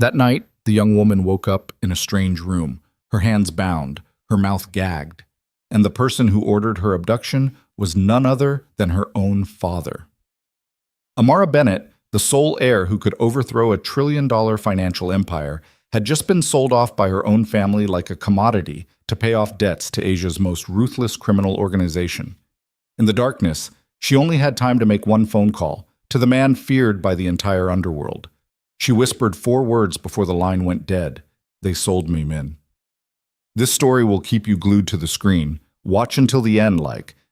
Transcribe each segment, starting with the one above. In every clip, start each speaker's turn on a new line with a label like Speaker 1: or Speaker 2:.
Speaker 1: That night, the young woman woke up in a strange room, her hands bound, her mouth gagged, and the person who ordered her abduction was none other than her own father. Amara Bennett, the sole heir who could overthrow a trillion-dollar financial empire, had just been sold off by her own family like a commodity to pay off debts to Asia's most ruthless criminal organization. In the darkness, she only had time to make one phone call to the man feared by the entire underworld. She whispered 4 words before the line went dead. "They sold me, Min." This story will keep you glued to the screen. Watch until the end,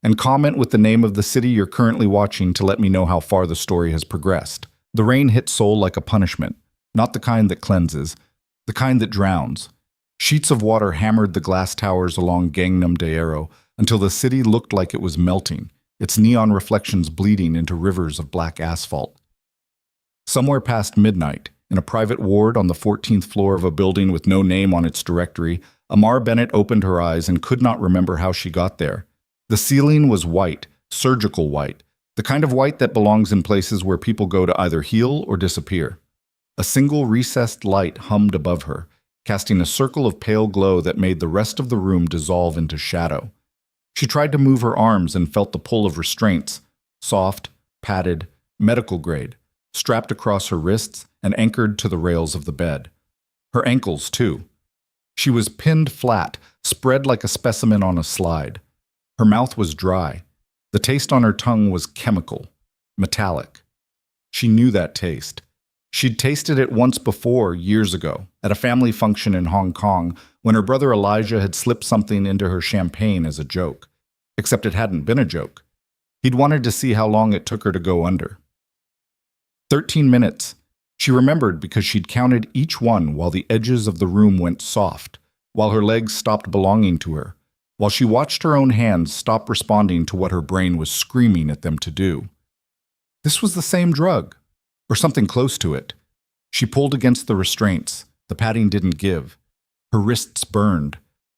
Speaker 1: and comment with the name of the city you're currently watching to let me know how far the story has progressed. The rain hit Seoul like a punishment, not the kind that cleanses, the kind that drowns. Sheets of water hammered the glass towers along Gangnam Daero until the city looked like it was melting, its neon reflections bleeding into rivers of black asphalt. Somewhere past midnight, in a private ward on the 14th floor of a building with no name on its directory, Amara Bennett opened her eyes and could not remember how she got there. The ceiling was white, surgical white, the kind of white that belongs in places where people go to either heal or disappear. A single recessed light hummed above her, casting a circle of pale glow that made the rest of the room dissolve into shadow. She tried to move her arms and felt the pull of restraints, soft, padded, medical grade, strapped across her wrists and anchored to the rails of the bed. Her ankles, too. She was pinned flat, spread like a specimen on a slide. Her mouth was dry. The taste on her tongue was chemical, metallic. She knew that taste. She'd tasted it once before, years ago, at a family function in Hong Kong, when her brother Elijah had slipped something into her champagne as a joke. Except it hadn't been a joke. He'd wanted to see how long it took her to go under. 13 minutes. She remembered because she'd counted each one while the edges of the room went soft, while her legs stopped belonging to her, while she watched her own hands stop responding to what her brain was screaming at them to do. This was the same drug, or something close to it. She pulled against the restraints. The padding didn't give. Her wrists burned.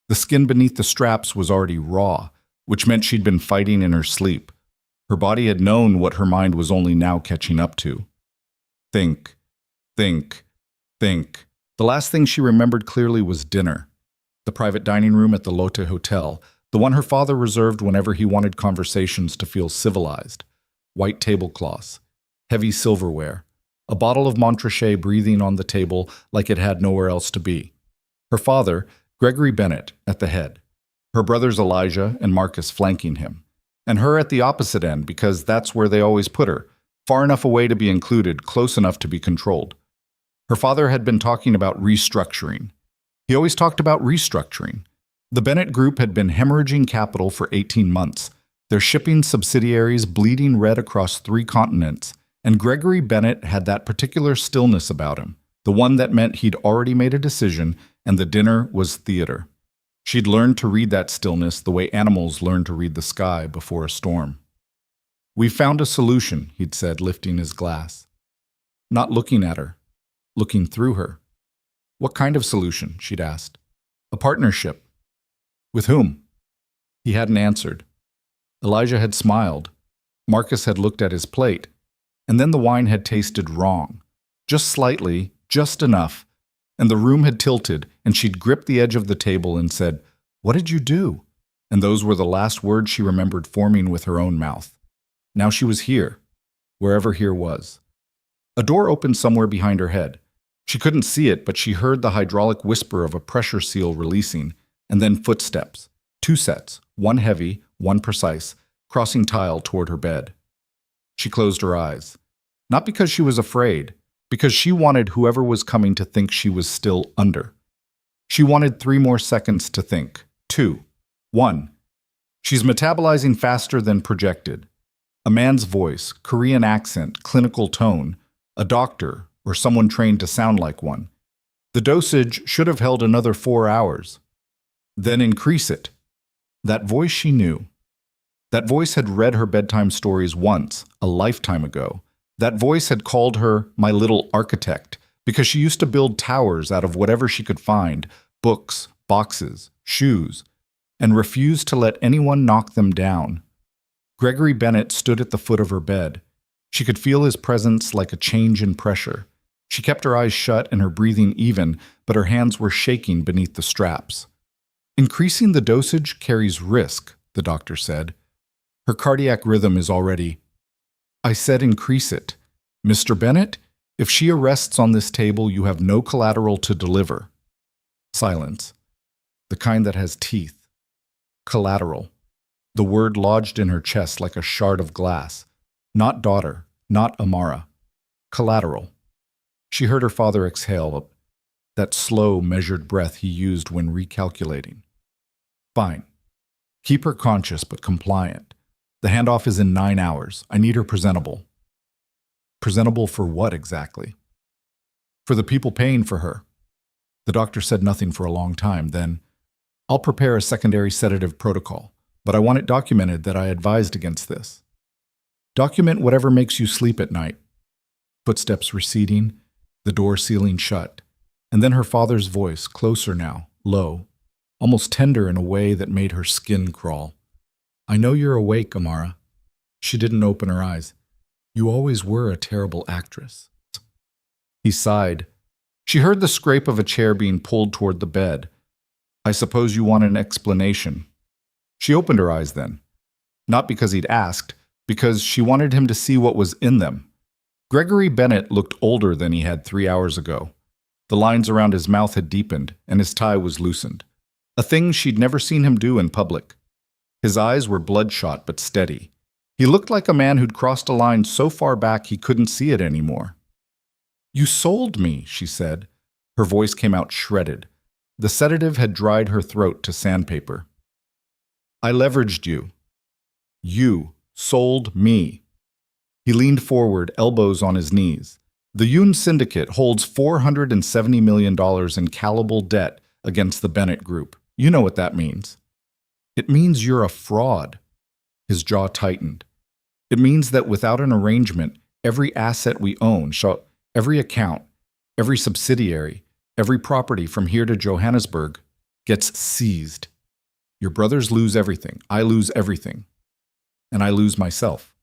Speaker 1: The skin beneath the straps was already raw, which meant she'd been fighting in her sleep. Her body had known what her mind was only now catching up to. Think, think, think. The last thing she remembered clearly was dinner. The private dining room at the Lotte Hotel, the one her father reserved whenever he wanted conversations to feel civilized. White tablecloths, heavy silverware, a bottle of Montrachet breathing on the table like it had nowhere else to be. Her father, Gregory Bennett, at the head. Her brothers Elijah and Marcus flanking him. And her at the opposite end because that's where they always put her, far enough away to be included, close enough to be controlled. Her father had been talking about restructuring. He always talked about restructuring. The Bennett Group had been hemorrhaging capital for 18 months, their shipping subsidiaries bleeding red across 3 continents, and Gregory Bennett had that particular stillness about him, the one that meant he'd already made a decision and the dinner was theater. She'd learned to read that stillness the way animals learn to read the sky before a storm. "We found a solution," he'd said, lifting his glass. Not looking at her, looking through her. "What kind of solution?" she'd asked. "A partnership." "With whom?" He hadn't answered. Elijah had smiled. Marcus had looked at his plate. And then the wine had tasted wrong. Just slightly, just enough. And the room had tilted, and she'd gripped the edge of the table and said, "What did you do?" And those were the last words she remembered forming with her own mouth. Now she was here, wherever here was. A door opened somewhere behind her head. She couldn't see it, but she heard the hydraulic whisper of a pressure seal releasing, and then footsteps. 2 sets, one heavy, one precise, crossing tile toward her bed. She closed her eyes. Not because she was afraid, because she wanted whoever was coming to think she was still under. She wanted 3 more seconds to think. 2. 1. She's metabolizing faster than projected. A man's voice, Korean accent, clinical tone, a doctor, or someone trained to sound like one. The dosage should have held another 4 hours. Then increase it. That voice she knew. That voice had read her bedtime stories once, a lifetime ago. That voice had called her my little architect, because she used to build towers out of whatever she could find, books, boxes, shoes, and refused to let anyone knock them down. Gregory Bennett stood at the foot of her bed. She could feel his presence like a change in pressure. She kept her eyes shut and her breathing even, but her hands were shaking beneath the straps. Increasing the dosage carries risk, the doctor said. Her cardiac rhythm is already... I said increase it. Mr. Bennett, if she arrests on this table, you have no collateral to deliver. Silence. The kind that has teeth. Collateral. The word lodged in her chest like a shard of glass. Not daughter, not Amara. Collateral. She heard her father exhale, that slow, measured breath he used when recalculating. Fine. Keep her conscious but compliant. The handoff is in 9 hours. I need her presentable. Presentable for what exactly? For the people paying for her. The doctor said nothing for a long time. Then, I'll prepare a secondary sedative protocol, but I want it documented that I advised against this. Document whatever makes you sleep at night. Footsteps receding, the door sealing shut, and then her father's voice, closer now, low, almost tender in a way that made her skin crawl. I know you're awake, Amara. She didn't open her eyes. You always were a terrible actress. He sighed. She heard the scrape of a chair being pulled toward the bed. I suppose you want an explanation. She opened her eyes then. Not because he'd asked, because she wanted him to see what was in them. Gregory Bennett looked older than he had 3 hours ago. The lines around his mouth had deepened, and his tie was loosened. A thing she'd never seen him do in public. His eyes were bloodshot but steady. He looked like a man who'd crossed a line so far back he couldn't see it anymore. You sold me, she said. Her voice came out shredded. The sedative had dried her throat to sandpaper. I leveraged you. You sold me. He leaned forward, elbows on his knees. The Yoon Syndicate holds $470 million in callable debt against the Bennett Group. You know what that means. It means you're a fraud. His jaw tightened. It means that without an arrangement, every asset we own, every account, every subsidiary, every property from here to Johannesburg gets seized. Your brothers lose everything. I lose everything. And I lose myself.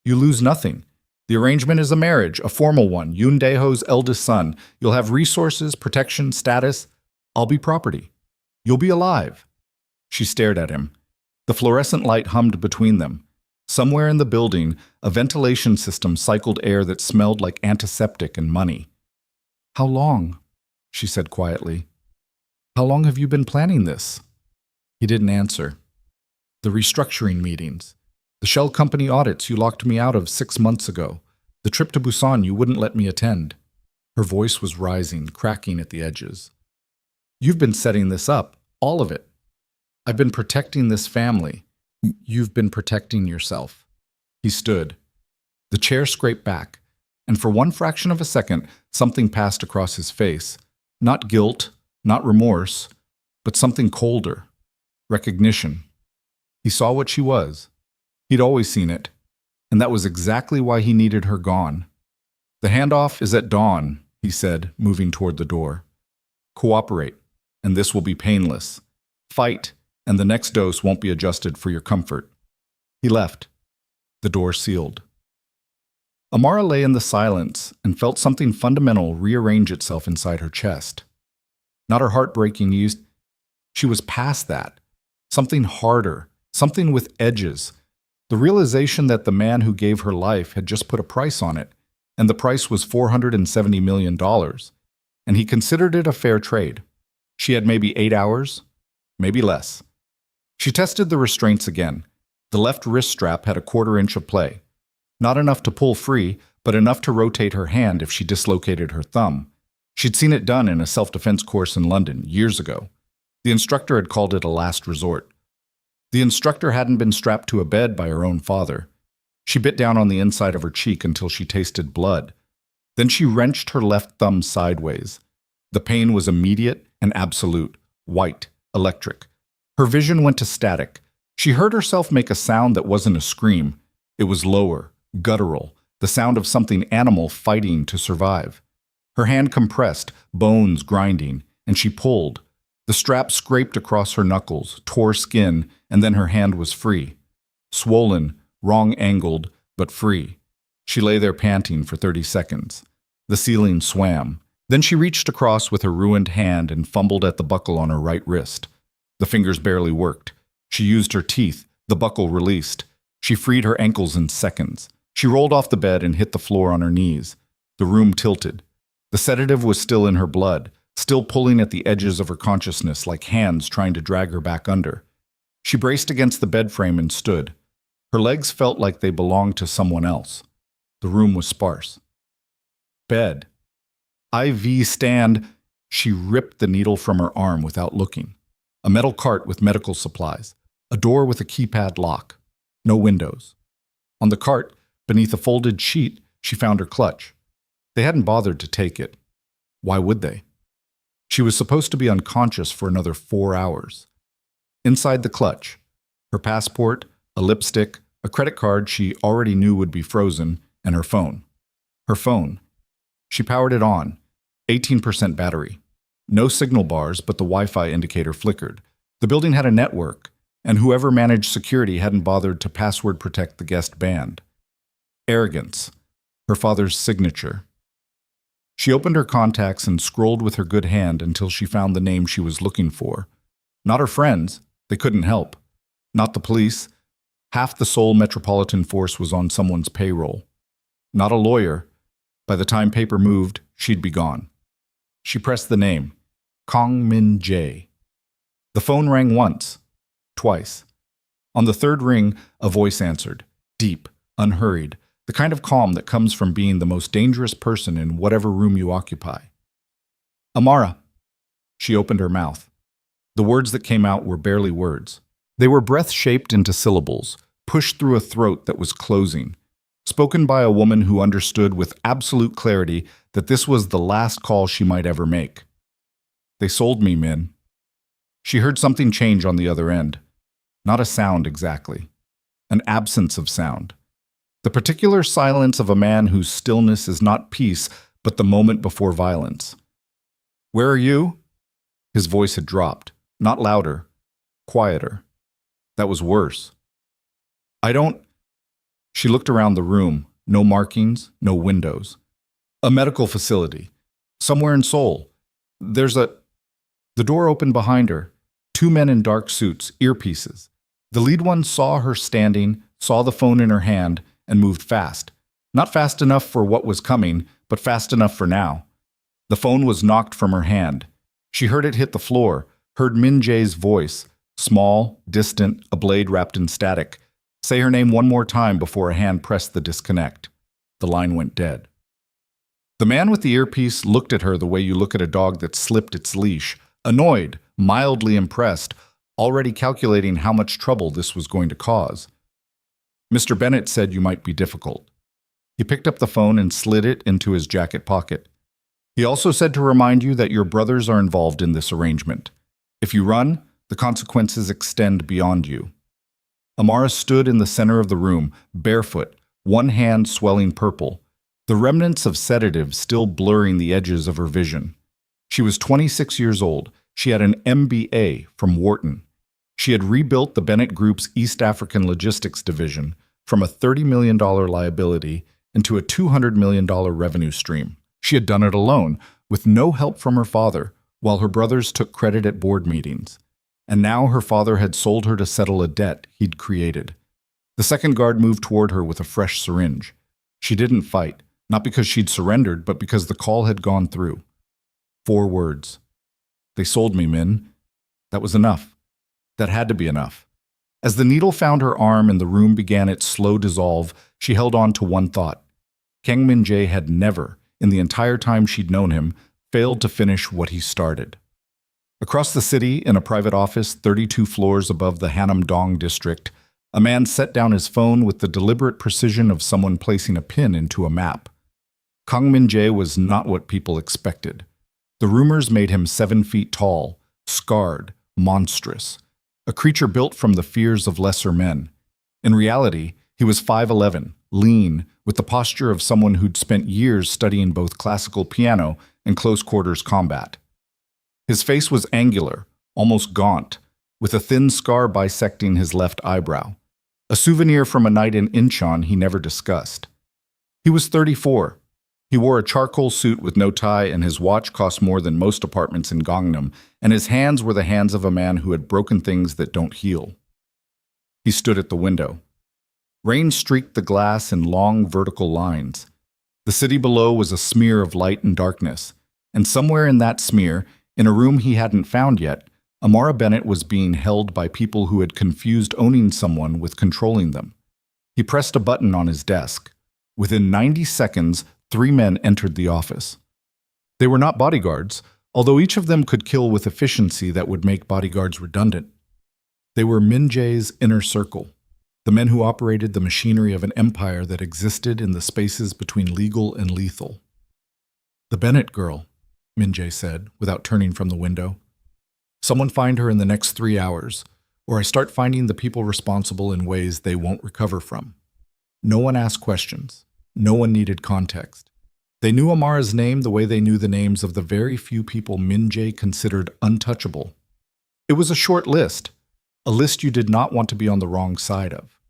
Speaker 1: You lose nothing. The arrangement is a marriage, a formal one. Yoon Daeho's eldest son. You'll have resources, protection, status. I'll be property. You'll be alive. She stared at him. The fluorescent light hummed between them. Somewhere in the building, a ventilation system cycled air that smelled like antiseptic and money. How long? She said quietly. How long have you been planning this? He didn't answer. The restructuring meetings. The shell company audits you locked me out of 6 months ago. The trip to Busan you wouldn't let me attend. Her voice was rising, cracking at the edges. You've been setting this up, all of it. I've been protecting this family. You've been protecting yourself. He stood. The chair scraped back, and for one fraction of a second, something passed across his face. Not guilt, not remorse, but something colder. Recognition. He saw what she was. He'd always seen it, and that was exactly why he needed her gone. The handoff is at dawn, he said, moving toward the door. Cooperate, and this will be painless. Fight, and the next dose won't be adjusted for your comfort. He left. The door sealed. Amara lay in the silence and felt something fundamental rearrange itself inside her chest. Not her heart breaking used. She was past that. Something harder, something with edges. The realization that the man who gave her life had just put a price on it, and the price was $470 million, and he considered it a fair trade. She had maybe 8 hours, maybe less. She tested the restraints again. The left wrist strap had a 1/4 inch of play. Not enough to pull free, but enough to rotate her hand if she dislocated her thumb. She'd seen it done in a self-defense course in London years ago. The instructor had called it a last resort. The instructor hadn't been strapped to a bed by her own father. She bit down on the inside of her cheek until she tasted blood. Then she wrenched her left thumb sideways. The pain was immediate and absolute, white, electric. Her vision went to static. She heard herself make a sound that wasn't a scream. It was lower, guttural, the sound of something animal fighting to survive. Her hand compressed, bones grinding, and she pulled. The strap scraped across her knuckles, tore skin, and then her hand was free. Swollen, wrong-angled, but free. She lay there panting for 30 seconds. The ceiling swam. Then she reached across with her ruined hand and fumbled at the buckle on her right wrist. The fingers barely worked. She used her teeth. The buckle released. She freed her ankles in seconds. She rolled off the bed and hit the floor on her knees. The room tilted. The sedative was still in her blood, still pulling at the edges of her consciousness like hands trying to drag her back under. She braced against the bed frame and stood. Her legs felt like they belonged to someone else. The room was sparse. Bed. IV stand. She ripped the needle from her arm without looking. A metal cart with medical supplies. A door with a keypad lock. No windows. On the cart, beneath a folded sheet, she found her clutch. They hadn't bothered to take it. Why would they? She was supposed to be unconscious for another 4 hours. Inside the clutch, her passport, a lipstick, a credit card she already knew would be frozen, and her phone. Her phone. She powered it on. 18% battery. No signal bars, but the Wi-Fi indicator flickered. The building had a network, and whoever managed security hadn't bothered to password protect the guest band. Arrogance. Her father's signature. She opened her contacts and scrolled with her good hand until she found the name she was looking for. Not her friends. They couldn't help. Not the police. Half the Seoul Metropolitan Force was on someone's payroll. Not a lawyer. By the time paper moved, she'd be gone. She pressed the name. Kang Min-jae. The phone rang once. Twice. On the third ring, a voice answered. Deep, unhurried. The kind of calm that comes from being the most dangerous person in whatever room you occupy. Amara. She opened her mouth. The words that came out were barely words. They were breath-shaped into syllables, pushed through a throat that was closing, spoken by a woman who understood with absolute clarity that this was the last call she might ever make. They sold me, Min. She heard something change on the other end. Not a sound exactly. An absence of sound. The particular silence of a man whose stillness is not peace, but the moment before violence. Where are you? His voice had dropped. Not louder. Quieter. That was worse. I don't... She looked around the room. No markings, no windows. A medical facility. Somewhere in Seoul. The door opened behind her. 2 men in dark suits, earpieces. The lead one saw her standing, saw the phone in her hand, and moved fast. Not fast enough for what was coming, but fast enough for now. The phone was knocked from her hand. She heard it hit the floor, heard Min-jae's voice, small, distant, a blade wrapped in static. Say her name one more time before a hand pressed the disconnect. The line went dead. The man with the earpiece looked at her the way you look at a dog that slipped its leash, annoyed, mildly impressed, already calculating how much trouble this was going to cause. Mr. Bennett said you might be difficult. He picked up the phone and slid it into his jacket pocket. He also said to remind you that your brothers are involved in this arrangement. If you run, the consequences extend beyond you. Amara stood in the center of the room, barefoot, one hand swelling purple, the remnants of sedative still blurring the edges of her vision. She was 26 years old. She had an MBA from Wharton. She had rebuilt the Bennett Group's East African Logistics Division from a $30 million liability into a $200 million revenue stream. She had done it alone, with no help from her father, while her brothers took credit at board meetings. And now her father had sold her to settle a debt he'd created. The second guard moved toward her with a fresh syringe. She didn't fight, not because she'd surrendered, but because the call had gone through. 4 words. They sold me, Min. That was enough. That had to be enough. As the needle found her arm and the room began its slow dissolve, she held on to one thought. Kang Min-jae had never, in the entire time she'd known him, failed to finish what he started. Across the city, in a private office 32 floors above the Hanam-dong district, a man set down his phone with the deliberate precision of someone placing a pin into a map. Kang Min-jae was not what people expected. The rumors made him 7 feet tall, scarred, monstrous, a creature built from the fears of lesser men. In reality, he was 5'11", lean, with the posture of someone who'd spent years studying both classical piano and close-quarters combat. His face was angular, almost gaunt, with a thin scar bisecting his left eyebrow, a souvenir from a night in Incheon he never discussed. He was 34. He wore a charcoal suit with no tie, and his watch cost more than most apartments in Gangnam, and his hands were the hands of a man who had broken things that don't heal. He stood at the window. Rain streaked the glass in long vertical lines. The city below was a smear of light and darkness, and somewhere in that smear, in a room he hadn't found yet, Amara Bennett was being held by people who had confused owning someone with controlling them. He pressed a button on his desk. Within 90 seconds, 3 men entered the office. They were not bodyguards, although each of them could kill with efficiency that would make bodyguards redundant. They were Min Jae's inner circle, the men who operated the machinery of an empire that existed in the spaces between legal and lethal. "The Bennett girl," Min Jae said, without turning from the window. "Someone find her in the next 3 hours, or I start finding the people responsible in ways they won't recover from." No one asked questions. No one needed context. They knew Amara's name the way they knew the names of the very few people Min Jae considered untouchable. It was a short list, a list you did not want to be on the wrong side of.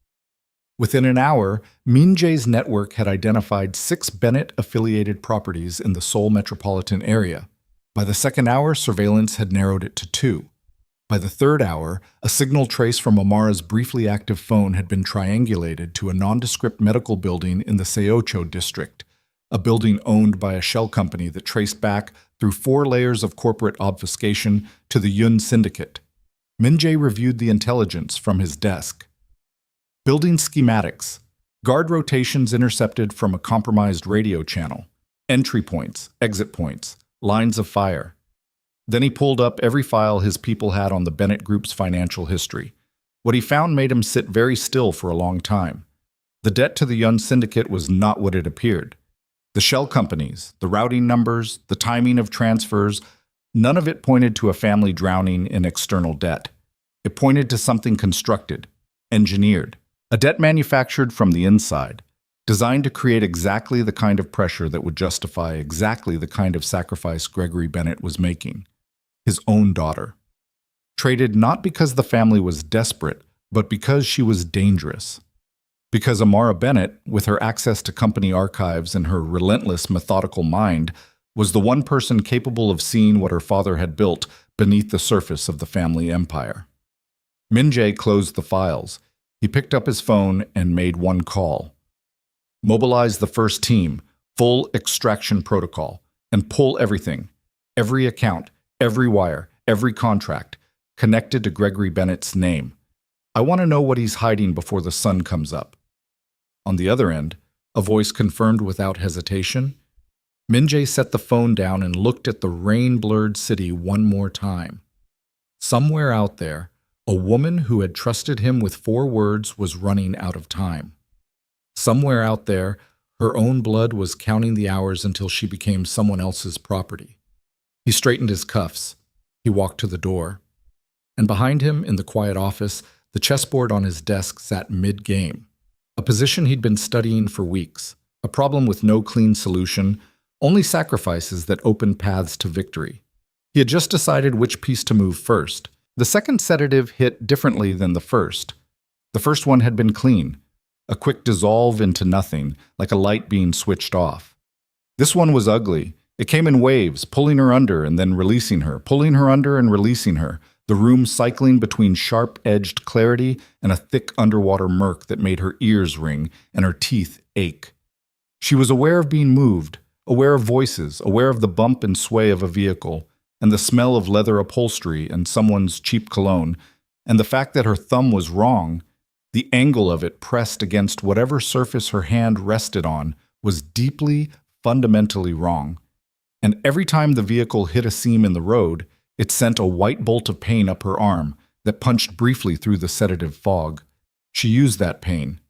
Speaker 1: Within an hour, Min Jae's network had identified 6 Bennett-affiliated properties in the Seoul metropolitan area. By the second hour, surveillance had narrowed it to 2. By the third hour, a signal trace from Amara's briefly active phone had been triangulated to a nondescript medical building in the Seocho district, a building owned by a shell company that traced back through 4 layers of corporate obfuscation to the Yun Syndicate. Min Jae reviewed the intelligence from his desk. Building schematics, guard rotations intercepted from a compromised radio channel, entry points, exit points, lines of fire. Then he pulled up every file his people had on the Bennett Group's financial history. What he found made him sit very still for a long time. The debt to the Yun Syndicate was not what it appeared. The shell companies, the routing numbers, the timing of transfers, none of it pointed to a family drowning in external debt. It pointed to something constructed, engineered, a debt manufactured from the inside, designed to create exactly the kind of pressure that would justify exactly the kind of sacrifice Gregory Bennett was making. His own daughter. Traded not because the family was desperate, but because she was dangerous. Because Amara Bennett, with her access to company archives and her relentless, methodical mind, was the one person capable of seeing what her father had built beneath the surface of the family empire. Min Jae closed the files. He picked up his phone and made one call. "Mobilize the first team, full extraction protocol, and pull everything, every account, every wire, every contract, connected to Gregory Bennett's name. I want to know what he's hiding before the sun comes up." On the other end, a voice confirmed without hesitation. Min Jae set the phone down and looked at the rain-blurred city one more time. Somewhere out there, a woman who had trusted him with 4 words was running out of time. Somewhere out there, her own blood was counting the hours until she became someone else's property. He straightened his cuffs. He walked to the door. And behind him, in the quiet office, the chessboard on his desk sat mid-game. A position he'd been studying for weeks. A problem with no clean solution, only sacrifices that opened paths to victory. He had just decided which piece to move first. The second sedative hit differently than the first. The first one had been clean. A quick dissolve into nothing, like a light being switched off. This one was ugly. It came in waves, pulling her under and then releasing her, pulling her under and releasing her, the room cycling between sharp-edged clarity and a thick underwater murk that made her ears ring and her teeth ache. She was aware of being moved, aware of voices, aware of the bump and sway of a vehicle, and the smell of leather upholstery and someone's cheap cologne, and the fact that her thumb was wrong. The angle of it pressed against whatever surface her hand rested on was deeply, fundamentally wrong. And every time the vehicle hit a seam in the road, it sent a white bolt of pain up her arm that punched briefly through the sedative fog. She used that pain.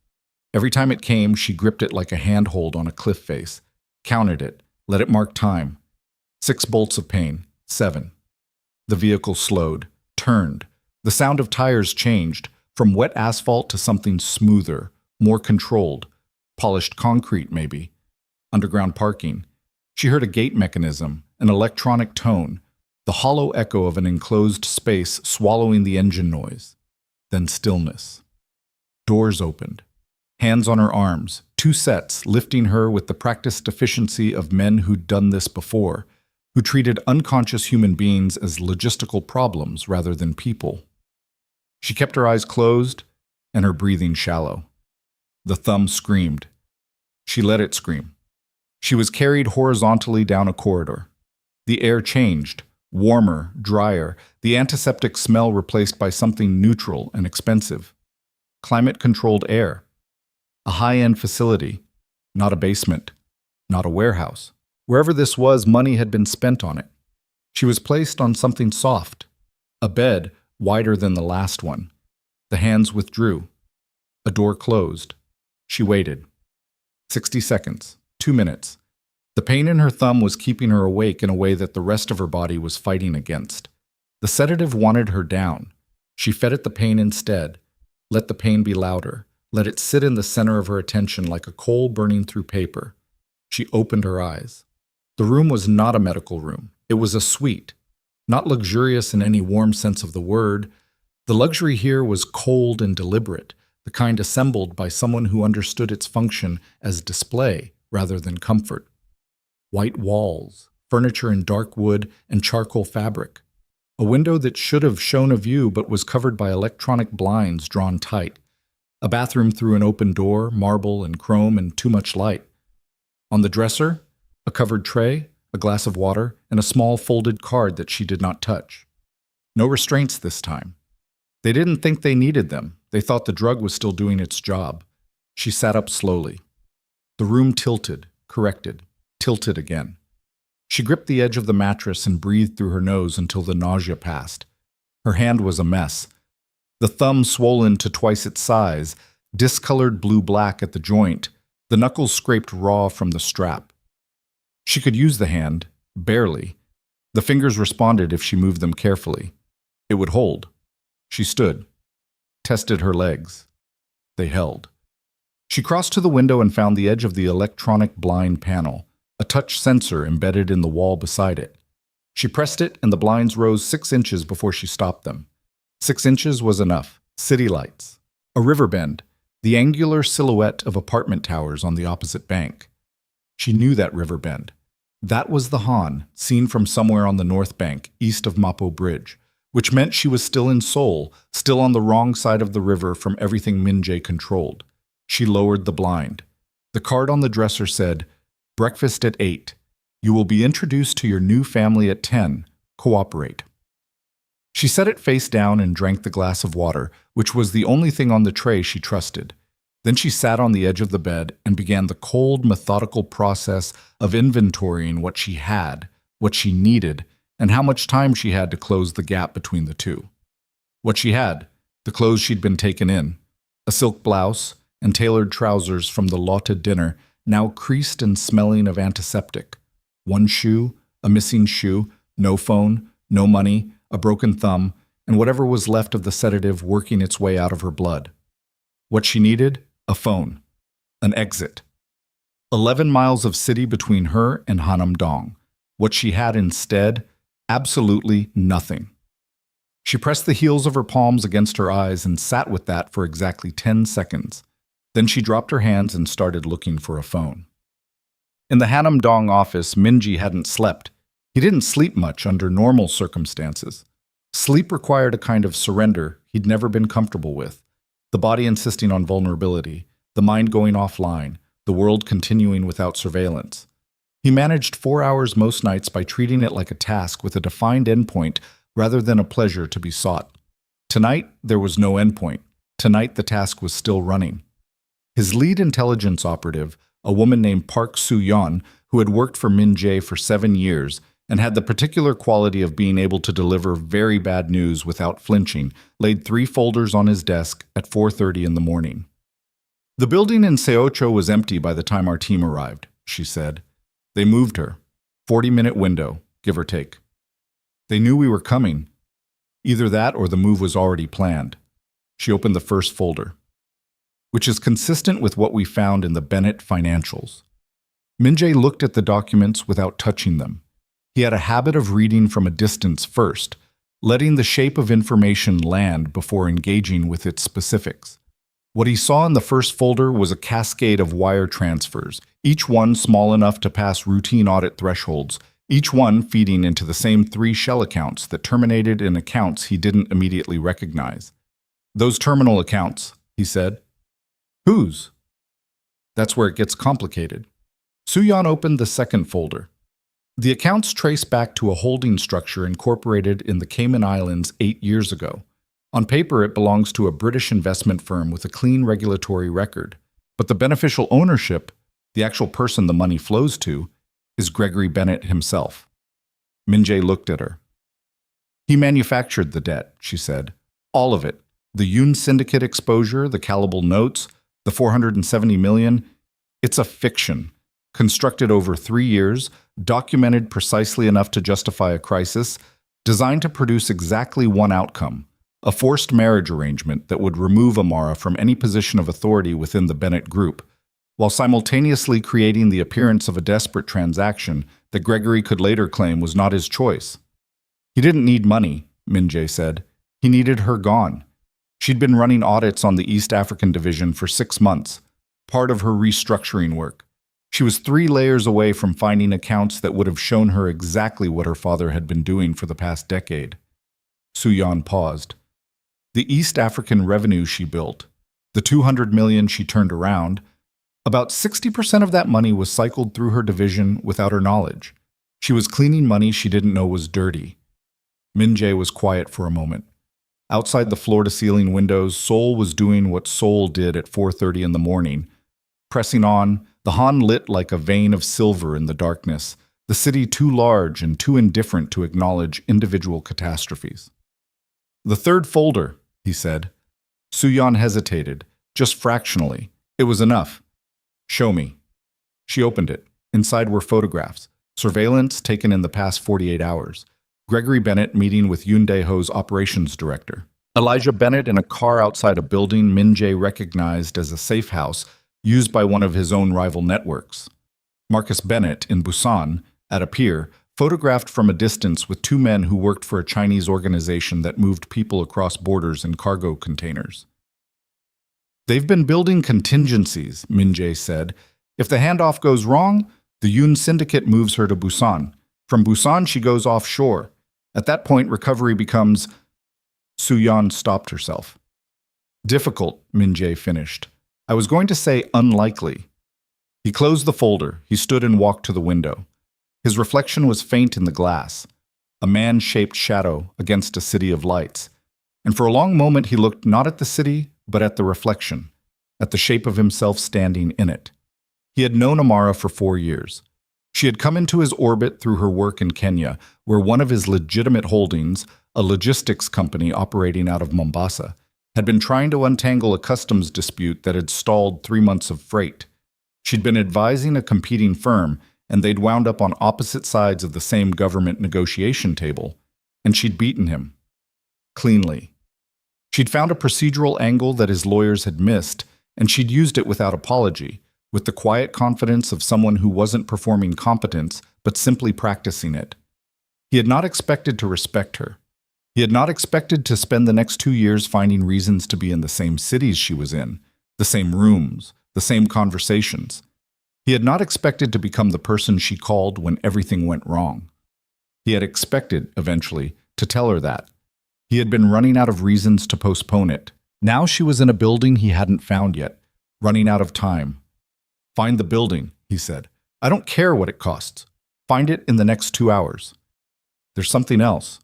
Speaker 1: Every time it came, she gripped it like a handhold on a cliff face, counted it, let it mark time. 6 bolts of pain, 7. The vehicle slowed, turned. The sound of tires changed, from wet asphalt to something smoother, more controlled. Polished concrete, maybe. Underground parking. She heard a gate mechanism, an electronic tone, the hollow echo of an enclosed space swallowing the engine noise. Then stillness. Doors opened. Hands on her arms, 2 sets, lifting her with the practiced efficiency of men who'd done this before, who treated unconscious human beings as logistical problems rather than people. She kept her eyes closed and her breathing shallow. The thumb screamed. She let it scream. She was carried horizontally down a corridor. The air changed, warmer, drier, the antiseptic smell replaced by something neutral and expensive. Climate-controlled air. A high-end facility, not a basement, not a warehouse. Wherever this was, money had been spent on it. She was placed on something soft, a bed wider than the last one. The hands withdrew. A door closed. She waited. 60 seconds, 2 minutes. The pain in her thumb was keeping her awake in a way that the rest of her body was fighting against. The sedative wanted her down. She fed it the pain instead. Let the pain be louder. Let it sit in the center of her attention like a coal burning through paper. She opened her eyes. The room was not a medical room. It was a suite. Not luxurious in any warm sense of the word. The luxury here was cold and deliberate, the kind assembled by someone who understood its function as display rather than comfort. White walls, furniture in dark wood and charcoal fabric. A window that should have shown a view but was covered by electronic blinds drawn tight. A bathroom through an open door, marble and chrome and too much light. On the dresser, a covered tray, a glass of water, and a small folded card that she did not touch. No restraints this time. They didn't think they needed them. They thought the drug was still doing its job. She sat up slowly. The room tilted, corrected, tilted again. She gripped the edge of the mattress and breathed through her nose until the nausea passed. Her hand was a mess. The thumb swollen to twice its size, discolored blue-black at the joint, the knuckles scraped raw from the strap. She could use the hand, barely. The fingers responded if she moved them carefully. It would hold. She stood, tested her legs. They held. She crossed to the window and found the edge of the electronic blind panel, a touch sensor embedded in the wall beside it. She pressed it and the blinds rose 6 inches before she stopped them. 6 inches was enough. City lights. A river bend, the angular silhouette of apartment towers on the opposite bank. She knew that river bend. That was the Han, seen from somewhere on the north bank, east of Mapo Bridge, which meant she was still in Seoul, still on the wrong side of the river from everything Min-jae controlled. She lowered the blind. The card on the dresser said, "Breakfast at 8. You will be introduced to your new family at 10. Cooperate." She set it face down and drank the glass of water, which was the only thing on the tray she trusted. Then she sat on the edge of the bed and began the cold, methodical process of inventorying what she had, what she needed, and how much time she had to close the gap between the two. What she had, the clothes she'd been taken in, a silk blouse and tailored trousers from the Lotte dinner, now creased and smelling of antiseptic. One shoe, a missing shoe, no phone, no money, a broken thumb, and whatever was left of the sedative working its way out of her blood. What she needed? A phone. An exit. 11 miles of city between her and Hanam-dong. What she had instead? Absolutely nothing. She pressed the heels of her palms against her eyes and sat with that for exactly 10 seconds. Then she dropped her hands and started looking for a phone. In the Hanam-dong office, Min-jae hadn't slept. He didn't sleep much under normal circumstances. Sleep required a kind of surrender he'd never been comfortable with, the body insisting on vulnerability, the mind going offline, the world continuing without surveillance. He managed 4 hours most nights by treating it like a task with a defined endpoint rather than a pleasure to be sought. Tonight, there was no endpoint. Tonight, the task was still running. His lead intelligence operative, a woman named Park Soo-yeon, who had worked for Min-jae for 7 years, and had the particular quality of being able to deliver very bad news without flinching, laid 3 folders on his desk at 4:30 in the morning. "The building in Seocho was empty by the time our team arrived," she said. "They moved her. 40-minute window, give or take. They knew we were coming. Either that or the move was already planned." She opened the first folder, which is consistent with what we found in the Bennett financials. Min-jae looked at the documents without touching them. He had a habit of reading from a distance first, letting the shape of information land before engaging with its specifics. What he saw in the first folder was a cascade of wire transfers, each one small enough to pass routine audit thresholds, each one feeding into the same 3 shell accounts that terminated in accounts he didn't immediately recognize. "Those terminal accounts," he said. "Whose?" That's where it gets complicated. Suyan opened the second folder. The accounts trace back to a holding structure incorporated in the Cayman Islands 8 years ago. On paper, it belongs to a British investment firm with a clean regulatory record. But the beneficial ownership, the actual person the money flows to, is Gregory Bennett himself. Min-jae looked at her. "He manufactured the debt," she said. "All of it. The Yoon Syndicate exposure, the callable notes, the $470 million. It's a fiction, constructed over 3 years, documented precisely enough to justify a crisis, designed to produce exactly one outcome, a forced marriage arrangement that would remove Amara from any position of authority within the Bennett Group, while simultaneously creating the appearance of a desperate transaction that Gregory could later claim was not his choice. He didn't need money," Min-jae said. "He needed her gone. She'd been running audits on the East African division for 6 months, part of her restructuring work. She was 3 layers away from finding accounts that would have shown her exactly what her father had been doing for the past decade." Suyan paused. "The East African revenue she built, the $200 million she turned around, about 60% of that money was cycled through her division without her knowledge. She was cleaning money she didn't know was dirty." Min-jae was quiet for a moment. Outside the floor-to-ceiling windows, Seoul was doing what Seoul did at 4:30 in the morning. Pressing on, the Han lit like a vein of silver in the darkness, the city too large and too indifferent to acknowledge individual catastrophes. "The third folder," he said. Suyan hesitated, just fractionally. It was enough. "Show me." She opened it. Inside were photographs, surveillance taken in the past 48 hours. Gregory Bennett meeting with Yoon Dae-ho's operations director. Elijah Bennett in a car outside a building Min-jae recognized as a safe house used by one of his own rival networks. Marcus Bennett in Busan, at a pier, photographed from a distance with 2 men who worked for a Chinese organization that moved people across borders in cargo containers. "They've been building contingencies," Min-jae said. "If the handoff goes wrong, the Yoon Syndicate moves her to Busan. From Busan, she goes offshore. At that point, recovery becomes—" Suyan stopped herself. "Difficult," Min-jae finished. "I was going to say unlikely." He closed the folder. He stood and walked to the window. His reflection was faint in the glass, a man-shaped shadow against a city of lights. And for a long moment he looked not at the city, but at the reflection, at the shape of himself standing in it. He had known Amara for 4 years. She had come into his orbit through her work in Kenya, where one of his legitimate holdings, a logistics company operating out of Mombasa, had been trying to untangle a customs dispute that had stalled 3 months of freight. She'd been advising a competing firm, and they'd wound up on opposite sides of the same government negotiation table, and she'd beaten him. Cleanly. She'd found a procedural angle that his lawyers had missed, and she'd used it without apology, with the quiet confidence of someone who wasn't performing competence, but simply practicing it. He had not expected to respect her. He had not expected to spend the next 2 years finding reasons to be in the same cities she was in, the same rooms, the same conversations. He had not expected to become the person she called when everything went wrong. He had expected, eventually, to tell her that. He had been running out of reasons to postpone it. Now she was in a building he hadn't found yet, running out of time. "Find the building," he said. "I don't care what it costs. Find it in the next 2 hours. There's something else."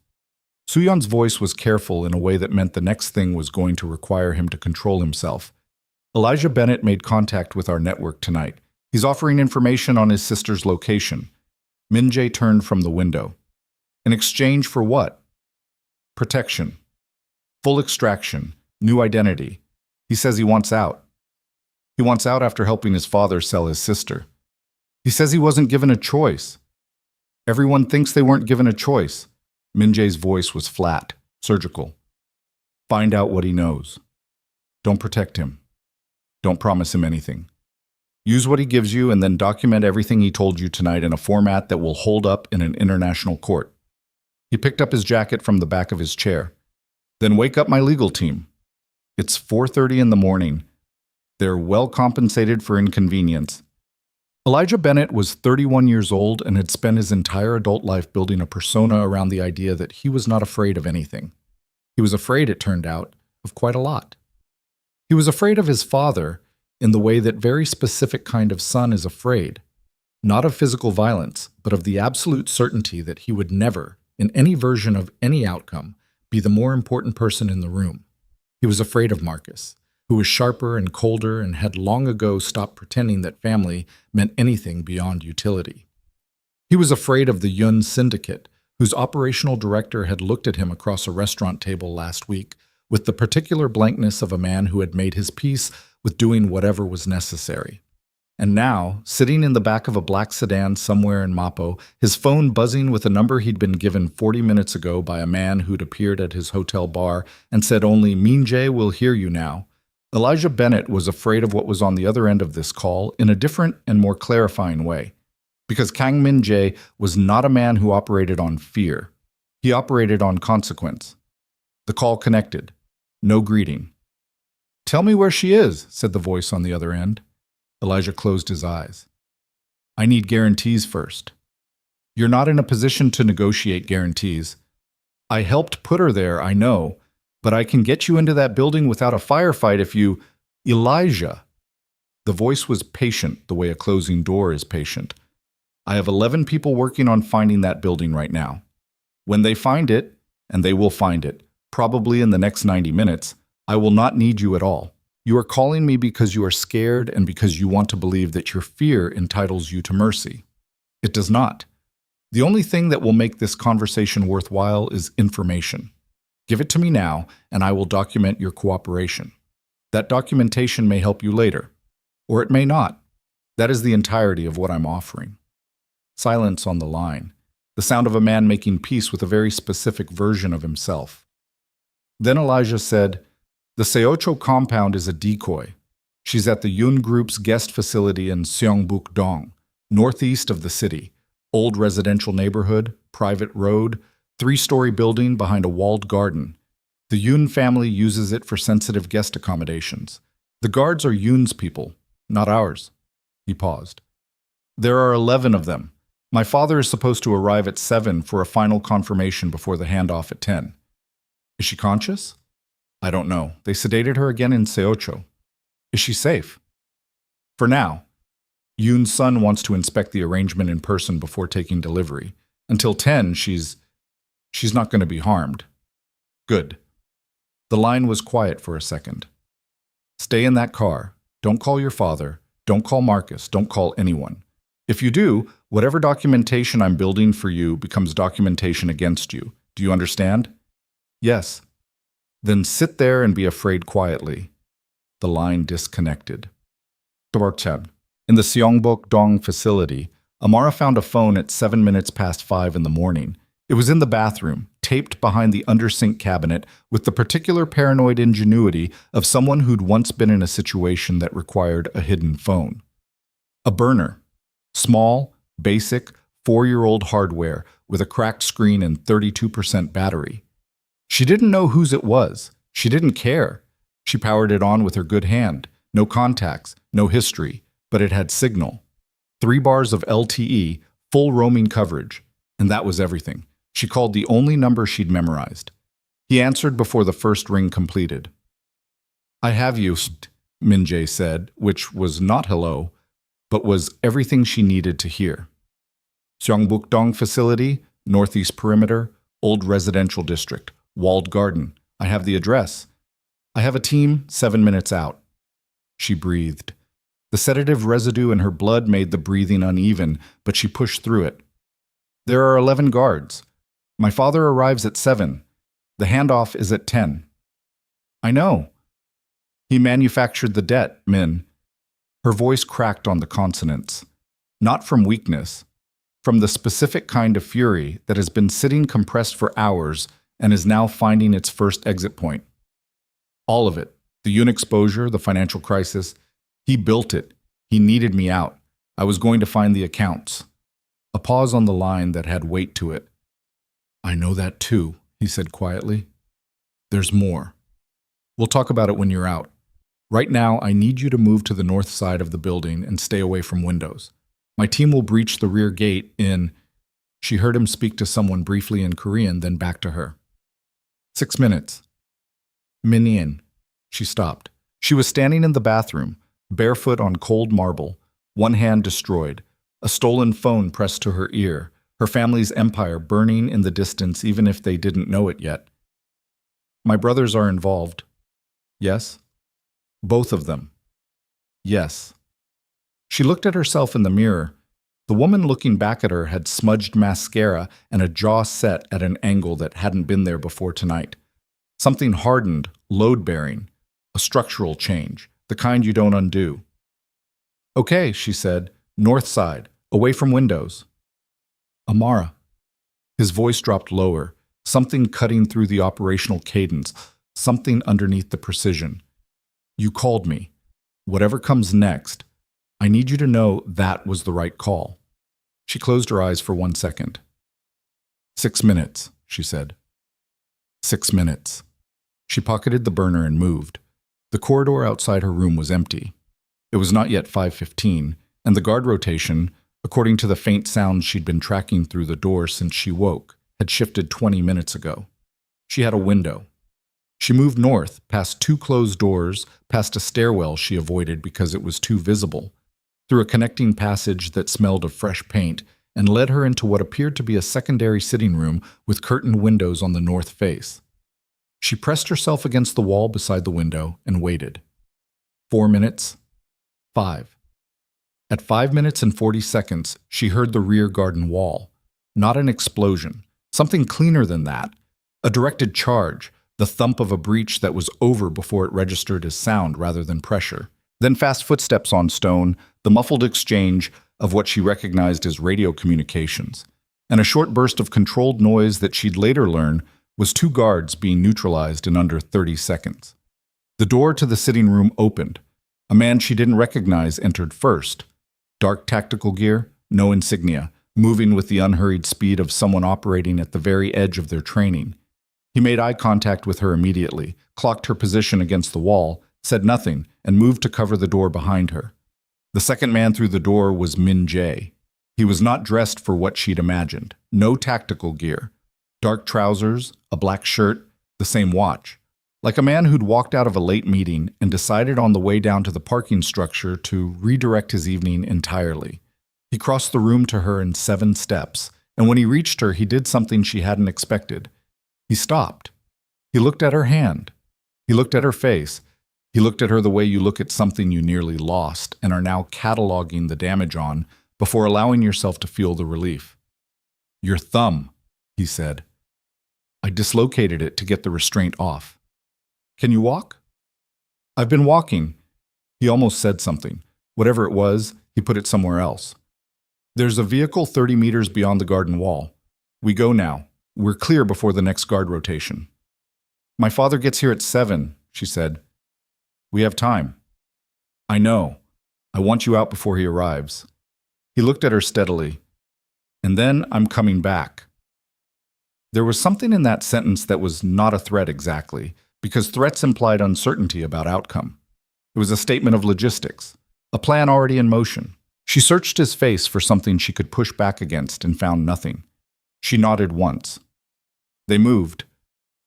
Speaker 1: Suyan's voice was careful in a way that meant the next thing was going to require him to control himself. "Elijah Bennett made contact with our network tonight. He's offering information on his sister's location." Min-jae turned from the window. "In exchange for what?" "Protection. Full extraction. New identity. He says he wants out. He wants out after helping his father sell his sister. He says he wasn't given a choice." "Everyone thinks they weren't given a choice." Min-jae's voice was flat, surgical. "Find out what he knows. Don't protect him. Don't promise him anything. Use what he gives you and then document everything he told you tonight in a format that will hold up in an international court." He picked up his jacket from the back of his chair. "Then wake up my legal team. It's 4:30 in the morning. They're well compensated for inconvenience. Elijah Bennett was 31 years old and had spent his entire adult life building a persona around the idea that he was not afraid of anything. He was afraid, it turned out, of quite a lot. He was afraid of his father in the way that very specific kind of son is afraid, not of physical violence, but of the absolute certainty that he would never, in any version of any outcome, be the more important person in the room. He was afraid of Marcus, who was sharper and colder and had long ago stopped pretending that family meant anything beyond utility. He was afraid of the Yun Syndicate, whose operational director had looked at him across a restaurant table last week with the particular blankness of a man who had made his peace with doing whatever was necessary. And now, sitting in the back of a black sedan somewhere in Mapo, his phone buzzing with a number he'd been given 40 minutes ago by a man who'd appeared at his hotel bar and said only, "Min-jae will hear you now," Elijah Bennett was afraid of what was on the other end of this call in a different and more clarifying way. Because Kang Min-jae was not a man who operated on fear. He operated on consequence. The call connected. No greeting. "Tell me where she is," said the voice on the other end. Elijah closed his eyes. "I need guarantees first." "You're not in a position to negotiate guarantees. I helped put her there, I know, but I can get you into that building without a firefight if you—" "Elijah." The voice was patient the way a closing door is patient. "I have 11 people working on finding that building right now. When they find it, and they will find it, probably in the next 90 minutes, I will not need you at all. You are calling me because you are scared and because you want to believe that your fear entitles you to mercy. It does not. The only thing that will make this conversation worthwhile is information. Give it to me now, and I will document your cooperation. That documentation may help you later, or it may not. That is the entirety of what I'm offering." Silence on the line, the sound of a man making peace with a very specific version of himself. Then Elijah said, "The Seocho compound is a decoy. She's at the Yun Group's guest facility in Seongbuk-dong, northeast of the city. Old residential neighborhood, private road, 3-story building behind a walled garden. The Yun family uses it for sensitive guest accommodations. The guards are Yun's people, not ours." He paused. "There are 11 of them. My father is supposed to arrive at 7 for a final confirmation before the handoff at 10. Is she conscious? I don't know. They sedated her again in Seocho. Is she safe? For now. Yoon's son wants to inspect the arrangement in person before taking delivery. Until 10, she's not going to be harmed. Good. The line was quiet for a second. Stay in that car. Don't call your father. Don't call Marcus. Don't call anyone. If you do, whatever documentation I'm building for you becomes documentation against you. Do you understand? Yes. Then sit there and be afraid quietly. The line disconnected. In the Seongbuk-dong facility, Amara found a phone at 7 minutes past 5 in the morning. It was in the bathroom, taped behind the under-sink cabinet with the particular paranoid ingenuity of someone who'd once been in a situation that required a hidden phone. A burner. Small, basic, 4-year-old hardware with a cracked screen and 32% battery. She didn't know whose it was. She didn't care. She powered it on with her good hand. No contacts, no history, but it had signal. 3 bars of LTE, full roaming coverage, and that was everything. She called the only number she'd memorized. He answered before the first ring completed. I have you, Min-jae said, which was not hello, but was everything she needed to hear. Seongbuk-dong facility, northeast perimeter, old residential district, walled garden. I have the address. I have a team 7 minutes out. She breathed. The sedative residue in her blood made the breathing uneven, but she pushed through it. There are 11 guards. My father arrives at 7. The handoff is at 10. I know. He manufactured the debt, Min. Her voice cracked on the consonants. Not from weakness, from the specific kind of fury that has been sitting compressed for hours and is now finding its first exit point. All of it. The Yun exposure, the financial crisis. He built it. He needed me out. I was going to find the accounts. A pause on the line that had weight to it. I know that too, he said quietly. There's more. We'll talk about it when you're out. Right now, I need you to move to the north side of the building and stay away from windows. My team will breach the rear gate in—" She heard him speak to someone briefly in Korean, then back to her. 6 minutes. Minyin. She stopped. She was standing in the bathroom, barefoot on cold marble, one hand destroyed, a stolen phone pressed to her ear, her family's empire burning in the distance even if they didn't know it yet. My brothers are involved. Yes? Both of them. Yes. She looked at herself in the mirror. The woman looking back at her had smudged mascara and a jaw set at an angle that hadn't been there before tonight. Something hardened, load-bearing, a structural change, the kind you don't undo. Okay, she said, north side, away from windows. Amara. His voice dropped lower, something cutting through the operational cadence, something underneath the precision. You called me. Whatever comes next, I need you to know that was the right call. She closed her eyes for 1 second. 6 minutes, she said. 6 minutes. She pocketed the burner and moved. The corridor outside her room was empty. It was not yet 5:15, and the guard rotation, according to the faint sounds she'd been tracking through the door since she woke, had shifted 20 minutes ago. She had a window. She moved north, past 2 closed doors, past a stairwell she avoided because it was too visible, through a connecting passage that smelled of fresh paint, and led her into what appeared to be a secondary sitting room with curtained windows on the north face. She pressed herself against the wall beside the window and waited. 4 minutes. 5. At 5 minutes and 40 seconds, she heard the rear garden wall. Not an explosion. Something cleaner than that. A directed charge. The thump of a breach that was over before it registered as sound rather than pressure. Then fast footsteps on stone, the muffled exchange of what she recognized as radio communications, and a short burst of controlled noise that she'd later learn was 2 guards being neutralized in under 30 seconds. The door to the sitting room opened. A man she didn't recognize entered first. Dark tactical gear, no insignia, moving with the unhurried speed of someone operating at the very edge of their training. He made eye contact with her immediately, clocked her position against the wall, said nothing, and moved to cover the door behind her. The second man through the door was Min Jae. He was not dressed for what she'd imagined. No tactical gear. Dark trousers, a black shirt, the same watch. Like a man who'd walked out of a late meeting and decided on the way down to the parking structure to redirect his evening entirely. He crossed the room to her in 7 steps, and when he reached her, he did something she hadn't expected. He stopped. He looked at her hand. He looked at her face. He looked at her the way you look at something you nearly lost and are now cataloging the damage on before allowing yourself to feel the relief. Your thumb, he said. I dislocated it to get the restraint off. Can you walk? I've been walking. He almost said something. Whatever it was, he put it somewhere else. There's a vehicle 30 meters beyond the garden wall. We go now. We're clear before the next guard rotation. My father gets here at 7, she said. We have time. I know. I want you out before he arrives. He looked at her steadily. And then I'm coming back. There was something in that sentence that was not a threat exactly, because threats implied uncertainty about outcome. It was a statement of logistics, a plan already in motion. She searched his face for something she could push back against and found nothing. She nodded once. They moved.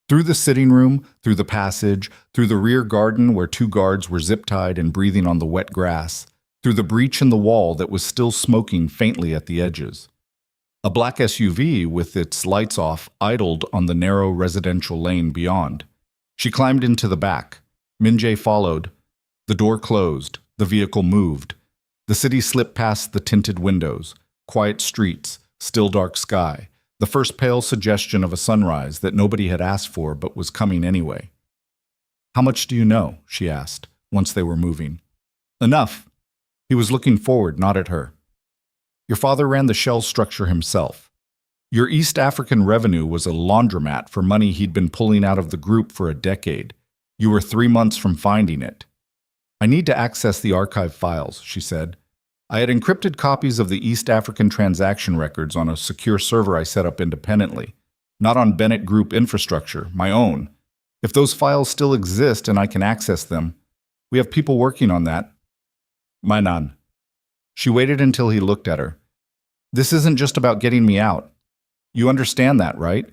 Speaker 1: Through the sitting room, through the passage, through the rear garden where 2 guards were zip-tied and breathing on the wet grass, through the breach in the wall that was still smoking faintly at the edges. A black SUV with its lights off idled on the narrow residential lane beyond. She climbed into the back. Min Jae followed. The door closed. The vehicle moved. The city slipped past the tinted windows, quiet streets, still dark sky, the first pale suggestion of a sunrise that nobody had asked for but was coming anyway. How much do you know? She asked, once they were moving. Enough. He was looking forward, not at her. Your father ran the shell structure himself. Your East African revenue was a laundromat for money he'd been pulling out of the group for a decade. You were 3 months from finding it. I need to access the archive files, she said. I had encrypted copies of the East African transaction records on a secure server I set up independently, not on Bennett Group infrastructure, my own. If those files still exist and I can access them, We have people working on that. Mainan. She waited until he looked at her. This isn't just about getting me out. You understand that, right?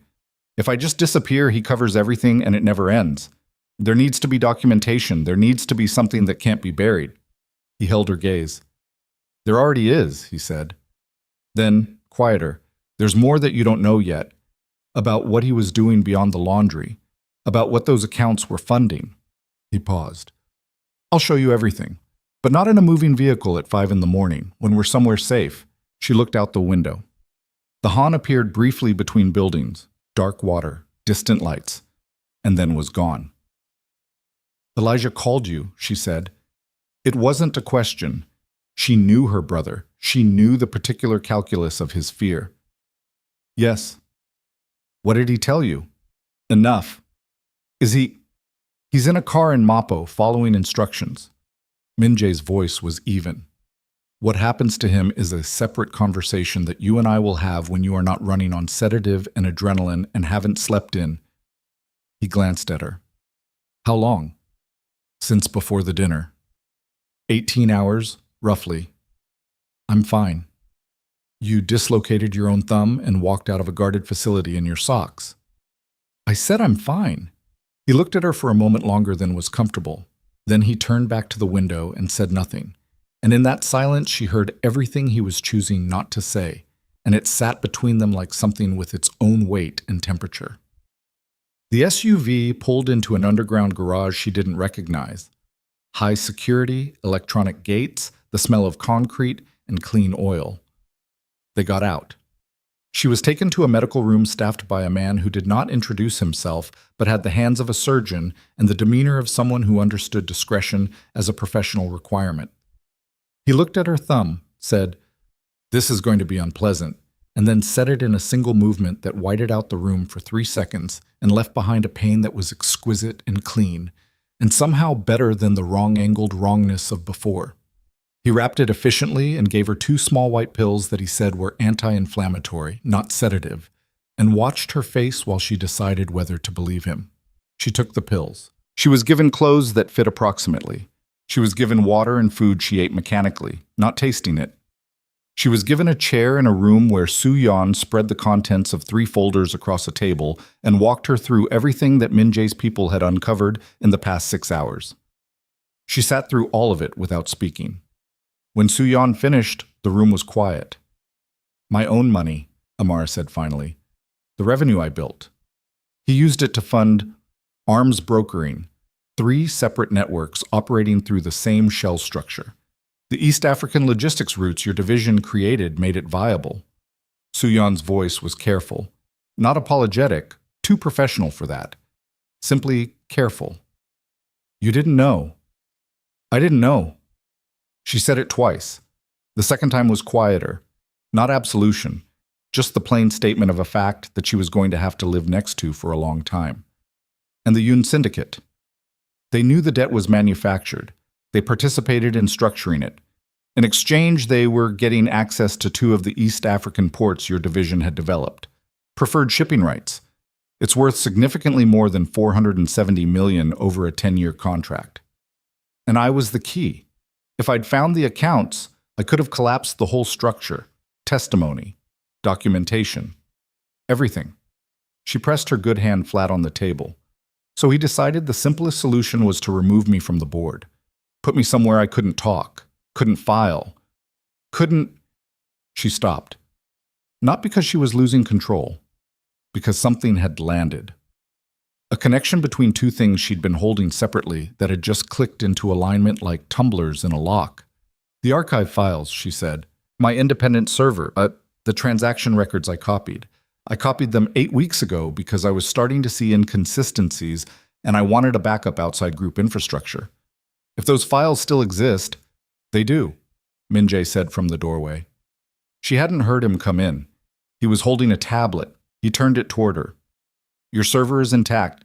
Speaker 1: If I just disappear, he covers everything and it never ends. There needs to be documentation. There needs to be something that can't be buried. He held her gaze. There already is, he said. Then, quieter, there's more that you don't know yet. About what he was doing beyond the laundry. About what those accounts were funding. He paused. I'll show you everything. But not in a moving vehicle at 5 a.m, when we're somewhere safe. She looked out the window. The Han appeared briefly between buildings, dark water, distant lights, and then was gone. Elijah called you, she said. It wasn't a question. She knew her brother. She knew the particular calculus of his fear. Yes. What did he tell you? Enough. He's in a car in Mapo, following instructions. Min-jae's voice was even. What happens to him is a separate conversation that you and I will have when you are not running on sedative and adrenaline and haven't slept in. He glanced at her. How long? Since before the dinner. 18 hours, roughly. I'm fine. You dislocated your own thumb and walked out of a guarded facility in your socks. I said I'm fine. He looked at her for a moment longer than was comfortable. Then he turned back to the window and said nothing. And in that silence she heard everything he was choosing not to say, and it sat between them like something with its own weight and temperature. The SUV pulled into an underground garage she didn't recognize. High security, electronic gates, the smell of concrete, and clean oil. They got out. She was taken to a medical room staffed by a man who did not introduce himself, but had the hands of a surgeon and the demeanor of someone who understood discretion as a professional requirement. He looked at her thumb, said, "This is going to be unpleasant," and then set it in a single movement that whited out the room for 3 seconds and left behind a pain that was exquisite and clean, and somehow better than the wrong-angled wrongness of before. He wrapped it efficiently and gave her 2 small white pills that he said were anti-inflammatory, not sedative, and watched her face while she decided whether to believe him. She took the pills. She was given clothes that fit approximately. She was given water and food she ate mechanically, not tasting it. She was given a chair in a room where Soo-yeon spread the contents of 3 folders across a table and walked her through everything that Min-jae's people had uncovered in the past 6 hours. She sat through all of it without speaking. When Soo-yeon finished, the room was quiet. My own money, Amara said finally. The revenue I built. He used it to fund arms brokering, 3 separate networks operating through the same shell structure. The East African logistics routes your division created made it viable. Soo-yeon's voice was careful. Not apologetic, too professional for that. Simply careful. You didn't know. I didn't know. She said it twice. The second time was quieter. Not absolution, just the plain statement of a fact that she was going to have to live next to for a long time. And the Yoon Syndicate. They knew the debt was manufactured. They participated in structuring it. In exchange, they were getting access to 2 of the East African ports your division had developed. Preferred shipping rights. It's worth significantly more than $470 million over a 10-year contract. And I was the key. If I'd found the accounts, I could have collapsed the whole structure, testimony, documentation, everything. She pressed her good hand flat on the table. So he decided the simplest solution was to remove me from the board. Put me somewhere I couldn't talk, couldn't file, couldn't... She stopped. Not because she was losing control, because something had landed. A connection between 2 things she'd been holding separately that had just clicked into alignment like tumblers in a lock. The archive files, she said. My independent server, the transaction records I copied. I copied them 8 weeks ago because I was starting to see inconsistencies and I wanted a backup outside group infrastructure. If those files still exist, they do, Min-jae said from the doorway. She hadn't heard him come in. He was holding a tablet. He turned it toward her. Your server is intact.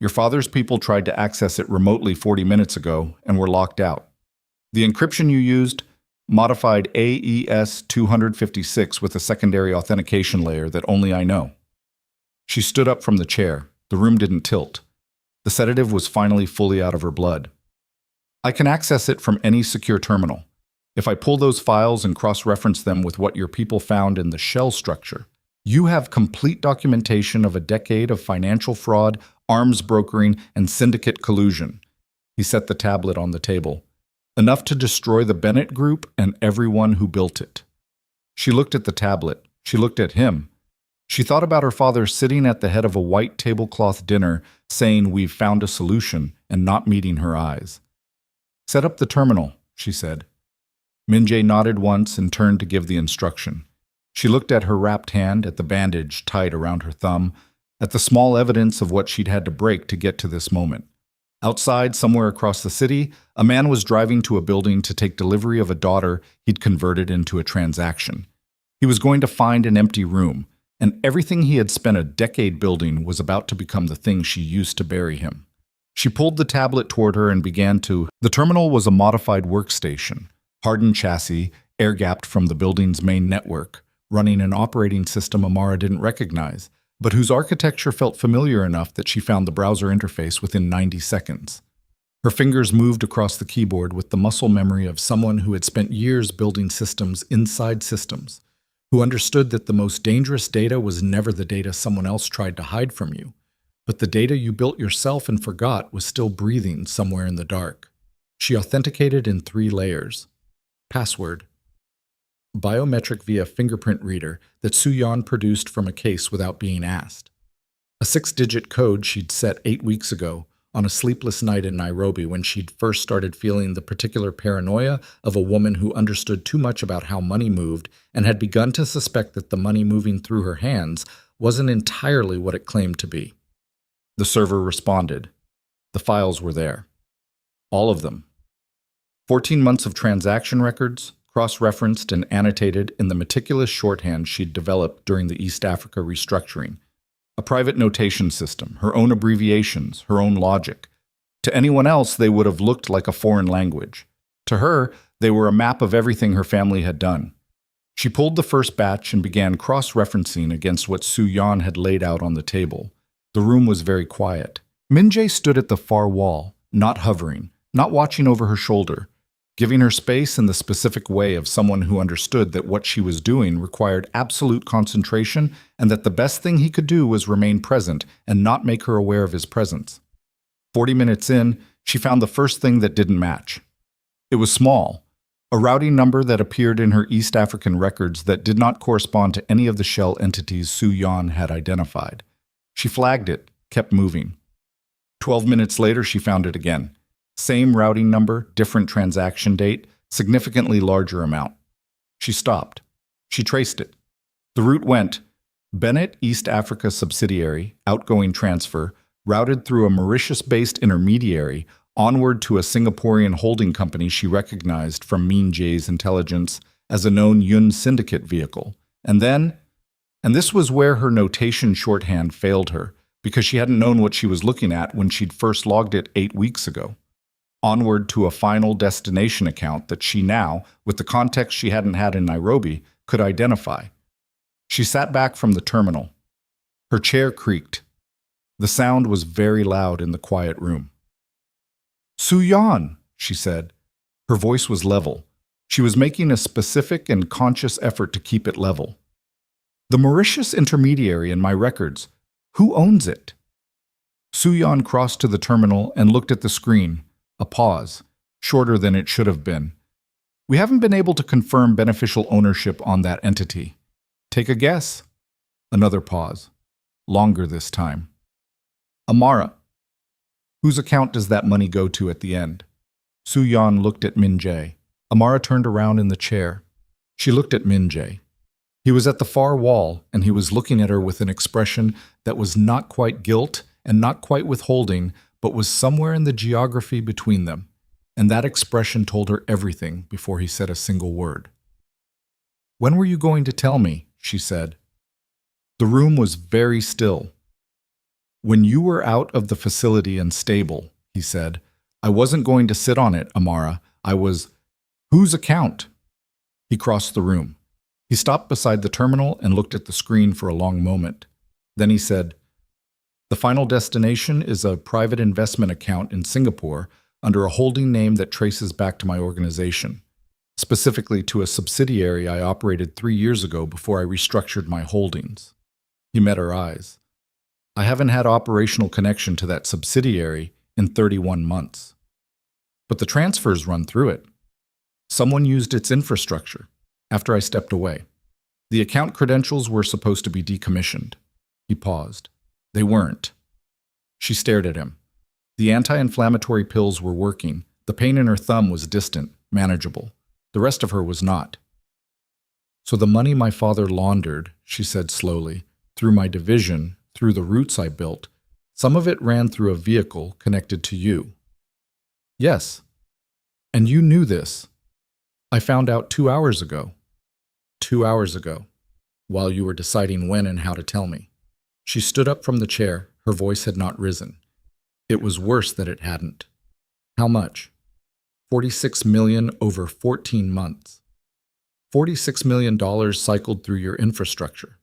Speaker 1: Your father's people tried to access it remotely 40 minutes ago and were locked out. The encryption you used, modified AES 256 with a secondary authentication layer that only I know. She stood up from the chair. The room didn't tilt. The sedative was finally fully out of her blood. I can access it from any secure terminal. If I pull those files and cross-reference them with what your people found in the shell structure, you have complete documentation of a decade of financial fraud, arms brokering, and syndicate collusion. He set the tablet on the table. Enough to destroy the Bennett Group and everyone who built it. She looked at the tablet. She looked at him. She thought about her father sitting at the head of a white tablecloth dinner, saying, "We've found a solution," and not meeting her eyes. "Set up the terminal," she said. Min-jae nodded once and turned to give the instruction. She looked at her wrapped hand, at the bandage tight around her thumb, at the small evidence of what she'd had to break to get to this moment. Outside, somewhere across the city, a man was driving to a building to take delivery of a daughter he'd converted into a transaction. He was going to find an empty room, and everything he had spent a decade building was about to become the thing she used to bury him. She pulled the tablet toward her and began to... The terminal was a modified workstation, hardened chassis, air-gapped from the building's main network, running an operating system Amara didn't recognize, but whose architecture felt familiar enough that she found the browser interface within 90 seconds. Her fingers moved across the keyboard with the muscle memory of someone who had spent years building systems inside systems, who understood that the most dangerous data was never the data someone else tried to hide from you, but the data you built yourself and forgot was still breathing somewhere in the dark. She authenticated in 3 layers. Password. Biometric via fingerprint reader that Soo-yeon produced from a case without being asked. A 6-digit code she'd set 8 weeks ago on a sleepless night in Nairobi when she'd first started feeling the particular paranoia of a woman who understood too much about how money moved and had begun to suspect that the money moving through her hands wasn't entirely what it claimed to be. The server responded. The files were there. All of them. 14 months of transaction records, cross-referenced and annotated in the meticulous shorthand she'd developed during the East Africa restructuring. A private notation system, her own abbreviations, her own logic. To anyone else, they would have looked like a foreign language. To her, they were a map of everything her family had done. She pulled the first batch and began cross-referencing against what Soo-yeon had laid out on the table. The room was very quiet. Min-jae stood at the far wall, not hovering, not watching over her shoulder, giving her space in the specific way of someone who understood that what she was doing required absolute concentration and that the best thing he could do was remain present and not make her aware of his presence. 40 minutes in, she found the first thing that didn't match. It was small, a routing number that appeared in her East African records that did not correspond to any of the shell entities Soo-yeon had identified. She flagged it, kept moving. 12 minutes later, she found it again. Same routing number, different transaction date, significantly larger amount. She stopped. She traced it. The route went, Bennett East Africa subsidiary, outgoing transfer, routed through a Mauritius-based intermediary, onward to a Singaporean holding company she recognized from Min-jae's intelligence as a known Yun syndicate vehicle. And this was where her notation shorthand failed her, because she hadn't known what she was looking at when she'd first logged it 8 weeks ago. Onward to a final destination account that she now, with the context she hadn't had in Nairobi, could identify. She sat back from the terminal. Her chair creaked. The sound was very loud in the quiet room. "Soo-yeon," she said. Her voice was level. She was making a specific and conscious effort to keep it level. "The Mauritius intermediary in my records. Who owns it?" Soo-yeon crossed to the terminal and looked at the screen. A pause, shorter than it should have been. "We haven't been able to confirm beneficial ownership on that entity. Take a guess." Another pause, longer this time. "Amara. Whose account does that money go to at the end?" Soo-yeon looked at Min-jae. Amara turned around in the chair. She looked at Min-jae. He was at the far wall, and he was looking at her with an expression that was not quite guilt and not quite withholding, but was somewhere in the geography between them, and that expression told her everything before he said a single word. "When were you going to tell me?" she said. The room was very still. "When you were out of the facility and stable," he said. "I wasn't going to sit on it, Amara. I was... Whose account?" He crossed the room. He stopped beside the terminal and looked at the screen for a long moment. Then he said, "The final destination is a private investment account in Singapore under a holding name that traces back to my organization, specifically to a subsidiary I operated 3 years ago before I restructured my holdings. He met her eyes. I haven't had operational connection to that subsidiary in 31 months. But the transfers run through it. Someone used its infrastructure after I stepped away. The account credentials were supposed to be decommissioned. He paused. They weren't. She stared at him. The anti-inflammatory pills were working. The pain in her thumb was distant, manageable. The rest of her was not. So the money my father laundered, she said slowly, through my division, through the routes I built, some of it ran through a vehicle connected to you. Yes. And you knew this. I found out 2 hours ago. 2 hours ago, while you were deciding when and how to tell me. She stood up from the chair. Her voice had not risen. It was worse that it hadn't. How much? 46 million over 14 months. $46 million cycled through your infrastructure.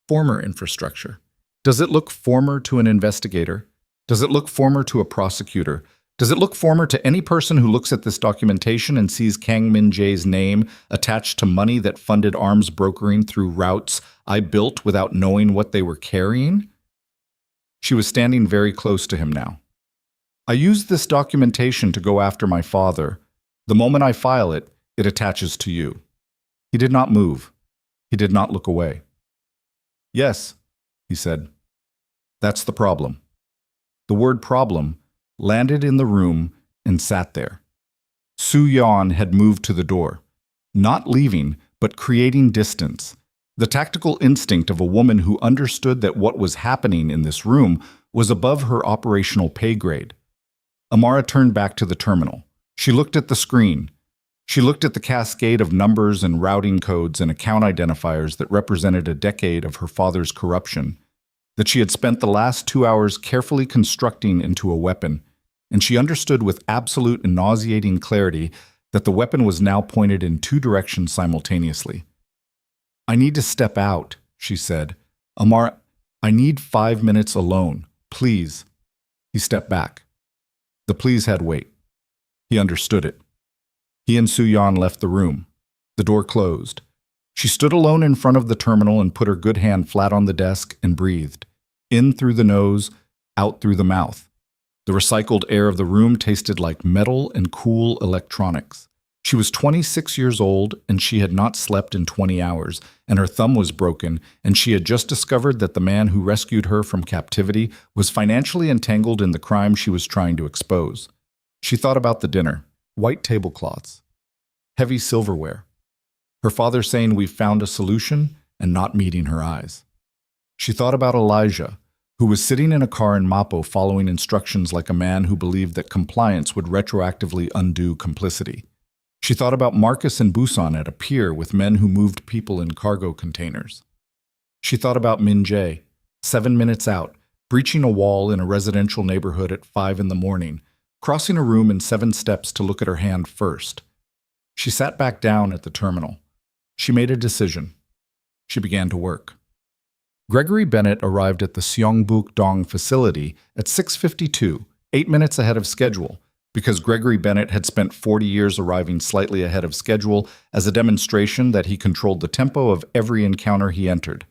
Speaker 1: Former infrastructure. Does it look former to an investigator? Does it look former to a prosecutor? Does it look former to any person who looks at this documentation and sees Kang Min Jae's name attached to money that funded arms brokering through routes I built without knowing what they were carrying? She was standing very close to him now. I used this documentation to go after my father. The moment I file it, it attaches to you. He did not move. He did not look away. Yes, he said. That's the problem. The word problem landed in the room and sat there. Su Yan had moved to the door, not leaving, but creating distance. The tactical instinct of a woman who understood that what was happening in this room was above her operational pay grade. Amara turned back to the terminal. She looked at the screen. She looked at the cascade of numbers and routing codes and account identifiers that represented a decade of her father's corruption, that she had spent the last 2 hours carefully constructing into a weapon, and she understood with absolute and nauseating clarity that the weapon was now pointed in 2 directions simultaneously. I need to step out, she said. Amara, I need 5 minutes alone, please. He stepped back. The please had weight. He understood it. He and Su Yan left the room. The door closed. She stood alone in front of the terminal and put her good hand flat on the desk and breathed. In through the nose, out through the mouth. The recycled air of the room tasted like metal and cool electronics. She was 26 years old, and she had not slept in 20 hours, and her thumb was broken, and she had just discovered that the man who rescued her from captivity was financially entangled in the crime she was trying to expose. She thought about the dinner. White tablecloths. Heavy silverware. Her father saying we've found a solution and not meeting her eyes. She thought about Elijah, who was sitting in a car in Mapo following instructions like a man who believed that compliance would retroactively undo complicity. She thought about Marcus and Busan at a pier with men who moved people in cargo containers. She thought about Min Jae, 7 minutes out, breaching a wall in a residential neighborhood at 5 in the morning, crossing a room in 7 steps to look at her hand first. She sat back down at the terminal. She made a decision. She began to work. Gregory Bennett arrived at the Seongbuk-dong facility at 6:52, 8 minutes ahead of schedule, because Gregory Bennett had spent 40 years arriving slightly ahead of schedule as a demonstration that he controlled the tempo of every encounter he entered.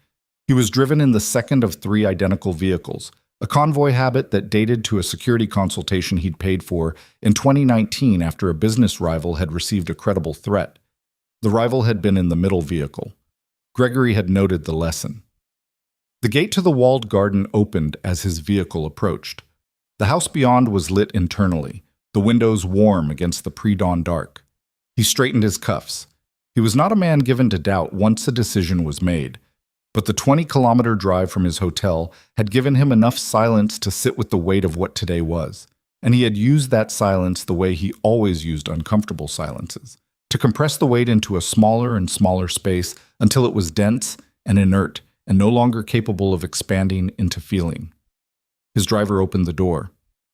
Speaker 1: He was driven in the second of 3 identical vehicles, a convoy habit that dated to a security consultation he'd paid for in 2019 after a business rival had received a credible threat. The rival had been in the middle vehicle. Gregory had noted the lesson. The gate to the walled garden opened as his vehicle approached. The house beyond was lit internally, the windows warm against the pre-dawn dark. He straightened his cuffs. He was not a man given to doubt once a decision was made, but the 20-kilometer drive from his hotel had given him enough silence to sit with the weight of what today was, and he had used that silence the way he always used uncomfortable silences, to compress the weight into a smaller and smaller space until it was dense and inert and no longer capable of expanding into feeling. His driver opened the door.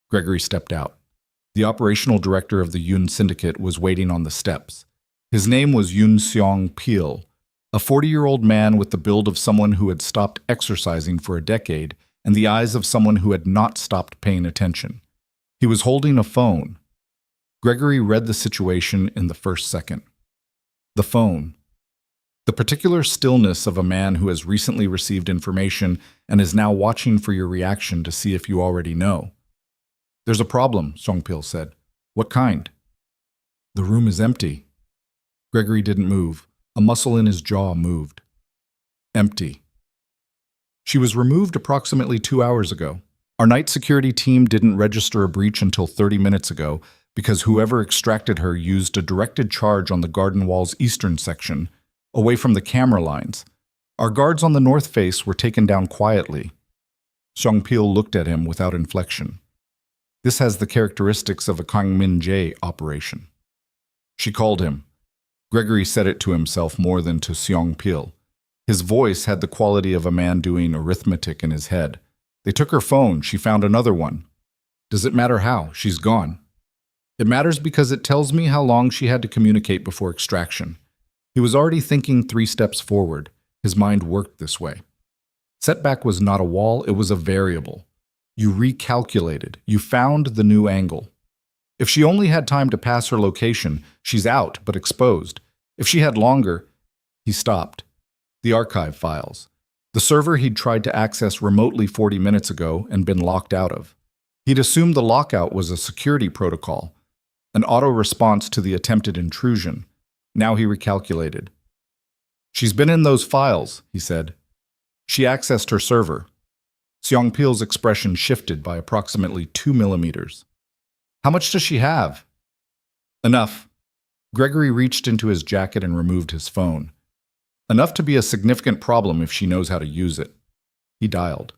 Speaker 1: Gregory stepped out. The operational director of the Yoon Syndicate was waiting on the steps. His name was Yoon Seong-pil, a 40-year-old man with the build of someone who had stopped exercising for a decade and the eyes of someone who had not stopped paying attention. He was holding a phone, Gregory read the situation in the first second. The phone. The particular stillness of a man who has recently received information and is now watching for your reaction to see if you already know. There's a problem, Songpil said. What kind? The room is empty. Gregory didn't move. A muscle in his jaw moved. Empty. She was removed approximately 2 hours ago. Our night security team didn't register a breach until 30 minutes ago because whoever extracted her used a directed charge on the garden wall's eastern section, away from the camera lines. Our guards on the north face were taken down quietly. Songpil looked at him without inflection. This has the characteristics of a Kang Min-jae operation. She called him. Gregory said it to himself more than to Songpil. His voice had the quality of a man doing arithmetic in his head. They took her phone. She found another one. Does it matter how? She's gone. It matters because it tells me how long she had to communicate before extraction. He was already thinking 3 steps forward. His mind worked this way. Setback was not a wall, it was a variable. You recalculated. You found the new angle. If she only had time to pass her location, she's out but exposed. If she had longer, he stopped. The archive files. The server he'd tried to access remotely 40 minutes ago and been locked out of. He'd assumed the lockout was a security protocol, an auto-response to the attempted intrusion. Now he recalculated. She's been in those files, he said. She accessed her server. Songpil's expression shifted by approximately 2 millimeters. How much does she have? Enough. Gregory reached into his jacket and removed his phone. Enough to be a significant problem if she knows how to use it. He dialed.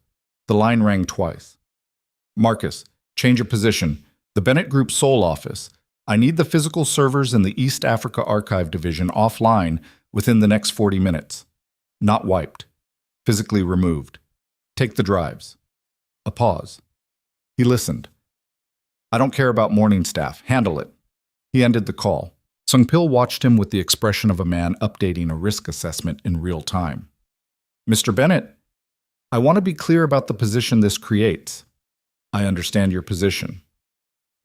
Speaker 1: The line rang twice. Marcus, change of position. The Bennett Group Seoul office. I need the physical servers in the East Africa Archive Division offline within the next 40 minutes. Not wiped. Physically removed. Take the drives. A pause. He listened. I don't care about morning staff. Handle it. He ended the call. Songpil watched him with the expression of a man updating a risk assessment in real time. Mr. Bennett, I want to be clear about the position this creates. I understand your position.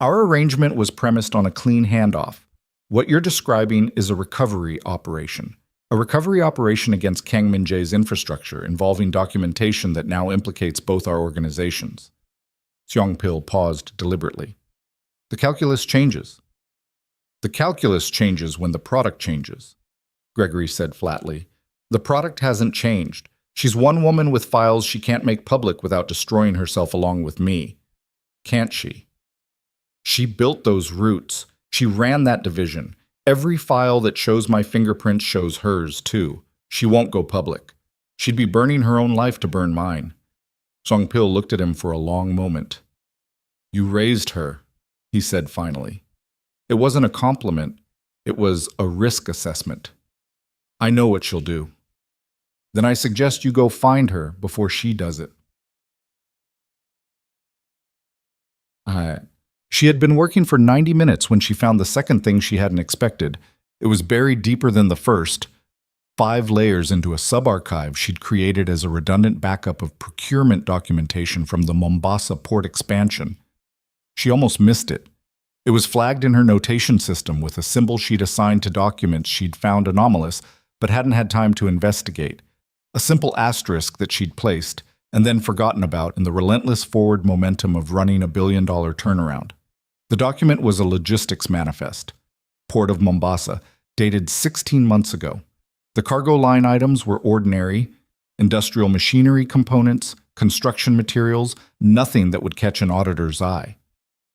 Speaker 1: Our arrangement was premised on a clean handoff. What you're describing is a recovery operation. A recovery operation against Kang Min-jae's infrastructure involving documentation that now implicates both our organizations. Songpil paused deliberately. The calculus changes. The calculus changes when the product changes, Gregory said flatly. The product hasn't changed. She's one woman with files she can't make public without destroying herself along with me. Can't she? She built those roots. She ran that division. Every file that shows my fingerprints shows hers, too. She won't go public. She'd be burning her own life to burn mine. Songpil looked at him for a long moment. You raised her, he said finally. It wasn't a compliment. It was a risk assessment. I know what she'll do. Then I suggest you go find her before she does it. She had been working for 90 minutes when she found the second thing she hadn't expected. It was buried deeper than the first, 5 layers into a sub-archive she'd created as a redundant backup of procurement documentation from the Mombasa port expansion. She almost missed it. It was flagged in her notation system with a symbol she'd assigned to documents she'd found anomalous but hadn't had time to investigate. A simple asterisk that she'd placed and then forgotten about in the relentless forward momentum of running a billion-dollar turnaround. The document was a logistics manifest. Port of Mombasa, dated 16 months ago. The cargo line items were ordinary, industrial machinery components, construction materials, nothing that would catch an auditor's eye.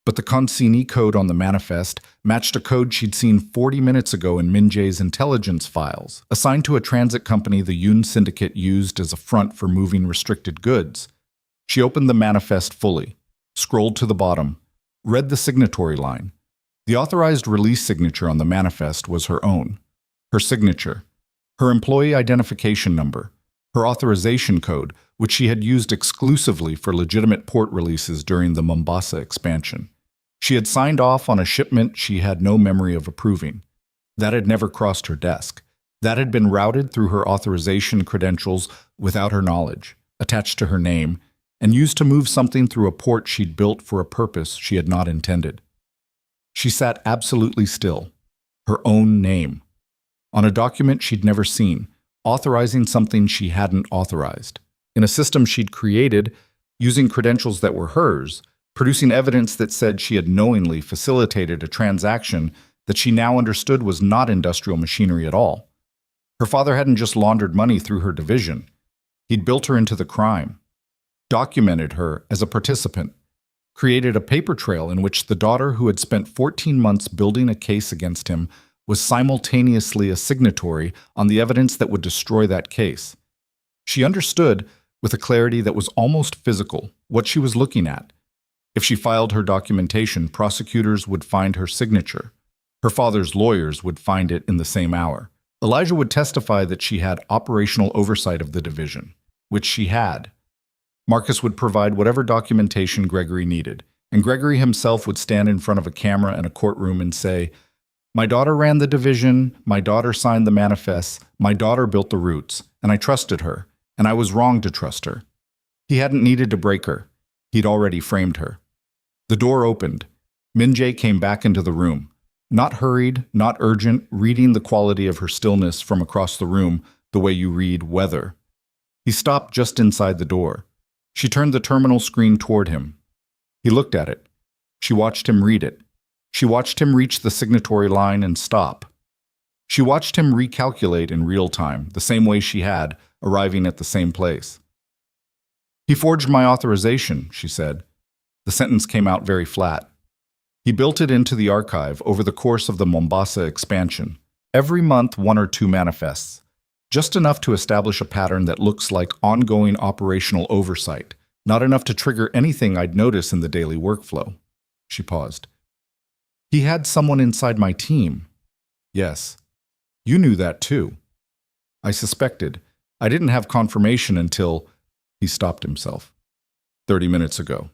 Speaker 1: But the consignee code on the manifest matched a code she'd seen 40 minutes ago in Min-jae's intelligence files, assigned to a transit company the Yoon Syndicate used as a front for moving restricted goods. She opened the manifest fully, scrolled to the bottom, read the signatory line. The authorized release signature on the manifest was her own. Her signature, her employee identification number, her authorization code, which she had used exclusively for legitimate port releases during the Mombasa expansion. She had signed off on a shipment she had no memory of approving. That had never crossed her desk. That had been routed through her authorization credentials without her knowledge, attached to her name, and used to move something through a port she'd built for a purpose she had not intended. She sat absolutely still. Her own name. On a document she'd never seen, authorizing something she hadn't authorized. In a system she'd created, using credentials that were hers, producing evidence that said she had knowingly facilitated a transaction that she now understood was not industrial machinery at all. Her father hadn't just laundered money through her division. He'd built her into the crime, documented her as a participant, created a paper trail in which the daughter who had spent 14 months building a case against him was simultaneously a signatory on the evidence that would destroy that case. She understood, with a clarity that was almost physical, what she was looking at. If she filed her documentation, prosecutors would find her signature. Her father's lawyers would find it in the same hour. Elijah would testify that she had operational oversight of the division, which she had. Marcus would provide whatever documentation Gregory needed, and Gregory himself would stand in front of a camera in a courtroom and say, "My daughter ran the division, my daughter signed the manifests, my daughter built the roots, and I trusted her, and I was wrong to trust her." He hadn't needed to break her. He'd already framed her. The door opened. Min Jae came back into the room. Not hurried, not urgent, reading the quality of her stillness from across the room the way you read weather. He stopped just inside the door. She turned the terminal screen toward him. He looked at it. She watched him read it. She watched him reach the signatory line and stop. She watched him recalculate in real time, the same way she had, arriving at the same place. "He forged my authorization," she said. The sentence came out very flat. "He built it into the archive over the course of the Mombasa expansion. Every month, 1 or 2 manifests. Just enough to establish a pattern that looks like ongoing operational oversight, not enough to trigger anything I'd notice in the daily workflow." She paused. "He had someone inside my team." "Yes. You knew that too." "I suspected. I didn't have confirmation until—" He stopped himself. 30 minutes ago.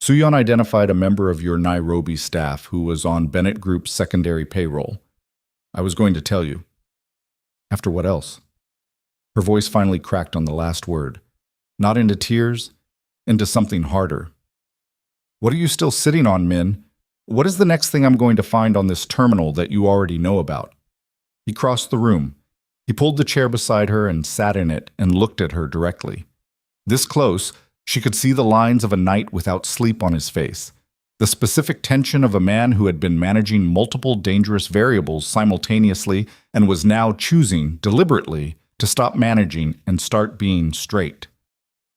Speaker 1: Suyon identified a member of your Nairobi staff who was on Bennett Group's secondary payroll. I was going to tell you." "After what else?" Her voice finally cracked on the last word. Not into tears, into something harder. "What are you still sitting on, Min? What is the next thing I'm going to find on this terminal that you already know about?" He crossed the room. He pulled the chair beside her and sat in it and looked at her directly. This close, she could see the lines of a night without sleep on his face, the specific tension of a man who had been managing multiple dangerous variables simultaneously and was now choosing, deliberately, to stop managing and start being straight.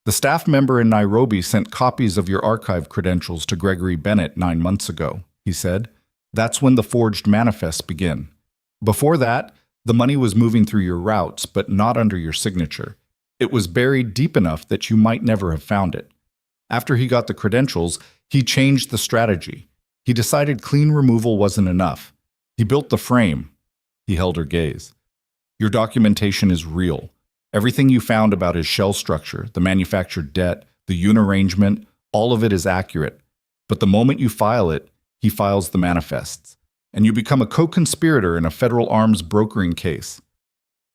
Speaker 1: "The staff member in Nairobi sent copies of your archive credentials to Gregory Bennett 9 months ago," he said. "That's when the forged manifests begin. Before that, the money was moving through your routes, but not under your signature. It was buried deep enough that you might never have found it. After he got the credentials, he changed the strategy. He decided clean removal wasn't enough. He built the frame." He held her gaze. "Your documentation is real. Everything you found about his shell structure, the manufactured debt, the unit arrangement, all of it is accurate. But the moment you file it, he files the manifests, and you become a co-conspirator in a federal arms brokering case."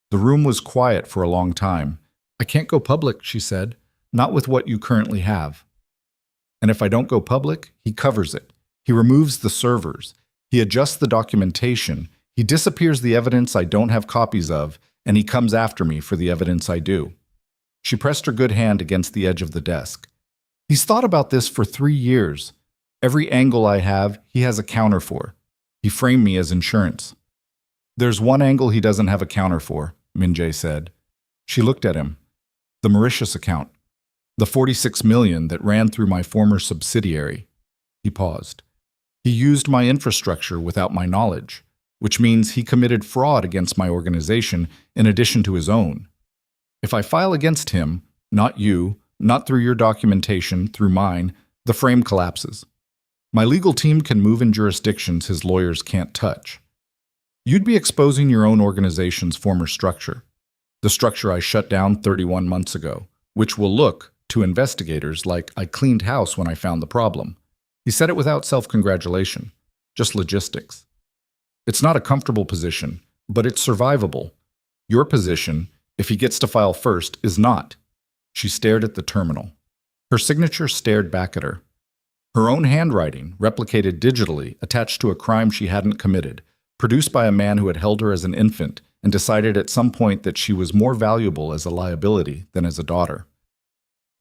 Speaker 1: The room was quiet for a long time. "I can't go public," she said, "not with what you currently have." "And if I don't go public, he covers it. He removes the servers. He adjusts the documentation. He disappears the evidence I don't have copies of, and he comes after me for the evidence I do." She pressed her good hand against the edge of the desk. "He's thought about this for 3 years. Every angle I have, he has a counter for. He framed me as insurance." "There's one angle he doesn't have a counter for," Min Jae said. She looked at him. "The Mauritius account. The 46 million that ran through my former subsidiary." He paused. "He used my infrastructure without my knowledge, which means he committed fraud against my organization in addition to his own. If I file against him, not you, not through your documentation, through mine, the frame collapses. My legal team can move in jurisdictions his lawyers can't touch. You'd be exposing your own organization's former structure, the structure I shut down 31 months ago, which will look, to investigators, like I cleaned house when I found the problem." He said it without self-congratulation, just logistics. "It's not a comfortable position, but it's survivable. Your position, if he gets to file first, is not." She stared at the terminal. Her signature stared back at her. Her own handwriting, replicated digitally, attached to a crime she hadn't committed, produced by a man who had held her as an infant and decided at some point that she was more valuable as a liability than as a daughter.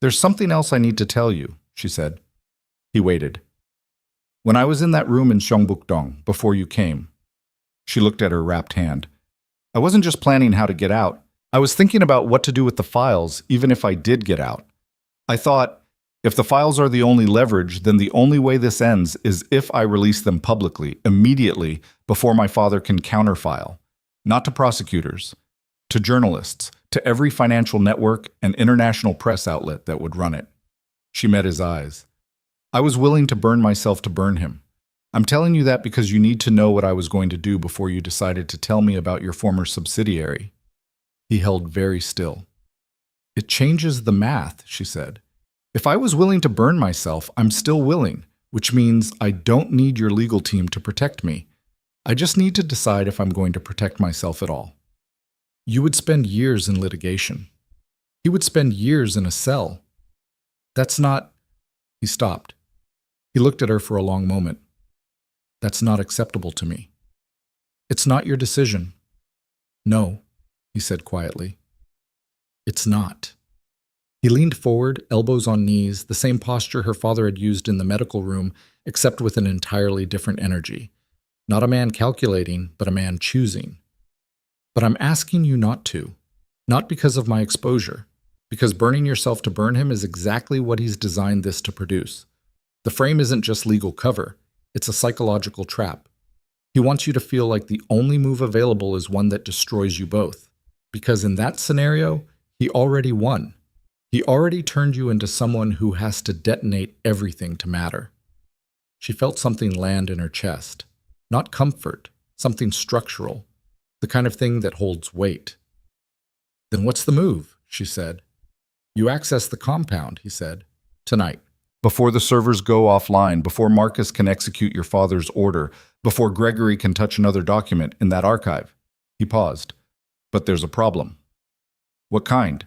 Speaker 1: "There's something else I need to tell you," she said. He waited. "When I was in that room in Gyeongbuk-dong before you came," she looked at her wrapped hand, "I wasn't just planning how to get out. I was thinking about what to do with the files, even if I did get out. I thought, if the files are the only leverage, then the only way this ends is if I release them publicly, immediately, before my father can counterfile. Not to prosecutors, to journalists, to every financial network and international press outlet that would run it." She met his eyes. "I was willing to burn myself to burn him. I'm telling you that because you need to know what I was going to do before you decided to tell me about your former subsidiary." He held very still. "It changes the math," she said. "If I was willing to burn myself, I'm still willing, which means I don't need your legal team to protect me. I just need to decide if I'm going to protect myself at all. You would spend years in litigation. He would spend years in a cell. That's not—" He stopped. He looked at her for a long moment. "That's not acceptable to me." "It's not your decision." "No," he said quietly. "It's not." He leaned forward, elbows on knees, the same posture her father had used in the medical room, except with an entirely different energy. Not a man calculating, but a man choosing. "But I'm asking you not to. Not because of my exposure. Because burning yourself to burn him is exactly what he's designed this to produce. The frame isn't just legal cover. It's a psychological trap. He wants you to feel like the only move available is one that destroys you both. Because in that scenario, he already won. He already turned you into someone who has to detonate everything to matter." She felt something land in her chest. Not comfort, something structural, the kind of thing that holds weight. "Then what's the move?" she said. "You access the compound," he said, "tonight. Before the servers go offline, before Marcus can execute your father's order, before Gregory can touch another document in that archive." He paused. "But there's a problem." "What kind?"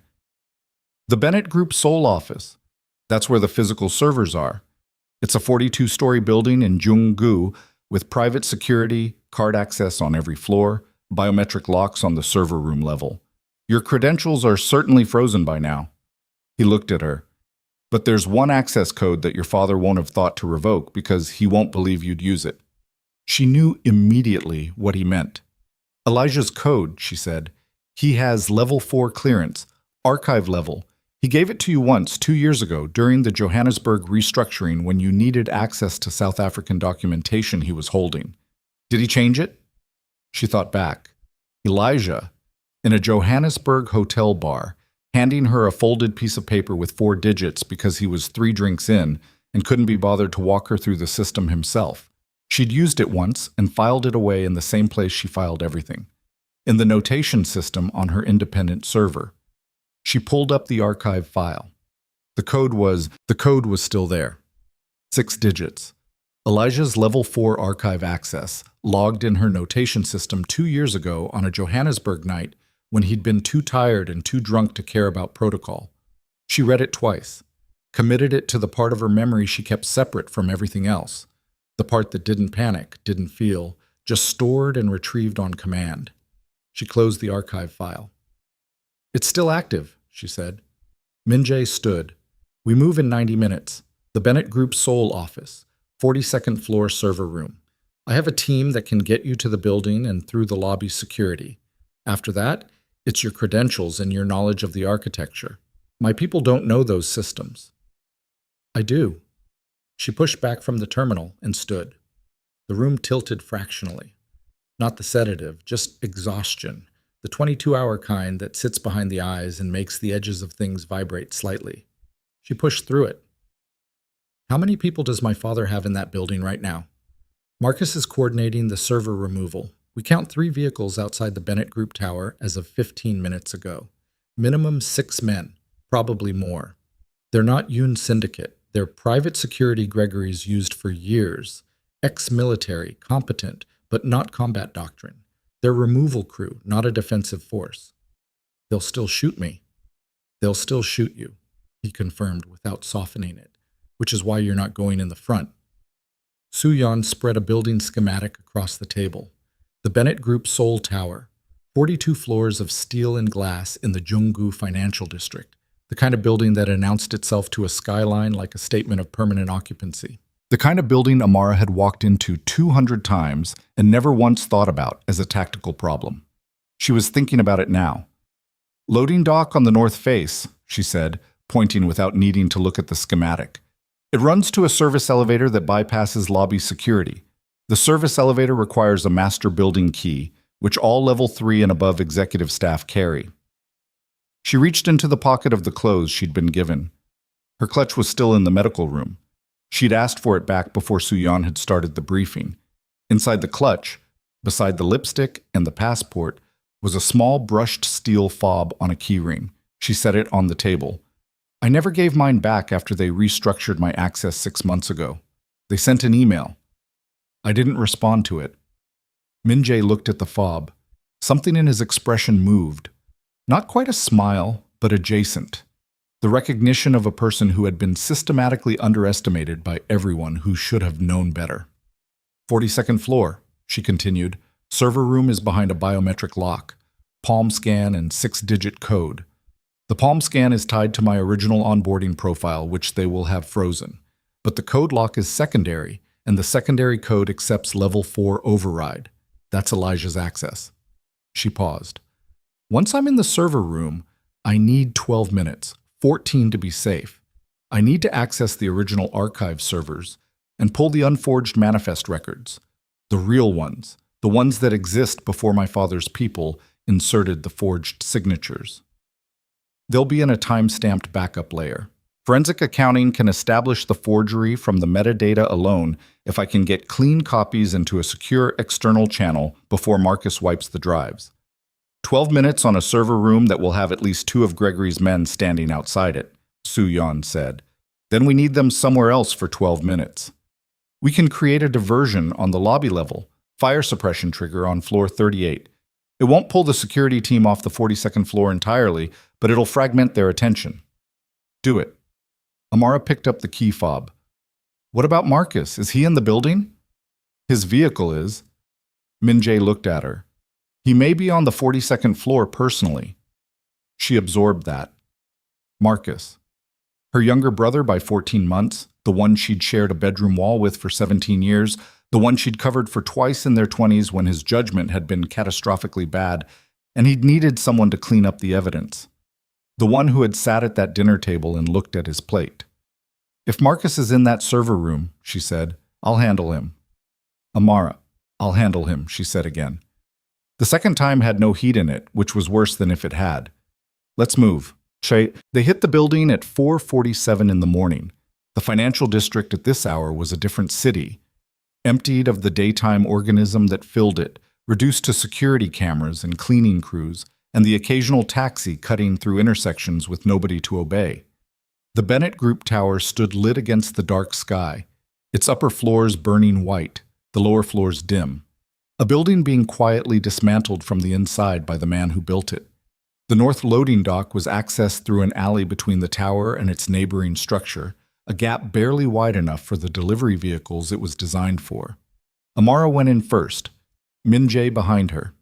Speaker 1: "The Bennett Group Seoul office. That's where the physical servers are. It's a 42-story building in Junggu with private security, card access on every floor, biometric locks on the server room level. Your credentials are certainly frozen by now." He looked at her. "But there's one access code that your father won't have thought to revoke because he won't believe you'd use it." She knew immediately what he meant. "Elijah's code," she said. "He has level 4 clearance, archive level. He gave it to you once, 2 years ago, during the Johannesburg restructuring when you needed access to South African documentation he was holding. Did he change it?" She thought back. Elijah, in a Johannesburg hotel bar, handing her a folded piece of paper with 4 digits because he was 3 drinks in and couldn't be bothered to walk her through the system himself. She'd used it once and filed it away in the same place she filed everything, in the notation system on her independent server. She pulled up the archive file. The code was still there. 6 digits. Elijah's level 4 archive access, logged in her notation system 2 years ago on a Johannesburg night when he'd been too tired and too drunk to care about protocol. She read it twice, committed it to the part of her memory she kept separate from everything else, the part that didn't panic, didn't feel, just stored and retrieved on command. She closed the archive file. "It's still active," she said. Min-jae stood. "We move in 90 minutes. The Bennett Group Seoul office, 42nd floor server room. I have a team that can get you to the building and through the lobby security. After that, it's your credentials and your knowledge of the architecture. My people don't know those systems." "I do." She pushed back from the terminal and stood. The room tilted fractionally. Not the sedative, just exhaustion. The 22-hour kind that sits behind the eyes and makes the edges of things vibrate slightly. She pushed through it. "How many people does my father have in that building right now?" "Marcus is coordinating the server removal. We count 3 vehicles outside the Bennett Group Tower as of 15 minutes ago. Minimum 6 men, probably more. They're not Yoon Syndicate. They're private security Gregory's used for years. Ex-military, competent, but not combat doctrine. They're removal crew, not a defensive force." "They'll still shoot me." "They'll still shoot you," he confirmed without softening it, which is why you're not going in the front. Soo-yeon spread a building schematic across the table. The Bennett Group Seoul Tower, 42 floors of steel and glass in the Junggu Financial District, the kind of building that announced itself to a skyline like a statement of permanent occupancy. The kind of building Amara had walked into 200 times and never once thought about as a tactical problem. She was thinking about it now. "Loading dock on the north face," she said, pointing without needing to look at the schematic. "It runs to a service elevator that bypasses lobby security. The service elevator requires a master building key, which all level 3 and above executive staff carry." She reached into the pocket of the clothes she'd been given. Her clutch was still in the medical room. She'd asked for it back before Soo-yeon had started the briefing. Inside the clutch, beside the lipstick and the passport, was a small brushed steel fob on a keyring. She set it on the table. "I never gave mine back after they restructured my access 6 months ago. They sent an email. I didn't respond to it." Min-jae looked at the fob. Something in his expression moved. Not quite a smile, but adjacent. The recognition of a person who had been systematically underestimated by everyone who should have known better. 42nd floor, she continued. "Server room is behind a biometric lock. Palm scan and 6-digit code. The palm scan is tied to my original onboarding profile, which they will have frozen. But the code lock is secondary, and the secondary code accepts level 4 override. That's Elijah's access." She paused. "Once I'm in the server room, I need 12 minutes. 14 to be safe. I need to access the original archive servers and pull the unforged manifest records. The real ones, the ones that exist before my father's people inserted the forged signatures. They'll be in a time-stamped backup layer. Forensic accounting can establish the forgery from the metadata alone if I can get clean copies into a secure external channel before Marcus wipes the drives. 12 minutes on a server room that will have at least 2 of Gregory's men standing outside it," Soo-yeon said. "Then we need them somewhere else for 12 minutes. We can create a diversion on the lobby level, fire suppression trigger on floor 38. It won't pull the security team off the 42nd floor entirely, but it'll fragment their attention." "Do it." Amara picked up the key fob. "What about Marcus? Is he in the building?" "His vehicle is." Min-jae looked at her. "He may be on the 42nd floor personally." She absorbed that. Marcus. Her younger brother by 14 months, the one she'd shared a bedroom wall with for 17 years, the one she'd covered for twice in their 20s when his judgment had been catastrophically bad, and he'd needed someone to clean up the evidence. The one who had sat at that dinner table and looked at his plate. "If Marcus is in that server room," she said, "I'll handle him." "Amara, I'll handle him," she said again. The second time had no heat in it, which was worse than if it had. "Let's move." They hit the building at 4:47 in the morning. The financial district at this hour was a different city, emptied of the daytime organism that filled it, reduced to security cameras and cleaning crews, and the occasional taxi cutting through intersections with nobody to obey. The Bennett Group Tower stood lit against the dark sky, its upper floors burning white, the lower floors dim. A building being quietly dismantled from the inside by the man who built it. The north loading dock was accessed through an alley between the tower and its neighboring structure, a gap barely wide enough for the delivery vehicles it was designed for. Amara went in first, Min-jae behind her.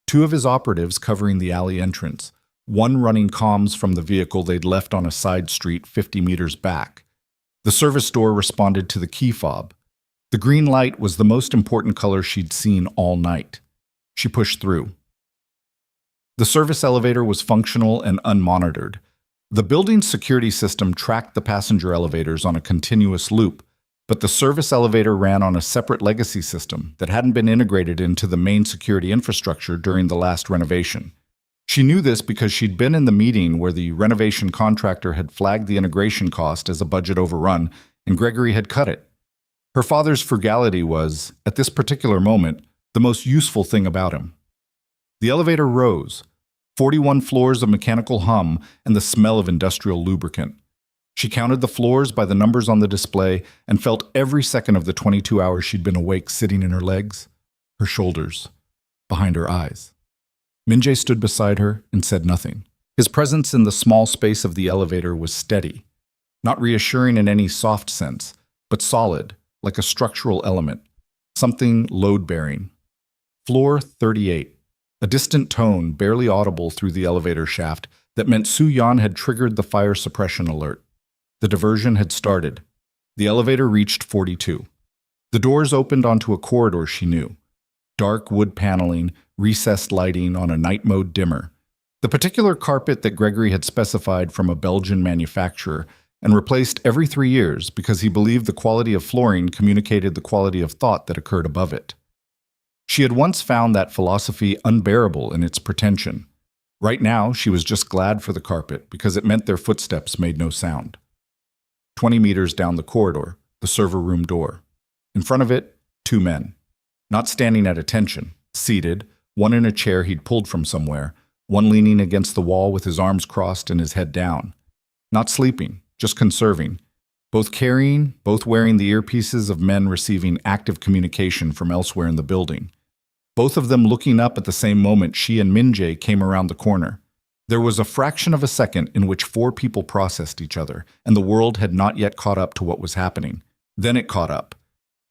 Speaker 1: 2 of his operatives covering the alley entrance, one running comms from the vehicle they'd left on a side street 50 meters back. The service door responded to the key fob. The green light was the most important color she'd seen all night. She pushed through. The service elevator was functional and unmonitored. The building's security system tracked the passenger elevators on a continuous loop, but the service elevator ran on a separate legacy system that hadn't been integrated into the main security infrastructure during the last renovation. She knew this because she'd been in the meeting where the renovation contractor had flagged the integration cost as a budget overrun, and Gregory had cut it. Her father's frugality was, at this particular moment, the most useful thing about him. The elevator rose, 41 floors of mechanical hum and the smell of industrial lubricant. She counted the floors by the numbers on the display and felt every second of the 22 hours she'd been awake sitting in her legs, her shoulders, behind her eyes. Min-jae stood beside her and said nothing. His presence in the small space of the elevator was steady. Not reassuring in any soft sense, but solid, like a structural element, something load-bearing. Floor 38. A distant tone, barely audible through the elevator shaft, that meant Su-Yan had triggered the fire suppression alert. The diversion had started. The elevator reached 42. The doors opened onto a corridor she knew. Dark wood paneling, recessed lighting on a night mode dimmer. The particular carpet that Gregory had specified from a Belgian manufacturer and replaced every 3 years because he believed the quality of flooring communicated the quality of thought that occurred above it. She had once found that philosophy unbearable in its pretension. Right now, she was just glad for the carpet because it meant their footsteps made no sound. 20 meters down the corridor, the server room door. In front of it, 2 men. Not standing at attention, seated, one in a chair he'd pulled from somewhere, one leaning against the wall with his arms crossed and his head down. Not sleeping, just conserving. Both carrying, both wearing the earpieces of men receiving active communication from elsewhere in the building. Both of them looking up at the same moment she and Min-jae came around the corner. There was a fraction of a second in which 4 people processed each other, and the world had not yet caught up to what was happening. Then it caught up.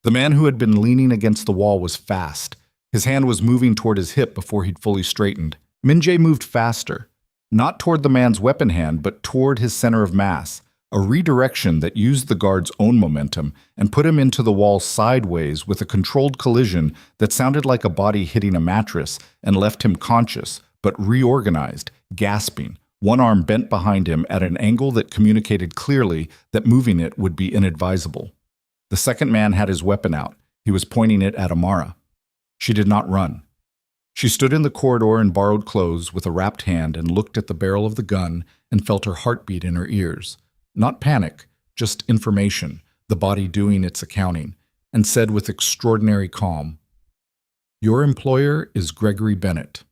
Speaker 1: The man who had been leaning against the wall was fast. His hand was moving toward his hip before he'd fully straightened. Min-jae moved faster, not toward the man's weapon hand, but toward his center of mass, a redirection that used the guard's own momentum and put him into the wall sideways with a controlled collision that sounded like a body hitting a mattress and left him conscious, but reorganized, gasping, one arm bent behind him at an angle that communicated clearly that moving it would be inadvisable. The second man had his weapon out. He was pointing it at Amara. She did not run. She stood in the corridor in borrowed clothes with a wrapped hand and looked at the barrel of the gun and felt her heartbeat in her ears. Not panic, just information, the body doing its accounting, and said with extraordinary calm, "Your employer is Gregory Bennett.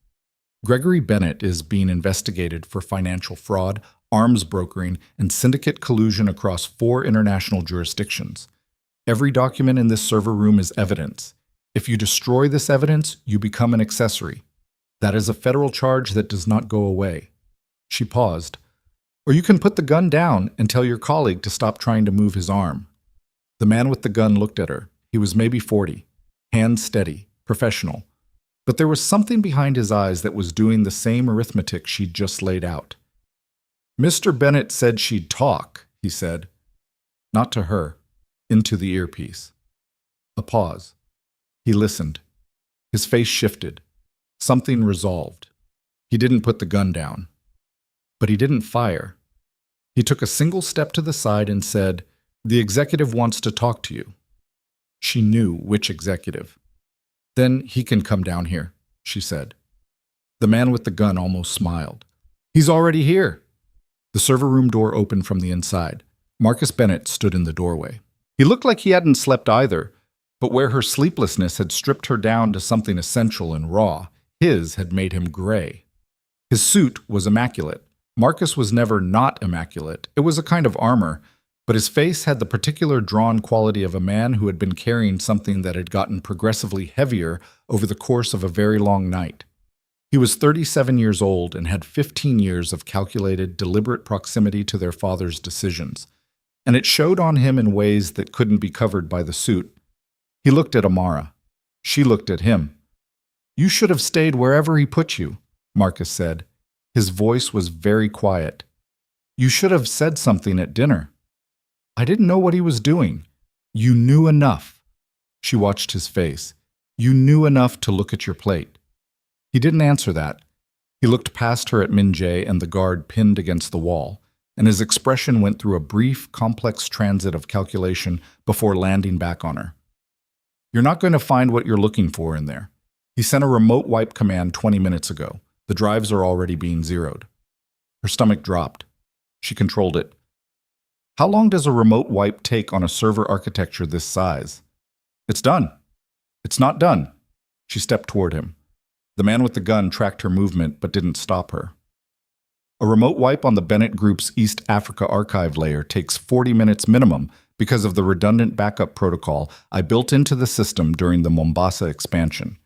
Speaker 1: Gregory Bennett is being investigated for financial fraud, arms brokering, and syndicate collusion across 4 international jurisdictions. Every document in this server room is evidence. If you destroy this evidence, you become an accessory. That is a federal charge that does not go away." She paused. "Or you can put the gun down and tell your colleague to stop trying to move his arm." The man with the gun looked at her. He was maybe 40, hands steady, professional. But there was something behind his eyes that was doing the same arithmetic she'd just laid out. "Mr. Bennett said she'd talk," he said. Not to her, into the earpiece. A pause. He listened. His face shifted. Something resolved. He didn't put the gun down. But he didn't fire. He took a single step to the side and said, "The executive wants to talk to you." She knew which executive. "Then he can come down here," she said. The man with the gun almost smiled. "He's already here." The server room door opened from the inside. Marcus Bennett stood in the doorway. He looked like he hadn't slept either, but where her sleeplessness had stripped her down to something essential and raw, his had made him gray. His suit was immaculate. Marcus was never not immaculate. It was a kind of armor, but his face had the particular drawn quality of a man who had been carrying something that had gotten progressively heavier over the course of a very long night. He was 37 years old and had 15 years of calculated, deliberate proximity to their father's decisions, and it showed on him in ways that couldn't be covered by the suit. He looked at Amara. She looked at him. "You should have stayed wherever he put you," Marcus said. His voice was very quiet. "You should have said something at dinner." "I didn't know what he was doing." "You knew enough." She watched his face. "You knew enough to look at your plate." He didn't answer that. He looked past her at Min-jae and the guard pinned against the wall, and his expression went through a brief, complex transit of calculation before landing back on her. "You're not going to find what you're looking for in there. He sent a remote wipe command 20 minutes ago. The drives are already being zeroed." Her stomach dropped. She controlled it. "How long does a remote wipe take on a server architecture this size?" "It's done." "It's not done." She stepped toward him. The man with the gun tracked her movement but didn't stop her. "A remote wipe on the Bennett Group's East Africa archive layer takes 40 minutes minimum because of the redundant backup protocol I built into the system during the Mombasa expansion.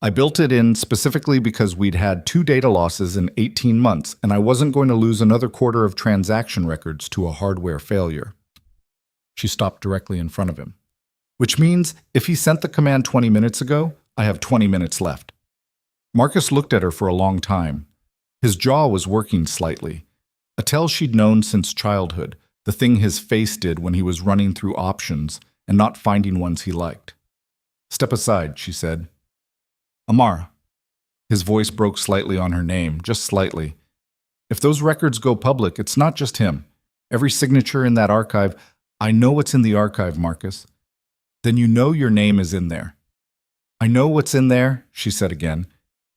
Speaker 1: I built it in specifically because we'd had 2 data losses in 18 months, and I wasn't going to lose another quarter of transaction records to a hardware failure. She stopped directly in front of him. Which means if he sent the command 20 minutes ago, I have 20 minutes left. Marcus looked at her for a long time. His jaw was working slightly. A tell she'd known since childhood, the thing his face did when he was running through options and not finding ones he liked. "Step aside," she said. "Amara." His voice broke slightly on her name, just slightly. "If those records go public, it's not just him. Every signature in that archive, I know what's in the archive, Marcus." "Then you know your name is in there." "I know what's in there," she said again,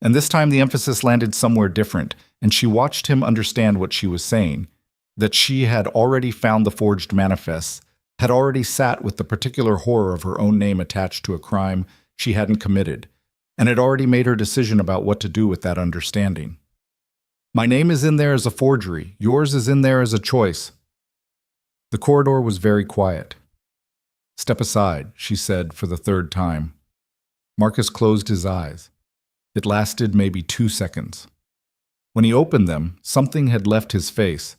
Speaker 1: and this time the emphasis landed somewhere different, and she watched him understand what she was saying, that she had already found the forged manifests, had already sat with the particular horror of her own name attached to a crime she hadn't committed, and had already made her decision about what to do with that understanding. "My name is in there as a forgery. Yours is in there as a choice." The corridor was very quiet. "Step aside," she said for the 3rd time. Marcus closed his eyes. It lasted maybe 2 seconds. When he opened them, something had left his face.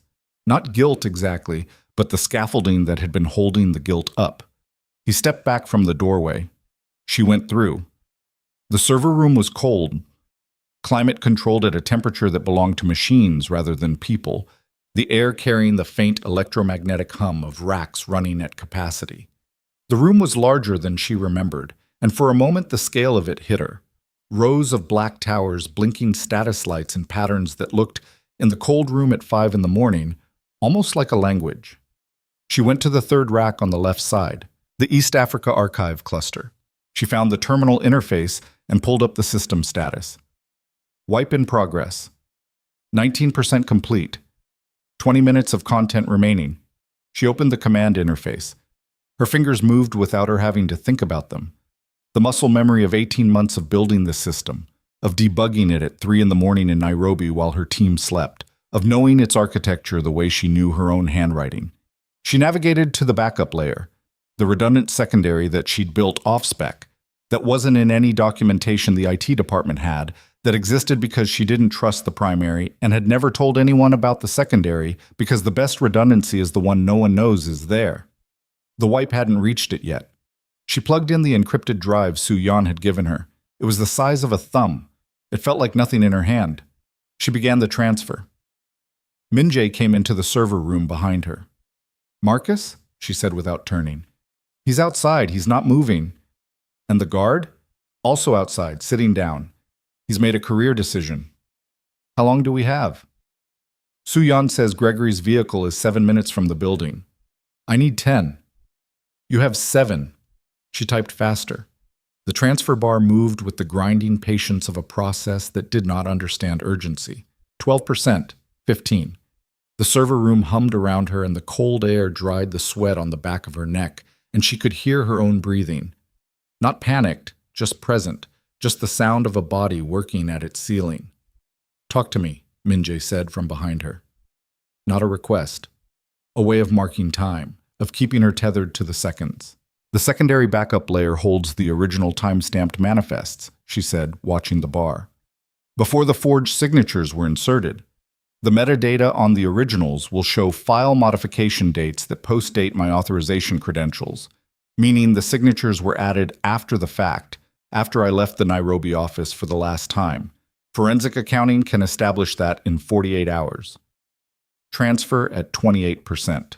Speaker 1: Not guilt exactly, but the scaffolding that had been holding the guilt up. He stepped back from the doorway. She went through. The server room was cold, climate controlled at a temperature that belonged to machines rather than people, the air carrying the faint electromagnetic hum of racks running at capacity. The room was larger than she remembered, and for a moment the scale of it hit her. Rows of black towers, blinking status lights in patterns that looked, in the cold room at 5 in the morning, almost like a language. She went to the 3rd rack on the left side, the East Africa Archive cluster. She found the terminal interface and pulled up the system status. Wipe in progress. 19% complete. 20 minutes of content remaining. She opened the command interface. Her fingers moved without her having to think about them. The muscle memory of 18 months of building this system, of debugging it at 3 in the morning in Nairobi while her team slept, of knowing its architecture the way she knew her own handwriting. She navigated to the backup layer, the redundant secondary that she'd built off-spec, that wasn't in any documentation the IT department had, that existed because she didn't trust the primary and had never told anyone about the secondary because the best redundancy is the one no one knows is there. The wipe hadn't reached it yet. She plugged in the encrypted drive Su Yan had given her. It was the size of a thumb. It felt like nothing in her hand. She began the transfer. Min Jae came into the server room behind her. "Marcus?" she said without turning. "He's outside. He's not moving." "And the guard?" "Also outside, sitting down. He's made a career decision." "How long do we have?" Su Yan says Gregory's vehicle is 7 minutes from the building. "I need 10. "You have 7. She typed faster. The transfer bar moved with the grinding patience of a process that did not understand urgency. 12%, 15. The server room hummed around her and the cold air dried the sweat on the back of her neck, and she could hear her own breathing. Not panicked, just present, just the sound of a body working at its ceiling. "Talk to me," Min Jae said from behind her. Not a request. A way of marking time, of keeping her tethered to the seconds. "The secondary backup layer holds the original time-stamped manifests," she said, watching the bar. "Before the forged signatures were inserted. The metadata on the originals will show file modification dates that post-date my authorization credentials, meaning the signatures were added after the fact, after I left the Nairobi office for the last time. Forensic accounting can establish that in 48 hours. Transfer at 28%.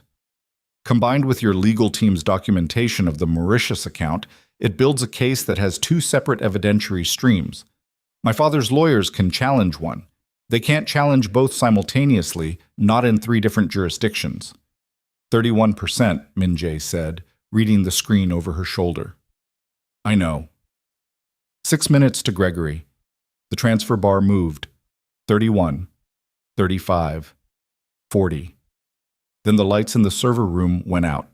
Speaker 1: Combined with your legal team's documentation of the Mauritius account, it builds a case that has 2 separate evidentiary streams. My father's lawyers can challenge one. They can't challenge both simultaneously, not in 3 different jurisdictions." 31%, Min Jae said, reading the screen over her shoulder. "I know." 6 minutes to Gregory. The transfer bar moved. 31, 35, 40. Then the lights in the server room went out.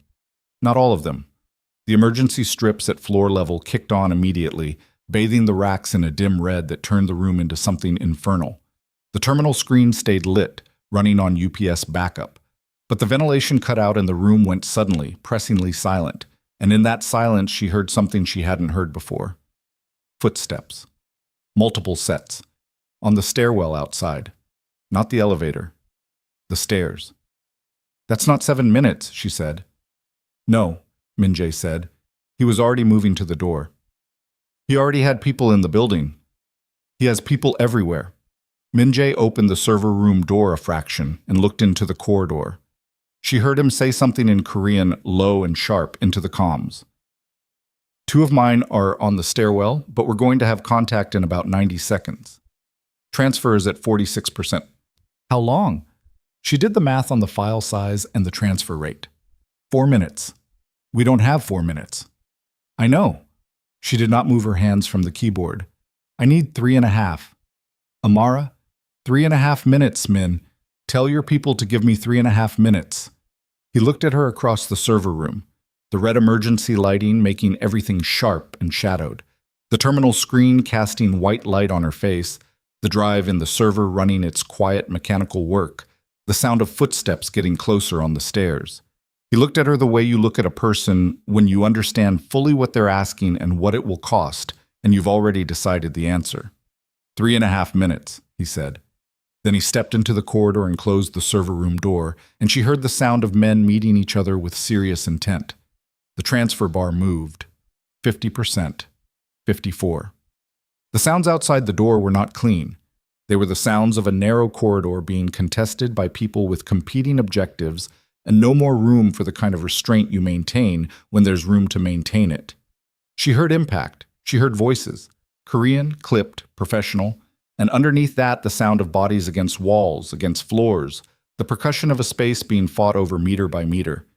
Speaker 1: Not all of them. The emergency strips at floor level kicked on immediately, bathing the racks in a dim red that turned the room into something infernal. The terminal screen stayed lit, running on UPS backup. But the ventilation cut out and the room went suddenly, pressingly silent. And in that silence she heard something she hadn't heard before. Footsteps. multiple sets. On the stairwell outside. Not the elevator. The stairs. That's not 7 minutes, she said. No, Min-jae said. He was already moving to the door. He already had people in the building. He has people everywhere. Min-jae opened the server room door a fraction and looked into the corridor. She heard him say something in Korean, low and sharp, into the comms. 2 of mine are on the stairwell, but we're going to have contact in about 90 seconds. Transfer is at 46%. How long? She did the math on the file size and the transfer rate. 4 minutes. We don't have 4 minutes. I know. She did not move her hands from the keyboard. I need 3.5. Amara, 3.5 minutes, Min. Tell your people to give me 3.5 minutes. He looked at her across the server room, the red emergency lighting making everything sharp and shadowed, the terminal screen casting white light on her face, the drive in the server running its quiet mechanical work, the sound of footsteps getting closer on the stairs. He looked at her the way you look at a person when you understand fully what they're asking and what it will cost, and you've already decided the answer. 3.5 minutes, he said. Then he stepped into the corridor and closed the server room door, and she heard the sound of men meeting each other with serious intent. The transfer bar moved. 50%. 54. The sounds outside the door were not clean. They were the sounds of a narrow corridor being contested by people with competing objectives and no more room for the kind of restraint you maintain when there's room to maintain it. She heard impact. She heard voices. Korean, clipped, professional, and underneath that the sound of bodies against walls, against floors, the percussion of a space being fought over meter by meter.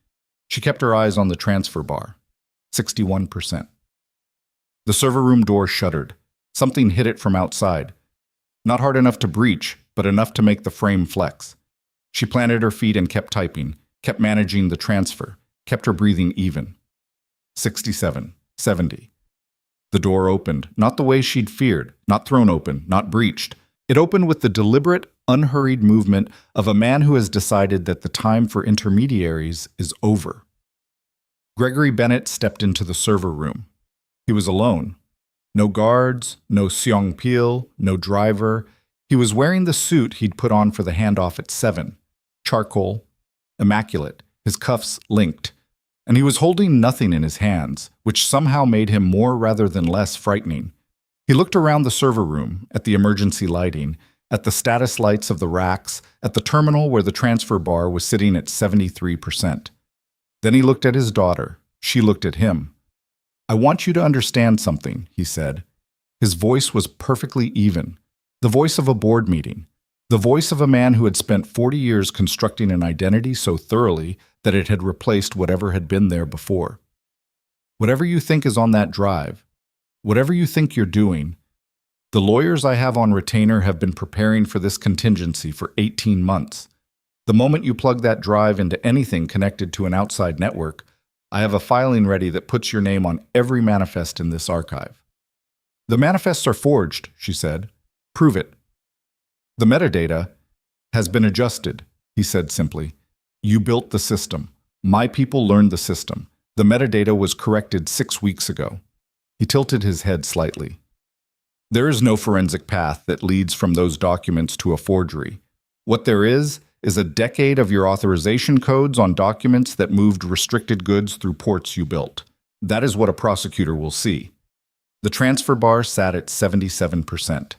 Speaker 1: She kept her eyes on the transfer bar. 61%. The server room door shuddered. Something hit it from outside. Not hard enough to breach, but enough to make the frame flex. She planted her feet and kept typing, kept managing the transfer, kept her breathing even. 67, 70. The door opened, not the way she'd feared, not thrown open, not breached. It opened with the deliberate, unhurried movement of a man who has decided that the time for intermediaries is over. Gregory Bennett stepped into the server room. He was alone. No guards, no Seong-pil, no driver. He was wearing the suit he'd put on for the handoff at 7. Charcoal, immaculate, his cuffs linked. And he was holding nothing in his hands, which somehow made him more rather than less frightening. He looked around the server room, at the emergency lighting, at the status lights of the racks, at the terminal where the transfer bar was sitting at 73%. Then he looked at his daughter. She looked at him. I want you to understand something, he said. His voice was perfectly even. The voice of a board meeting. The voice of a man who had spent 40 years constructing an identity so thoroughly that it had replaced whatever had been there before. Whatever you think is on that drive, whatever you think you're doing, the lawyers I have on retainer have been preparing for this contingency for 18 months. The moment you plug that drive into anything connected to an outside network, I have a filing ready that puts your name on every manifest in this archive. The manifests are forged, she said. Prove it. The metadata has been adjusted, he said simply. You built the system. My people learned the system. The metadata was corrected 6 weeks ago. He tilted his head slightly. There is no forensic path that leads from those documents to a forgery. What there is a decade of your authorization codes on documents that moved restricted goods through ports you built. That is what a prosecutor will see. The transfer bar sat at 77%.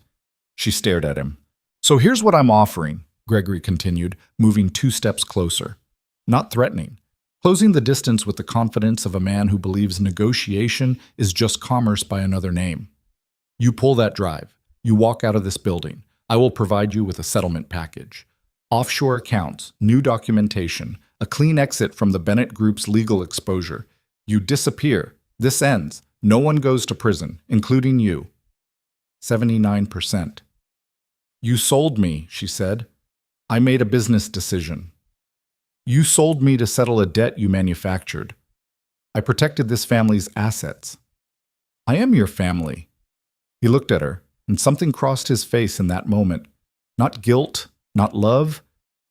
Speaker 1: She stared at him. So here's what I'm offering, Gregory continued, moving 2 steps closer. Not threatening. Closing the distance with the confidence of a man who believes negotiation is just commerce by another name. You pull that drive. You walk out of this building. I will provide you with a settlement package. Offshore accounts, new documentation, a clean exit from the Bennett Group's legal exposure. You disappear. This ends. No one goes to prison, including you. 79%. You sold me, she said. I made a business decision. You sold me to settle a debt you manufactured. I protected this family's assets. I am your family. He looked at her, and something crossed his face in that moment. Not guilt, not love,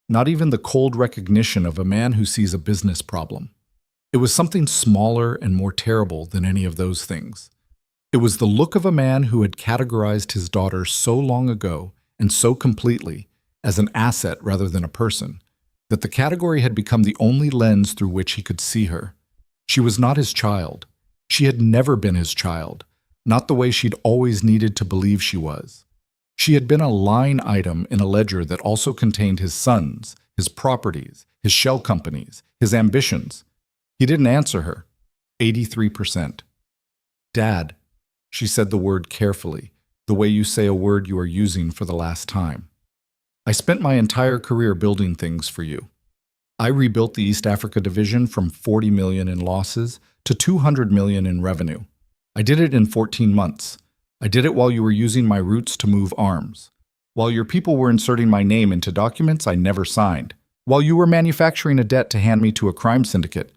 Speaker 1: not even the cold recognition of a man who sees a business problem. It was something smaller and more terrible than any of those things. It was the look of a man who had categorized his daughter so long ago and so completely as an asset rather than a person, that the category had become the only lens through which he could see her. She was not his child. She had never been his child, not the way she'd always needed to believe she was. She had been a line item in a ledger that also contained his sons, his properties, his shell companies, his ambitions. He didn't answer her. 83%. Dad, she said the word carefully, the way you say a word you are using for the last time. I spent my entire career building things for you. I rebuilt the East Africa division from 40 million in losses to 200 million in revenue. I did it in 14 months. I did it while you were using my roots to move arms. While your people were inserting my name into documents I never signed. While you were manufacturing a debt to hand me to a crime syndicate.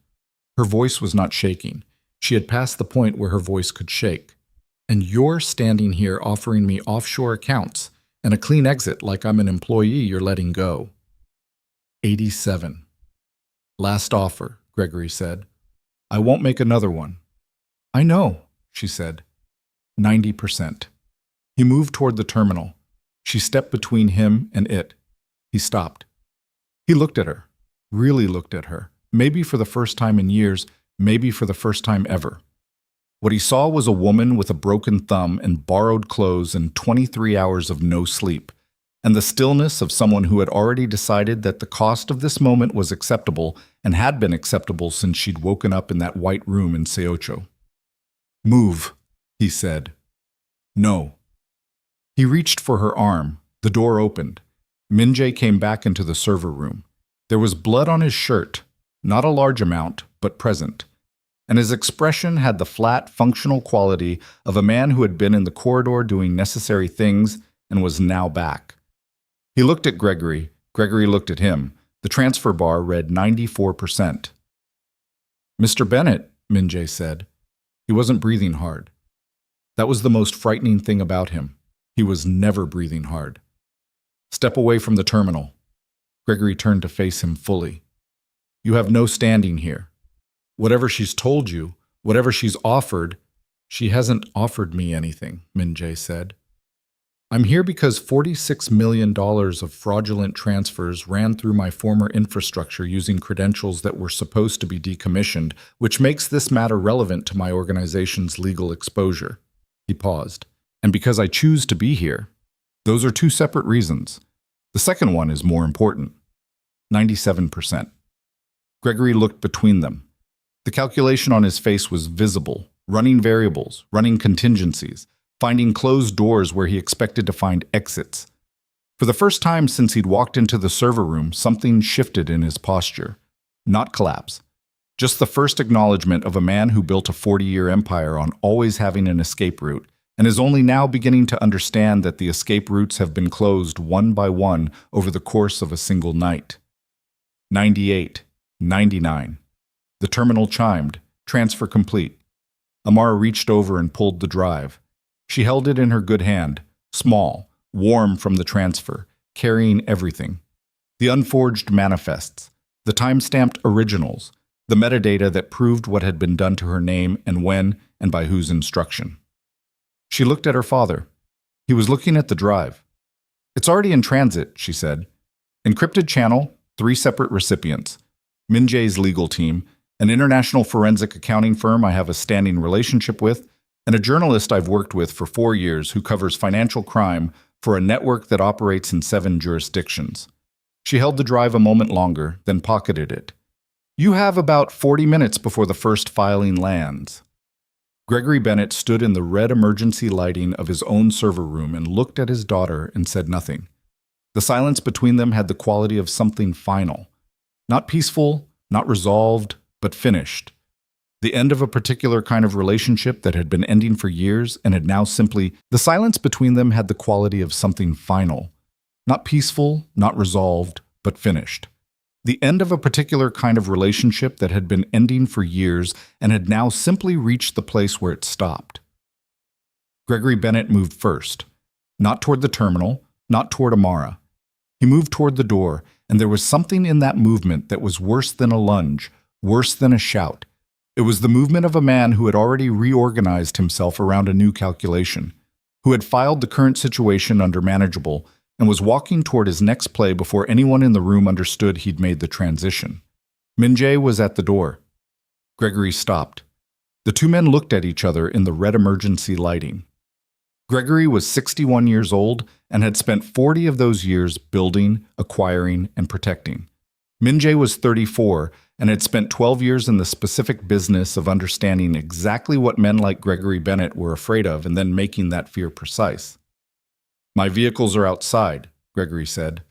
Speaker 1: Her voice was not shaking. She had passed the point where her voice could shake. And you're standing here offering me offshore accounts and a clean exit like I'm an employee you're letting go. 87. Last offer, Gregory said. I won't make another one. I know, she said. 90%. He moved toward the terminal. She stepped between him and it. He stopped. He looked at her, really looked at her, maybe for the first time in years, maybe for the first time ever. What he saw was a woman with a broken thumb and borrowed clothes and 23 hours of no sleep, and the stillness of someone who had already decided that the cost of this moment was acceptable and had been acceptable since she'd woken up in that white room in Seocho. Move, he said. No. He reached for her arm. The door opened. Min-jae came back into the server room. There was blood on his shirt, not a large amount, but present. And his expression had the flat, functional quality of a man who had been in the corridor doing necessary things and was now back. He looked at Gregory. Gregory looked at him. The transfer bar read 94%. Mr. Bennett, Min-jae said. He wasn't breathing hard. That was the most frightening thing about him. He was never breathing hard. Step away from the terminal. Gregory turned to face him fully. You have no standing here. Whatever she's told you, whatever she's offered, she hasn't offered me anything, Min-jae said. I'm here because $46 million of fraudulent transfers ran through my former infrastructure using credentials that were supposed to be decommissioned, which makes this matter relevant to my organization's legal exposure. He paused. And because I choose to be here. Those are two separate reasons. The second one is more important. 97%. Gregory looked between them. The calculation on his face was visible, running variables, running contingencies, finding closed doors where he expected to find exits. For the first time since he'd walked into the server room, something shifted in his posture. Not collapse. Just the first acknowledgement of a man who built a 40-year empire on always having an escape route, and is only now beginning to understand that the escape routes have been closed one by one over the course of a single night. 98. 99. The terminal chimed. Transfer complete. Amara reached over and pulled the drive. She held it in her good hand, small, warm from the transfer, carrying everything. The unforged manifests, the time-stamped originals, the metadata that proved what had been done to her name and when and by whose instruction. She looked at her father. He was looking at the drive. It's already in transit, she said. Encrypted channel, 3 separate recipients. Min-jae's legal team, an international forensic accounting firm I have a standing relationship with, and a journalist I've worked with for 4 years who covers financial crime for a network that operates in 7 jurisdictions. She held the drive a moment longer, then pocketed it. You have about 40 minutes before the first filing lands. Gregory Bennett stood in the red emergency lighting of his own server room and looked at his daughter and said nothing. The silence between them had the quality of something final. Not peaceful, not resolved, but finished. The end of a particular kind of relationship that had been ending for years and had now simply... The silence between them had the quality of something final. Not peaceful, not resolved, but finished. The end of a particular kind of relationship that had been ending for years and had now simply reached the place where it stopped. Gregory Bennett moved first. Not toward the terminal, not toward Amara. He moved toward the door, and there was something in that movement that was worse than a lunge, worse than a shout. It was the movement of a man who had already reorganized himself around a new calculation, who had filed the current situation under manageable and was walking toward his next play before anyone in the room understood he'd made the transition. Min-jae was at the door. Gregory stopped. The two men looked at each other in the red emergency lighting. Gregory was 61 years old and had spent 40 of those years building, acquiring, and protecting. Min-jae was 34 and had spent 12 years in the specific business of understanding exactly what men like Gregory Bennett were afraid of and then making that fear precise. "My vehicles are outside," Gregory said.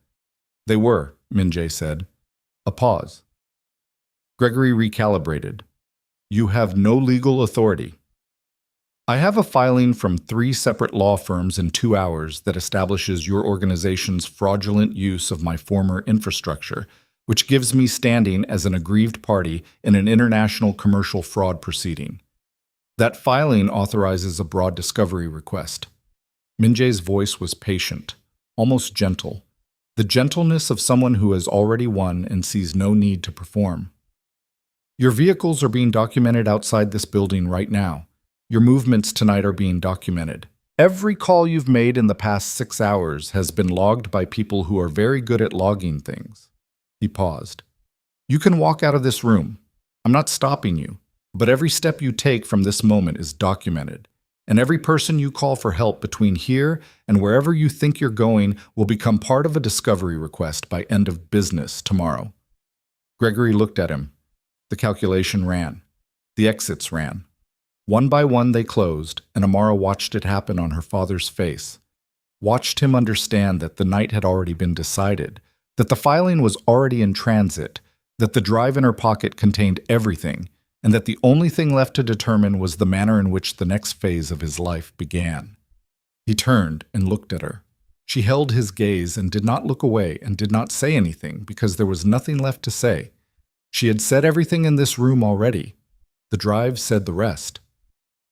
Speaker 1: "They were," Min-jae said. A pause. Gregory recalibrated. "You have no legal authority." "I have a filing from 3 separate law firms in 2 hours that establishes your organization's fraudulent use of my former infrastructure, which gives me standing as an aggrieved party in an international commercial fraud proceeding. That filing authorizes a broad discovery request." Min-jae's voice was patient, almost gentle, the gentleness of someone who has already won and sees no need to perform. "Your vehicles are being documented outside this building right now. Your movements tonight are being documented. Every call you've made in the past 6 hours has been logged by people who are very good at logging things." He paused. "You can walk out of this room. I'm not stopping you, but every step you take from this moment is documented, and every person you call for help between here and wherever you think you're going will become part of a discovery request by end of business tomorrow." Gregory looked at him. The calculation ran. The exits ran. One by one they closed, and Amara watched it happen on her father's face. Watched him understand that the night had already been decided, that the filing was already in transit, that the drive in her pocket contained everything, and that the only thing left to determine was the manner in which the next phase of his life began. He turned and looked at her. She held his gaze and did not look away and did not say anything because there was nothing left to say. She had said everything in this room already. The drive said the rest.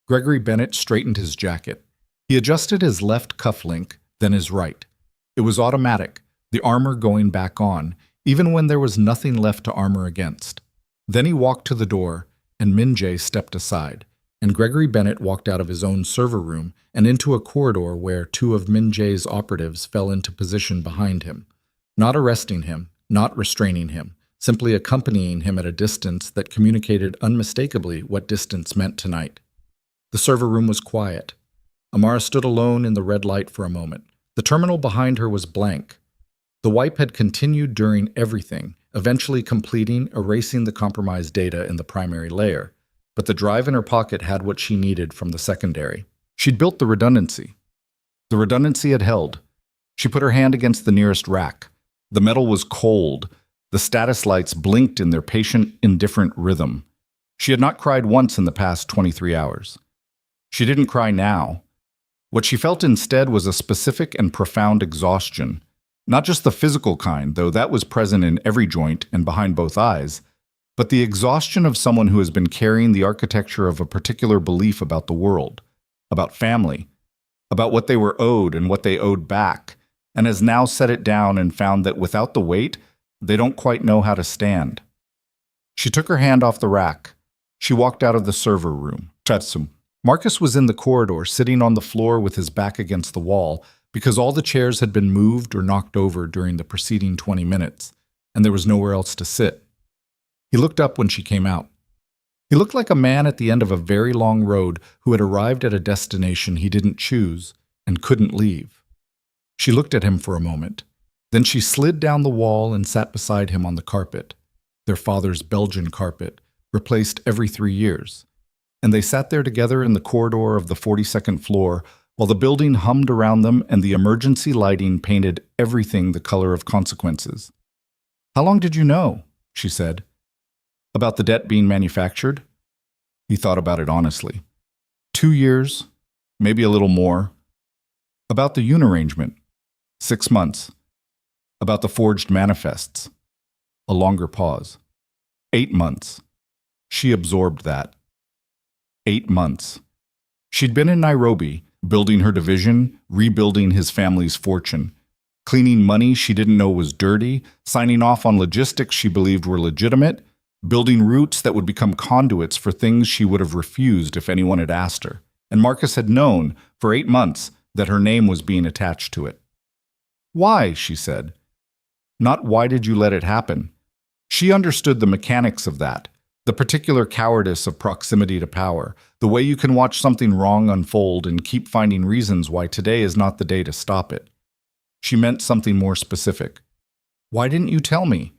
Speaker 1: Gregory Bennett straightened his jacket. He adjusted his left cuff link, then his right. It was automatic, the armor going back on, even when there was nothing left to armor against. Then he walked to the door, and Min-jae stepped aside, and Gregory Bennett walked out of his own server room and into a corridor where 2 of Min-jae's operatives fell into position behind him, not arresting him, not restraining him, simply accompanying him at a distance that communicated unmistakably what distance meant tonight. The server room was quiet. Amara stood alone in the red light for a moment. The terminal behind her was blank. The wipe had continued during everything, eventually completing, erasing the compromised data in the primary layer. But the drive in her pocket had what she needed from the secondary. She'd built the redundancy. The redundancy had held. She put her hand against the nearest rack. The metal was cold. The status lights blinked in their patient, indifferent rhythm. She had not cried once in the past 23 hours. She didn't cry now. What she felt instead was a specific and profound exhaustion. Not just the physical kind, though that was present in every joint and behind both eyes, but the exhaustion of someone who has been carrying the architecture of a particular belief about the world, about family, about what they were owed and what they owed back, and has now set it down and found that without the weight, they don't quite know how to stand. She took her hand off the rack. She walked out of the server room. Marcus was in the corridor, sitting on the floor with his back against the wall, because all the chairs had been moved or knocked over during the preceding 20 minutes, and there was nowhere else to sit. He looked up when she came out. He looked like a man at the end of a very long road who had arrived at a destination he didn't choose and couldn't leave. She looked at him for a moment. Then she slid down the wall and sat beside him on the carpet, their father's Belgian carpet, replaced every 3 years. And they sat there together in the corridor of the 42nd floor while the building hummed around them and the emergency lighting painted everything the color of consequences. "How long did you know?" she said. "About the debt being manufactured?" He thought about it honestly. 2 years, maybe a little more. "About the arrangement?" 6 months. "About the forged manifests?" A longer pause. 8 months. She absorbed that. 8 months. She'd been in Nairobi, building her division, rebuilding his family's fortune, cleaning money she didn't know was dirty, signing off on logistics she believed were legitimate, building routes that would become conduits for things she would have refused if anyone had asked her. And Marcus had known, for 8 months, that her name was being attached to it. "Why?" she said. Not "why did you let it happen?" She understood the mechanics of that, the particular cowardice of proximity to power, the way you can watch something wrong unfold and keep finding reasons why today is not the day to stop it. She meant something more specific. "Why didn't you tell me?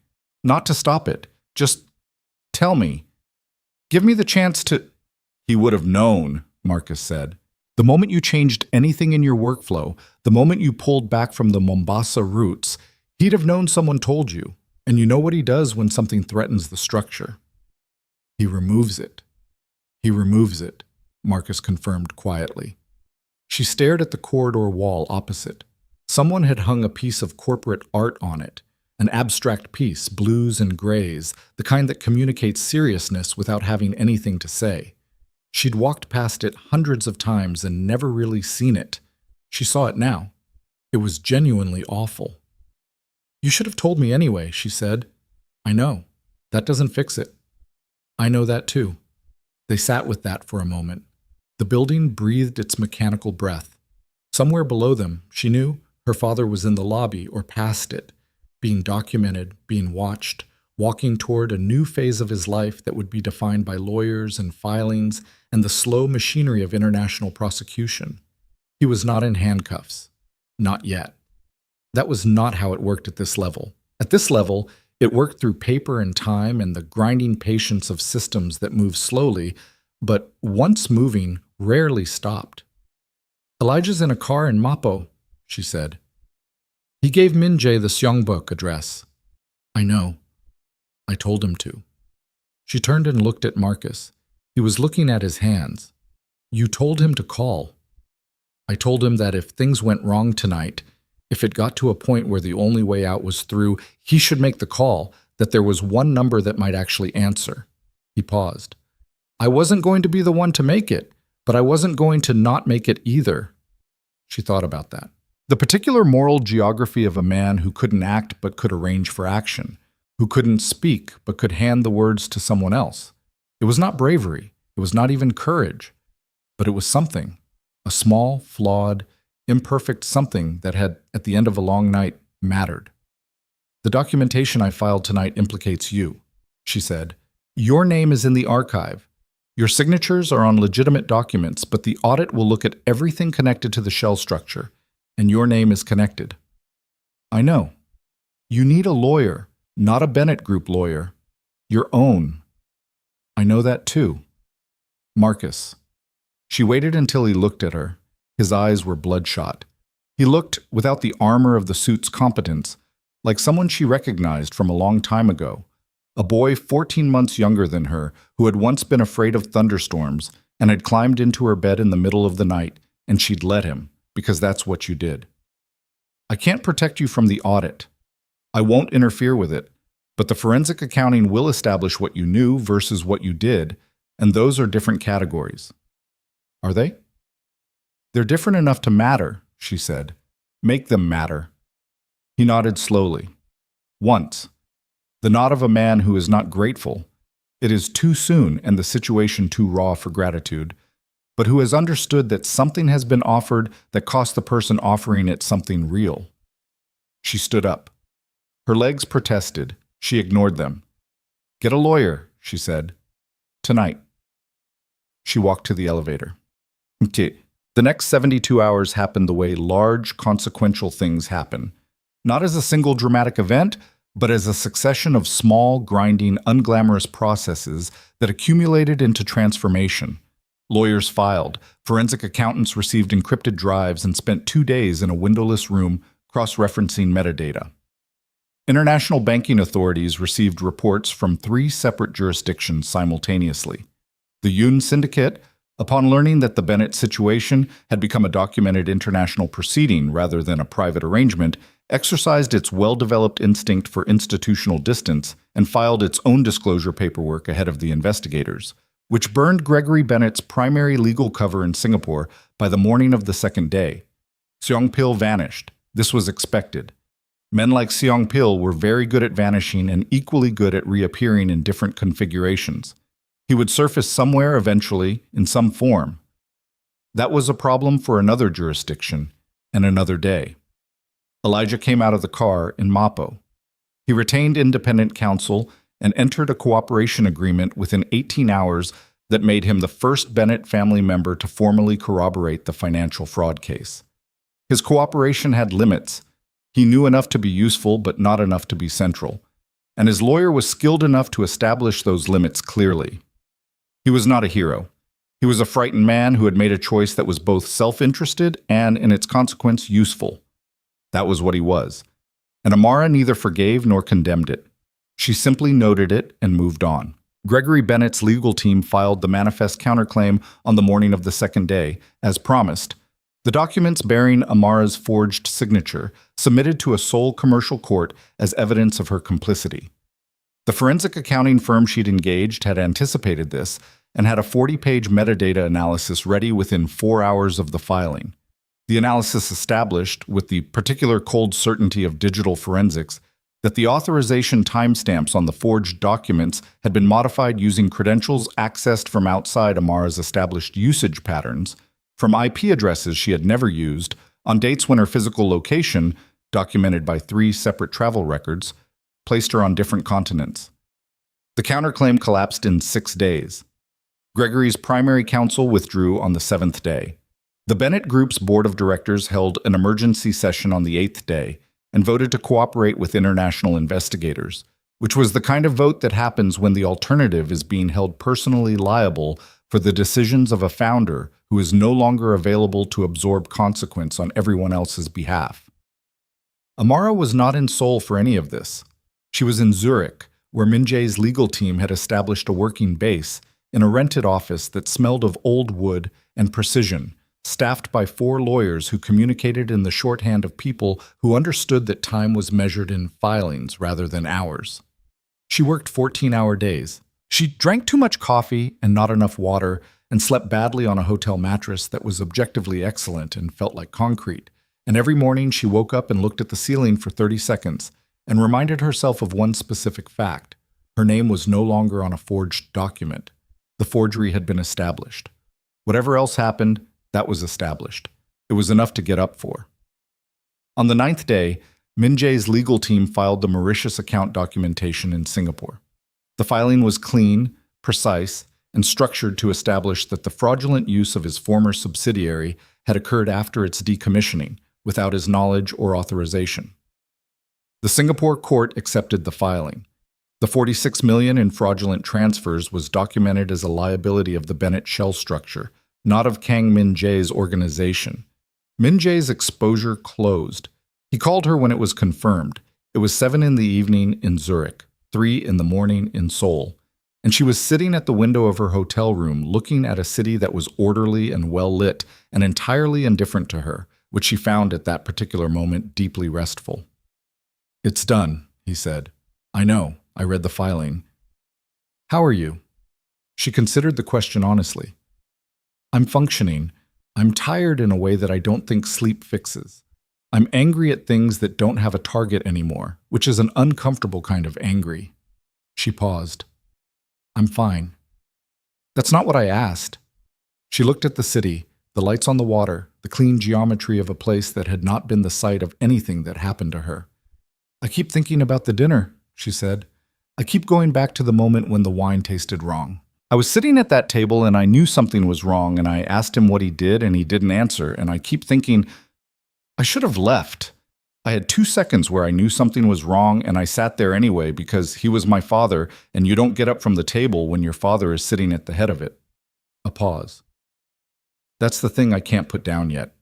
Speaker 1: Not to stop it. Just tell me. Give me the chance to—" He would have known, Marcus said. The moment you changed anything in your workflow, the moment you pulled back from the Mombasa routes, he'd have known someone told you. And you know what he does when something threatens the structure? He removes it. He removes it, Marcus confirmed quietly. She stared at the corridor wall opposite. Someone had hung a piece of corporate art on it, an abstract piece, blues and grays, the kind that communicates seriousness without having anything to say. She'd walked past it hundreds of times and never really seen it. She saw it now. It was genuinely awful. "You should have told me anyway," she said. "I know. That doesn't fix it." "I know that too." They sat with that for a moment. The building breathed its mechanical breath. Somewhere below them, she knew, her father was in the lobby or past it, being documented, being watched, walking toward a new phase of his life that would be defined by lawyers and filings and the slow machinery of international prosecution. He was not in handcuffs. Not yet. That was not how it worked at this level. At this level, it worked through paper and time and the grinding patience of systems that move slowly, but once moving, rarely stopped. "Elijah's in a car in Mapo," she said. "He gave Minjae the Seongbuk address." "I know. I told him to." She turned and looked at Marcus. He was looking at his hands. "You told him to call." "I told him that if things went wrong tonight, if it got to a point where the only way out was through, he should make the call, that there was one number that might actually answer." He paused. "I wasn't going to be the one to make it, but I wasn't going to not make it either." She thought about that. The particular moral geography of a man who couldn't act but could arrange for action, who couldn't speak but could hand the words to someone else. It was not bravery, it was not even courage, but it was something, a small, flawed, imperfect something that had, at the end of a long night, mattered. "The documentation I filed tonight implicates you," she said. "Your name is in the archive. Your signatures are on legitimate documents, but the audit will look at everything connected to the shell structure, and your name is connected." "I know. You need a lawyer, not a Bennett Group lawyer. Your own." "I know that too." "Marcus." She waited until he looked at her. His eyes were bloodshot. He looked, without the armor of the suit's competence, like someone she recognized from a long time ago, a boy 14 months younger than her who had once been afraid of thunderstorms and had climbed into her bed in the middle of the night, and she'd let him, because that's what you did. "I can't protect you from the audit. I won't interfere with it, but the forensic accounting will establish what you knew versus what you did, and those are different categories." "Are they?" "They're different enough to matter," she said. "Make them matter." He nodded slowly. "Once. The nod of a man who is not grateful. It is too soon and the situation too raw for gratitude, but who has understood that something has been offered that cost the person offering it something real." She stood up. Her legs protested. She ignored them. "Get a lawyer," she said. "Tonight." She walked to the elevator. Okay. The next 72 hours happened the way large, consequential things happen. Not as a single dramatic event, but as a succession of small, grinding, unglamorous processes that accumulated into transformation. Lawyers filed, forensic accountants received encrypted drives and spent 2 days in a windowless room cross-referencing metadata. International banking authorities received reports from 3 separate jurisdictions simultaneously. The Yoon Syndicate, upon learning that the Bennett situation had become a documented international proceeding rather than a private arrangement, exercised its well-developed instinct for institutional distance and filed its own disclosure paperwork ahead of the investigators, which burned Gregory Bennett's primary legal cover in Singapore by the morning of the second day. Seongpil vanished. This was expected. Men like Seong Pil were very good at vanishing and equally good at reappearing in different configurations. He would surface somewhere eventually, in some form. That was a problem for another jurisdiction and another day. Elijah came out of the car in Mapo. He retained independent counsel and entered a cooperation agreement within 18 hours that made him the first Bennett family member to formally corroborate the financial fraud case. His cooperation had limits. He knew enough to be useful, but not enough to be central. And his lawyer was skilled enough to establish those limits clearly. He was not a hero. He was a frightened man who had made a choice that was both self-interested and, in its consequence, useful. That was what he was. And Amara neither forgave nor condemned it. She simply noted it and moved on. Gregory Bennett's legal team filed the manifest counterclaim on the morning of the second day, as promised. The documents bearing Amara's forged signature submitted to a sole commercial court as evidence of her complicity. The forensic accounting firm she'd engaged had anticipated this and had a 40-page metadata analysis ready within 4 hours of the filing. The analysis established, with the particular cold certainty of digital forensics, that the authorization timestamps on the forged documents had been modified using credentials accessed from outside Amara's established usage patterns, from IP addresses she had never used, on dates when her physical location, documented by 3 separate travel records, placed her on different continents. The counterclaim collapsed in 6 days. Gregory's primary counsel withdrew on the 7th day. The Bennett Group's board of directors held an emergency session on the 8th day and voted to cooperate with international investigators, which was the kind of vote that happens when the alternative is being held personally liable for the decisions of a founder who is no longer available to absorb consequence on everyone else's behalf. Amara was not in Seoul for any of this. She was in Zurich, where Min Jae's legal team had established a working base in a rented office that smelled of old wood and precision, staffed by 4 lawyers who communicated in the shorthand of people who understood that time was measured in filings rather than hours. She worked 14-hour days. She drank too much coffee and not enough water and slept badly on a hotel mattress that was objectively excellent and felt like concrete. And every morning she woke up and looked at the ceiling for 30 seconds and reminded herself of one specific fact. Her name was no longer on a forged document. The forgery had been established. Whatever else happened, that was established. It was enough to get up for. On the 9th day, Min Jae's legal team filed the Mauritius account documentation in Singapore. The filing was clean, precise, and structured to establish that the fraudulent use of his former subsidiary had occurred after its decommissioning, without his knowledge or authorization. The Singapore court accepted the filing. The $46 million in fraudulent transfers was documented as a liability of the Bennett shell structure, not of Kang Min Jae's organization. Min Jae's exposure closed. He called her when it was confirmed. It was 7 in the evening in Zurich, 3 in the morning in Seoul, and she was sitting at the window of her hotel room looking at a city that was orderly and well lit and entirely indifferent to her, which she found at that particular moment deeply restful. "It's done," he said. "I know. I read the filing." "How are you?" She considered the question honestly. "I'm functioning. I'm tired in a way that I don't think sleep fixes. I'm angry at things that don't have a target anymore, which is an uncomfortable kind of angry." She paused. "I'm fine." "That's not what I asked." She looked at the city, the lights on the water, the clean geometry of a place that had not been the site of anything that happened to her. "I keep thinking about the dinner," she said. "I keep going back to the moment when the wine tasted wrong. I was sitting at that table and I knew something was wrong and I asked him what he did and he didn't answer and I keep thinking, I should have left. I had 2 seconds where I knew something was wrong and I sat there anyway because he was my father and you don't get up from the table when your father is sitting at the head of it." A pause. "That's the thing I can't put down yet.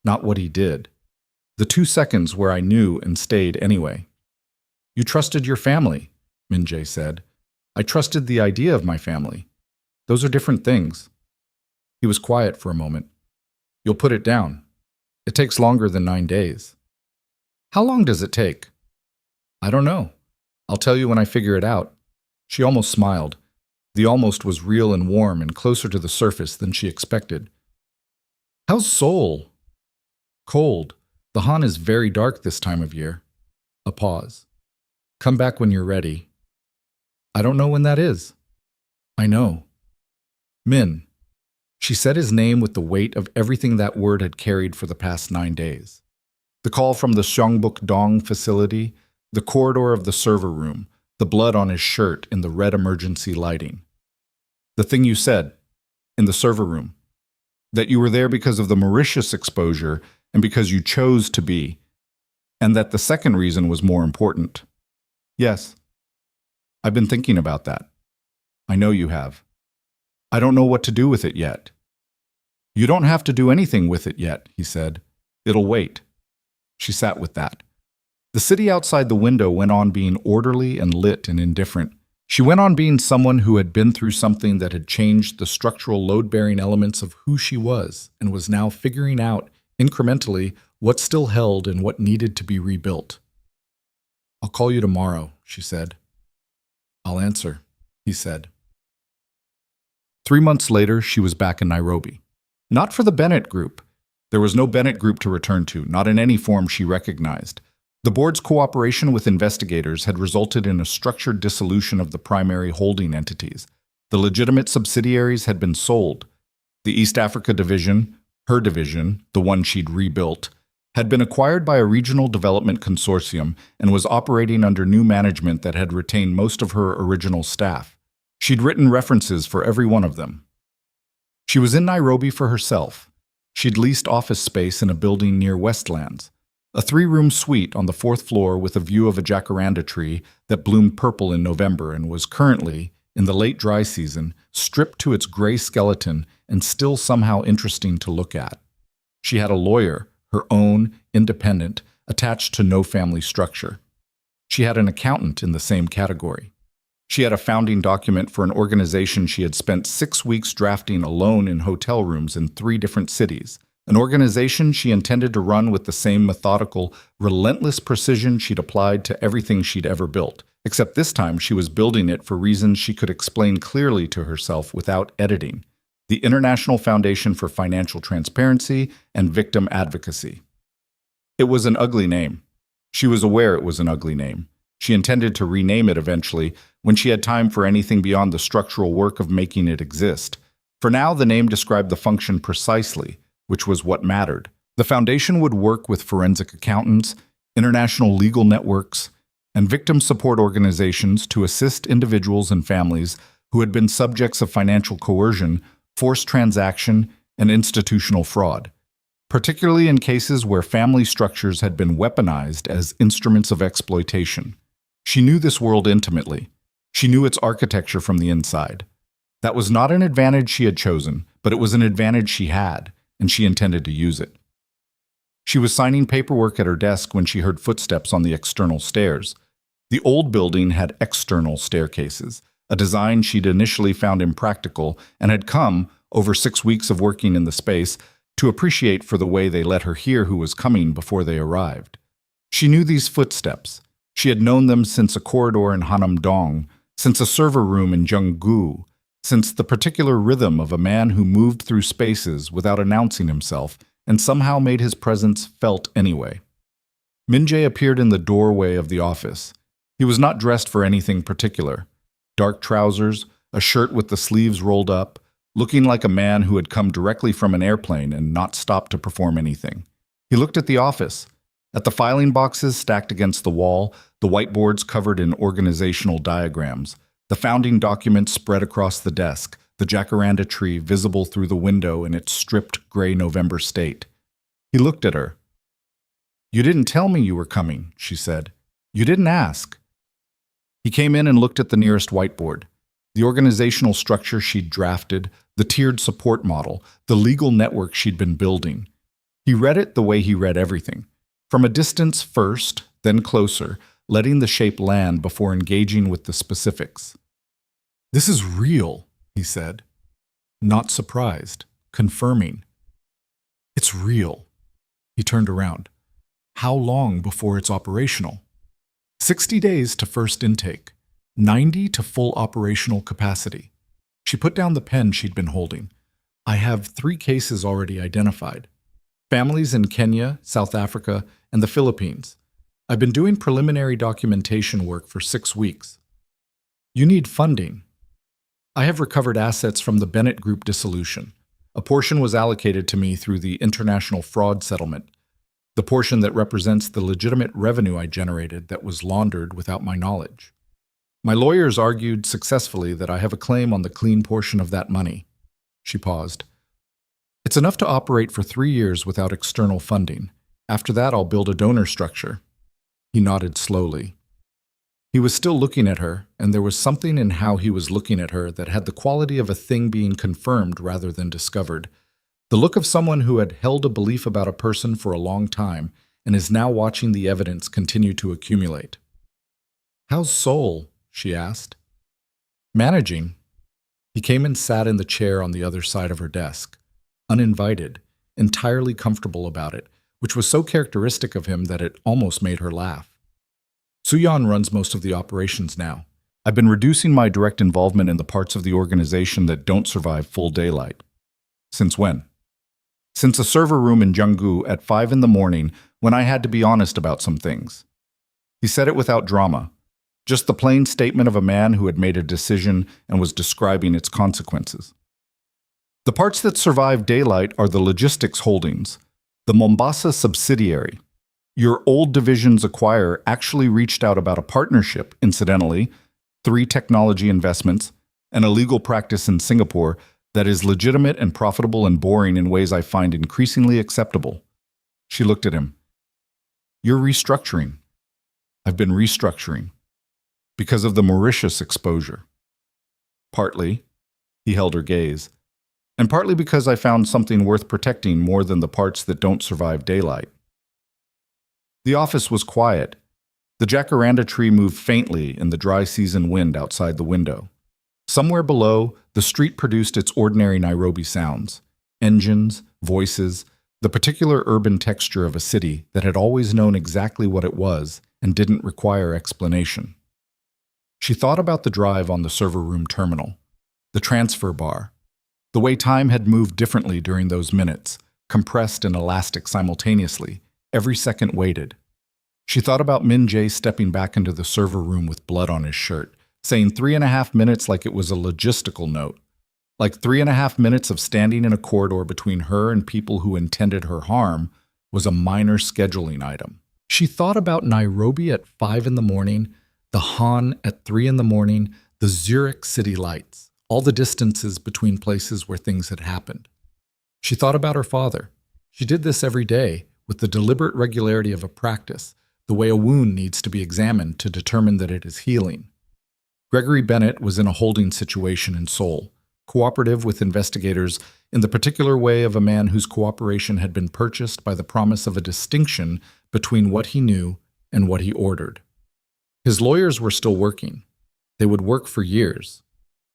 Speaker 1: Not what he did. The 2 seconds where I knew and stayed anyway." "You trusted your family," Min Jae said. "I trusted the idea of my family. Those are different things." He was quiet for a moment. "You'll put it down. It takes longer than 9 days." "How long does it take?" "I don't know. I'll tell you when I figure it out." She almost smiled. The almost was real and warm and closer to the surface than she expected. "How's Seoul?" "Cold. The Han is very dark this time of year." A pause. Come back when you're ready. I don't know when that is. I know. Min. She said his name with the weight of everything that word had carried for the past 9 days. The call from the Seongbuk Dong facility, the corridor of the server room, the blood on his shirt in the red emergency lighting. The thing you said, in the server room, that you were there because of the Mauritius exposure and because you chose to be, and that the second reason was more important. Yes. I've been thinking about that. I know you have. I don't know what to do with it yet. You don't have to do anything with it yet, he said. It'll wait. She sat with that. The city outside the window went on being orderly and lit and indifferent. She went on being someone who had been through something that had changed the structural load-bearing elements of who she was and was now figuring out, incrementally, what still held and what needed to be rebuilt. I'll call you tomorrow, she said. I'll answer, he said. 3 months later, she was back in Nairobi. Not for the Bennett Group. There was no Bennett Group to return to, not in any form she recognized. The board's cooperation with investigators had resulted in a structured dissolution of the primary holding entities. The legitimate subsidiaries had been sold. The East Africa division, her division, the one she'd rebuilt, had been acquired by a regional development consortium and was operating under new management that had retained most of her original staff. She'd written references for every one of them. She was in Nairobi for herself. She'd leased office space in a building near Westlands, a 3-room suite on the 4th floor with a view of a jacaranda tree that bloomed purple in November and was currently, in the late dry season, stripped to its gray skeleton and still somehow interesting to look at. She had a lawyer, her own, independent, attached to no family structure. She had an accountant in the same category. She had a founding document for an organization she had spent 6 weeks drafting alone in hotel rooms in 3 different cities, an organization she intended to run with the same methodical, relentless precision she'd applied to everything she'd ever built, except this time she was building it for reasons she could explain clearly to herself without editing: the International Foundation for Financial Transparency and Victim Advocacy. It was an ugly name. She was aware it was an ugly name. She intended to rename it eventually, when she had time for anything beyond the structural work of making it exist. For now, the name described the function precisely, which was what mattered. The foundation would work with forensic accountants, international legal networks, and victim support organizations to assist individuals and families who had been subjects of financial coercion, forced transaction, and institutional fraud, particularly in cases where family structures had been weaponized as instruments of exploitation. She knew this world intimately. She knew its architecture from the inside. That was not an advantage she had chosen, but it was an advantage she had, and she intended to use it. She was signing paperwork at her desk when she heard footsteps on the external stairs. The old building had external staircases, a design she'd initially found impractical and had come, over 6 weeks of working in the space, to appreciate for the way they let her hear who was coming before they arrived. She knew these footsteps. She had known them since a corridor in Hanam-dong, since a server room in Junggu, since the particular rhythm of a man who moved through spaces without announcing himself and somehow made his presence felt anyway. Min-jae appeared in the doorway of the office. He was not dressed for anything particular. Dark trousers, a shirt with the sleeves rolled up, looking like a man who had come directly from an airplane and not stopped to perform anything. He looked at the office, at the filing boxes stacked against the wall, the whiteboards covered in organizational diagrams, the founding documents spread across the desk, the jacaranda tree visible through the window in its stripped gray November state. He looked at her. "You didn't tell me you were coming," she said. "You didn't ask." He came in and looked at the nearest whiteboard, the organizational structure she'd drafted, the tiered support model, the legal network she'd been building. He read it the way he read everything. From a distance first, then closer, letting the shape land before engaging with the specifics. "This is real," he said. Not surprised, confirming. "It's real." He turned around. "How long before it's operational?" 60 days to first intake, 90 to full operational capacity. She put down the pen she'd been holding. "I have 3 cases already identified. Families in Kenya, South Africa, and the Philippines. I've been doing preliminary documentation work for 6 weeks. You need funding. I have recovered assets from the Bennett Group dissolution. A portion was allocated to me through the international fraud settlement, the portion that represents the legitimate revenue I generated that was laundered without my knowledge. My lawyers argued successfully that I have a claim on the clean portion of that money. She paused. It's enough to operate for 3 years without external funding. After that, I'll build a donor structure. He nodded slowly. He was still looking at her, and there was something in how he was looking at her that had the quality of a thing being confirmed rather than discovered. The look of someone who had held a belief about a person for a long time and is now watching the evidence continue to accumulate. "How's Seoul?" she asked. "Managing." He came and sat in the chair on the other side of her desk, uninvited, entirely comfortable about it, which was so characteristic of him that it almost made her laugh. Suyan runs most of the operations now. I've been reducing my direct involvement in the parts of the organization that don't survive full daylight. Since when? Since a server room in Junggu at 5 in the morning when I had to be honest about some things. He said it without drama, just the plain statement of a man who had made a decision and was describing its consequences. The parts that survive daylight are the logistics holdings, the Mombasa subsidiary. Your old division's acquirer actually reached out about a partnership, incidentally, 3 technology investments, and a legal practice in Singapore that is legitimate and profitable and boring in ways I find increasingly acceptable. She looked at him. You're restructuring. I've been restructuring. Because of the Mauritius exposure. Partly, he held her gaze, and partly because I found something worth protecting more than the parts that don't survive daylight. The office was quiet. The jacaranda tree moved faintly in the dry season wind outside the window. Somewhere below, the street produced its ordinary Nairobi sounds. Engines, voices, the particular urban texture of a city that had always known exactly what it was and didn't require explanation. She thought about the drive on the server room terminal, the transfer bar, the way time had moved differently during those minutes, compressed and elastic simultaneously. Every second waited. She thought about Min Jae stepping back into the server room with blood on his shirt, saying 3.5 minutes like it was a logistical note, like 3.5 minutes of standing in a corridor between her and people who intended her harm was a minor scheduling item. She thought about Nairobi at 5 in the morning, the Han at 3 in the morning, the Zurich city lights, all the distances between places where things had happened. She thought about her father. She did this every day, with the deliberate regularity of a practice, the way a wound needs to be examined to determine that it is healing. Gregory Bennett was in a holding situation in Seoul, cooperative with investigators in the particular way of a man whose cooperation had been purchased by the promise of a distinction between what he knew and what he ordered. His lawyers were still working. They would work for years.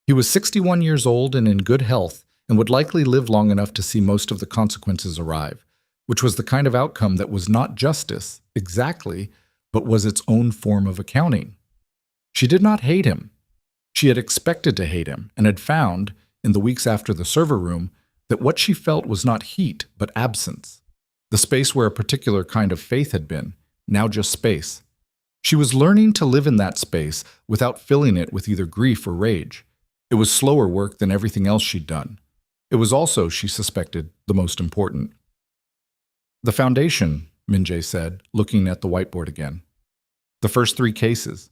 Speaker 1: He was 61 years old and in good health and would likely live long enough to see most of the consequences arrive, which was the kind of outcome that was not justice, exactly, but was its own form of accounting. She did not hate him. She had expected to hate him and had found, in the weeks after the server room, that what she felt was not heat, but absence. The space where a particular kind of faith had been, now just space. She was learning to live in that space without filling it with either grief or rage. It was slower work than everything else she'd done. It was also, she suspected, the most important. The foundation, Min Jae said, looking at the whiteboard again. The first 3 cases.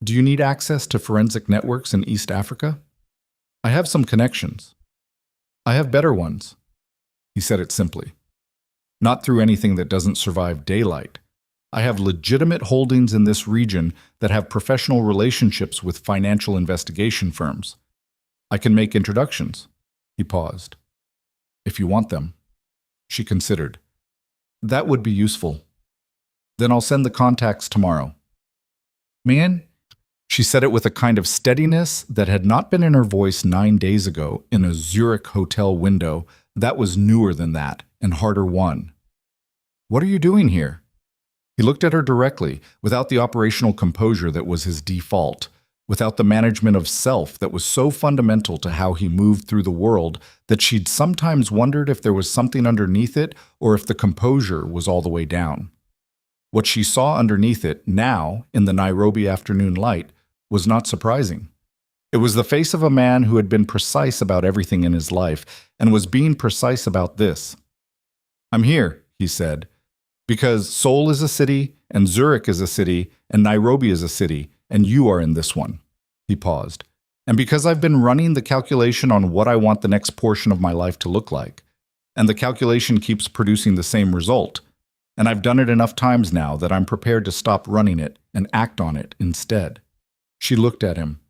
Speaker 1: Do you need access to forensic networks in East Africa? I have some connections. I have better ones. He said it simply. Not through anything that doesn't survive daylight. I have legitimate holdings in this region that have professional relationships with financial investigation firms. I can make introductions. He paused. If you want them. She considered. That would be useful. Then I'll send the contacts tomorrow. Man, she said it with a kind of steadiness that had not been in her voice 9 days ago in a Zurich hotel window that was newer than that and harder won. What are you doing here? He looked at her directly, without the operational composure that was his default, without the management of self that was so fundamental to how he moved through the world that she'd sometimes wondered if there was something underneath it or if the composure was all the way down. What she saw underneath it, now, in the Nairobi afternoon light, was not surprising. It was the face of a man who had been precise about everything in his life, and was being precise about this. "I'm here," he said, "because Seoul is a city, and Zurich is a city, and Nairobi is a city, and you are in this one." He paused. "And because I've been running the calculation on what I want the next portion of my life to look like, and the calculation keeps producing the same result, and I've done it enough times now that I'm prepared to stop running it and act on it instead." She looked at him.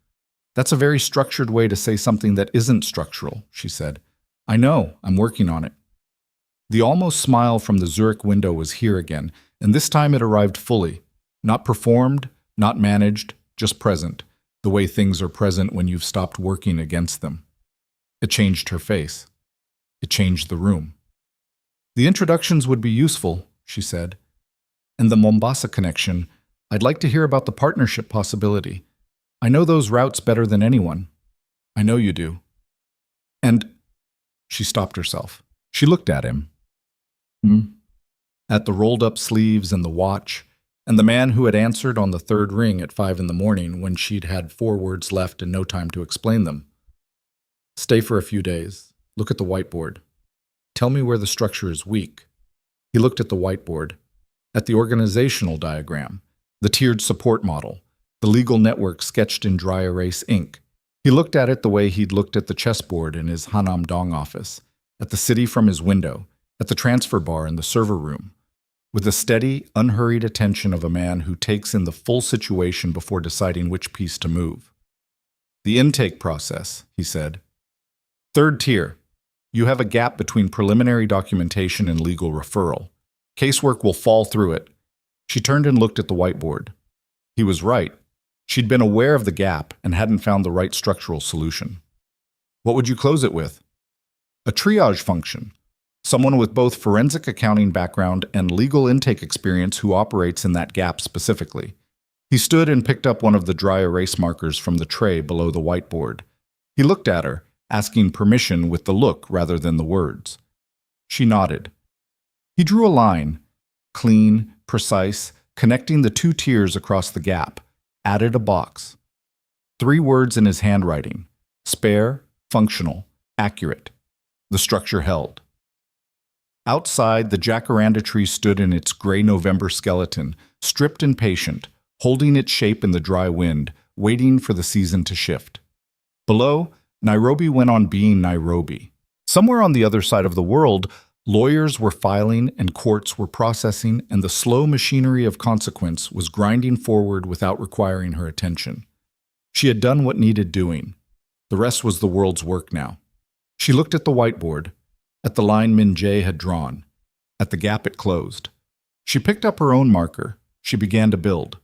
Speaker 1: "That's a very structured way to say something that isn't structural," she said. "I know, I'm working on it." The almost smile from the Zurich window was here again, and this time it arrived fully. Not performed, not managed, just present, the way things are present when you've stopped working against them. It changed her face. It changed the room. "The introductions would be useful," she said. "And the Mombasa connection, I'd like to hear about the partnership possibility. I know those routes better than anyone. I know you do." And she stopped herself. She looked at him. At the rolled-up sleeves and the watch, and the man who had answered on the third ring at 5 in the morning when she'd had 4 words left and no time to explain them. "Stay for a few days. Look at the whiteboard. Tell me where the structure is weak." He looked at the whiteboard, at the organizational diagram, the tiered support model, the legal network sketched in dry erase ink. He looked at it the way he'd looked at the chessboard in his Hanam Dong office, at the city from his window, at the transfer bar in the server room, with the steady, unhurried attention of a man who takes in the full situation before deciding which piece to move. "The intake process," he said. "Third tier. You have a gap between preliminary documentation and legal referral. Casework will fall through it." She turned and looked at the whiteboard. He was right. She'd been aware of the gap and hadn't found the right structural solution. "What would you close it with?" "A triage function. Someone with both forensic accounting background and legal intake experience who operates in that gap specifically." He stood and picked up one of the dry erase markers from the tray below the whiteboard. He looked at her, asking permission with the look rather than the words. She nodded. He drew a line, clean, precise, connecting the 2 tiers across the gap, added a box. 3 words in his handwriting: spare, functional, accurate. The structure held. Outside, the jacaranda tree stood in its gray November skeleton, stripped and patient, holding its shape in the dry wind, waiting for the season to shift. Below, Nairobi went on being Nairobi. Somewhere on the other side of the world, lawyers were filing and courts were processing, and the slow machinery of consequence was grinding forward without requiring her attention. She had done what needed doing. The rest was the world's work now. She looked at the whiteboard, at the line Min Jae had drawn, at the gap it closed. She picked up her own marker. She began to build.